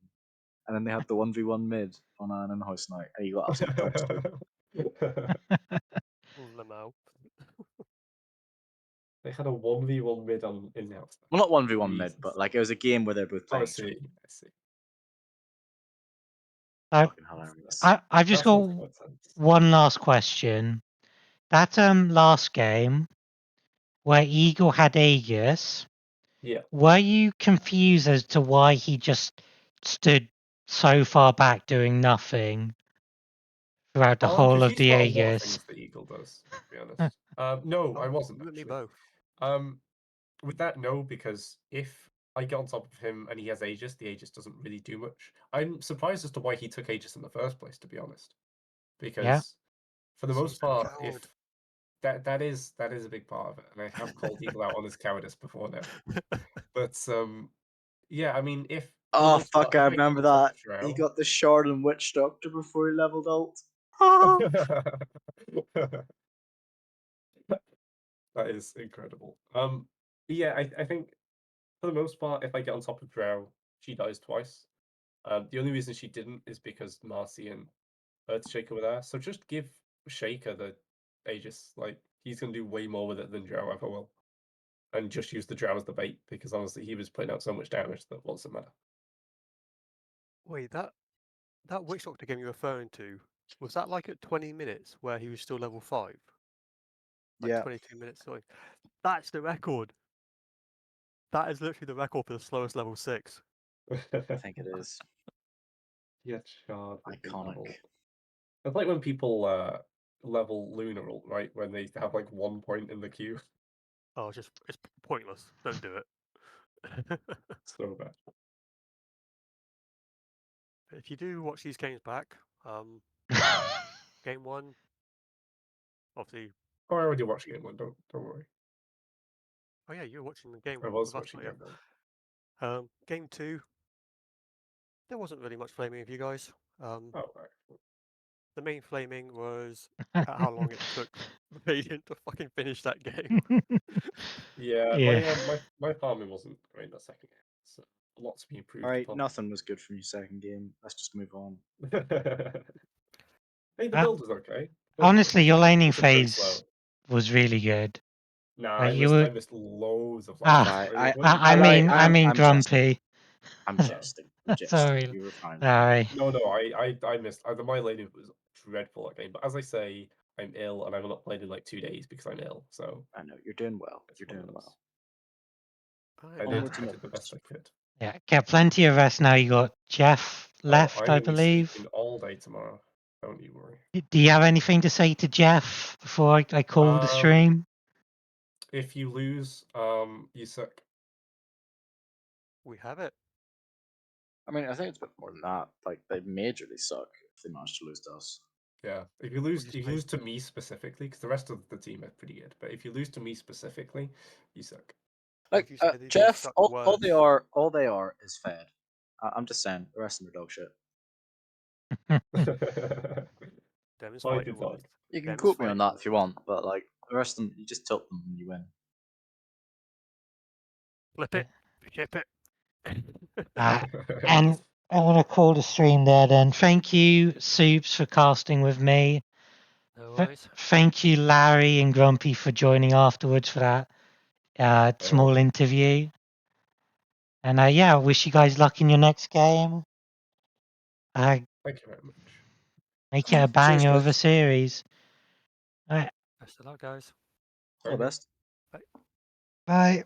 Speaker 8: And then they had the 1v1 mid on an in-house night, and he got absolutely toasted.
Speaker 2: Llama.
Speaker 9: They had a 1v1 mid on in-house.
Speaker 8: Well, not 1v1 mid,
Speaker 9: Jesus.
Speaker 8: but like it was a game where they're both
Speaker 9: Oh, I
Speaker 8: playing.
Speaker 9: see. I see.
Speaker 8: Fucking hilarious.
Speaker 1: I've just
Speaker 9: That
Speaker 1: got
Speaker 9: sounds quite tense.
Speaker 1: one last question. That last game where Eagle had Aegis,
Speaker 9: Yeah.
Speaker 1: were you confused as to why he just stood so far back doing nothing throughout the whole of
Speaker 9: Confused
Speaker 1: the
Speaker 9: about a lot of
Speaker 1: Aegis?
Speaker 9: things that Eagle does, to be honest. No, I
Speaker 2: Oh,
Speaker 9: wasn't
Speaker 2: you and me
Speaker 9: actually.
Speaker 2: both.
Speaker 9: With that, no, because if I get on top of him and he has Aegis, the Aegis doesn't really do much. I'm surprised as to why he took Aegis in the first place, to be honest. Because for the
Speaker 2: So
Speaker 9: most
Speaker 2: he's a
Speaker 9: part,
Speaker 2: coward.
Speaker 9: if that is a big part of it, and I have called Eagle out on his cowardice before now. But yeah, I mean, if for the
Speaker 8: Oh
Speaker 9: most part,
Speaker 8: fuck! I
Speaker 9: if I get
Speaker 8: remember
Speaker 9: on top
Speaker 8: that.
Speaker 9: of
Speaker 8: He
Speaker 9: Shroud,
Speaker 8: got the Shard and Witch Doctor before he leveled ult. Ah!
Speaker 9: that is incredible. Yeah, I think for the most part, if I get on top of Drow, she dies twice. The only reason she didn't is because Marcy and Earthshaker were there. So just give Shaker the Aegis. Like he's gonna do way more with it than Drow ever will. And just use the Drow as the bait because honestly, he was putting out so much damage that what's the matter?
Speaker 2: Wait, that Witch Doctor game you're referring to, was that like at 20 minutes where he was still level 5? Like
Speaker 8: Yeah.
Speaker 2: 22 minutes, sorry. That's the record. That is literally the record for the slowest level 6.
Speaker 8: I think it is.
Speaker 9: Yeah, Shard would be
Speaker 8: Iconic.
Speaker 9: level. It's like when people level Lunar ult, right? When they have like 1 point in the queue.
Speaker 2: Oh, it's pointless. Don't do it.
Speaker 9: So bad.
Speaker 2: If you do watch these games back, game 1, obviously.
Speaker 9: Oh, I already watched game 1. Don't worry.
Speaker 2: Oh yeah, you were watching the game
Speaker 9: I was
Speaker 2: with us,
Speaker 9: watching
Speaker 2: yeah.
Speaker 9: game 1.
Speaker 2: Game 2, there wasn't really much flaming of you guys.
Speaker 9: Oh, right.
Speaker 2: The main flaming was how long it took Radiant to fucking finish that game.
Speaker 9: Yeah,
Speaker 1: Yeah.
Speaker 9: my farming wasn't great in that second game. So a lot to be improved
Speaker 8: Alright,
Speaker 9: upon.
Speaker 8: nothing was good from your second game. Let's just move on.
Speaker 9: Hey, the build was okay.
Speaker 1: Honestly, your laning
Speaker 9: It's just very
Speaker 1: phase
Speaker 9: slow.
Speaker 1: was really good.
Speaker 9: Nah,
Speaker 1: Like
Speaker 9: I missed loads of lanes.
Speaker 1: I mean
Speaker 8: I'm jesting.
Speaker 1: Grumpy.
Speaker 8: I'm jesting. I'm jesting.
Speaker 1: Sorry.
Speaker 8: You were fine.
Speaker 1: Sorry.
Speaker 9: No, I missed. My laning was dreadful that game. But as I say, I'm ill and I've not played in like 2 days because I'm ill. So
Speaker 8: I know you're doing well.
Speaker 9: it's
Speaker 8: You're
Speaker 9: one of
Speaker 8: doing
Speaker 9: those.
Speaker 8: well.
Speaker 9: I
Speaker 8: Onwards and
Speaker 9: did the best I
Speaker 8: upwards.
Speaker 9: could.
Speaker 1: Yeah, get plenty of rest now. You got Jeff
Speaker 9: Oh,
Speaker 1: left,
Speaker 9: I'm
Speaker 1: I
Speaker 9: gonna be
Speaker 1: believe.
Speaker 9: sleeping all day tomorrow. Don't you worry.
Speaker 1: Do you have anything to say to Jeff before I call the stream?
Speaker 9: If you lose, you suck.
Speaker 2: We have it.
Speaker 8: I mean, I think it's a bit more than that. Like they majorly suck if they manage to lose to us.
Speaker 9: Yeah, if you lose to me specifically, because the rest of the team are pretty good, but if you lose to me specifically, you suck.
Speaker 8: Like Jeff, all they are is fed. I'm just saying, the rest of them are dog shit.
Speaker 2: Demonstrate your worth.
Speaker 8: You can quote me on that if you want, but like the rest of them, you just tilt them and you win.
Speaker 2: Flip it. Flip it.
Speaker 1: And I'm going to call the stream there then. Thank you, Soups, for casting with me.
Speaker 2: No worries.
Speaker 1: Thank you, Larry and Grumpy, for joining afterwards for that small interview. And yeah, I wish you guys luck in your next game.
Speaker 9: Thank you very much.
Speaker 1: Make it a banger
Speaker 8: Cheers,
Speaker 1: of a
Speaker 8: guys.
Speaker 1: series. All right.
Speaker 2: Best of luck, guys.
Speaker 8: All the best.
Speaker 2: Bye.
Speaker 1: Bye.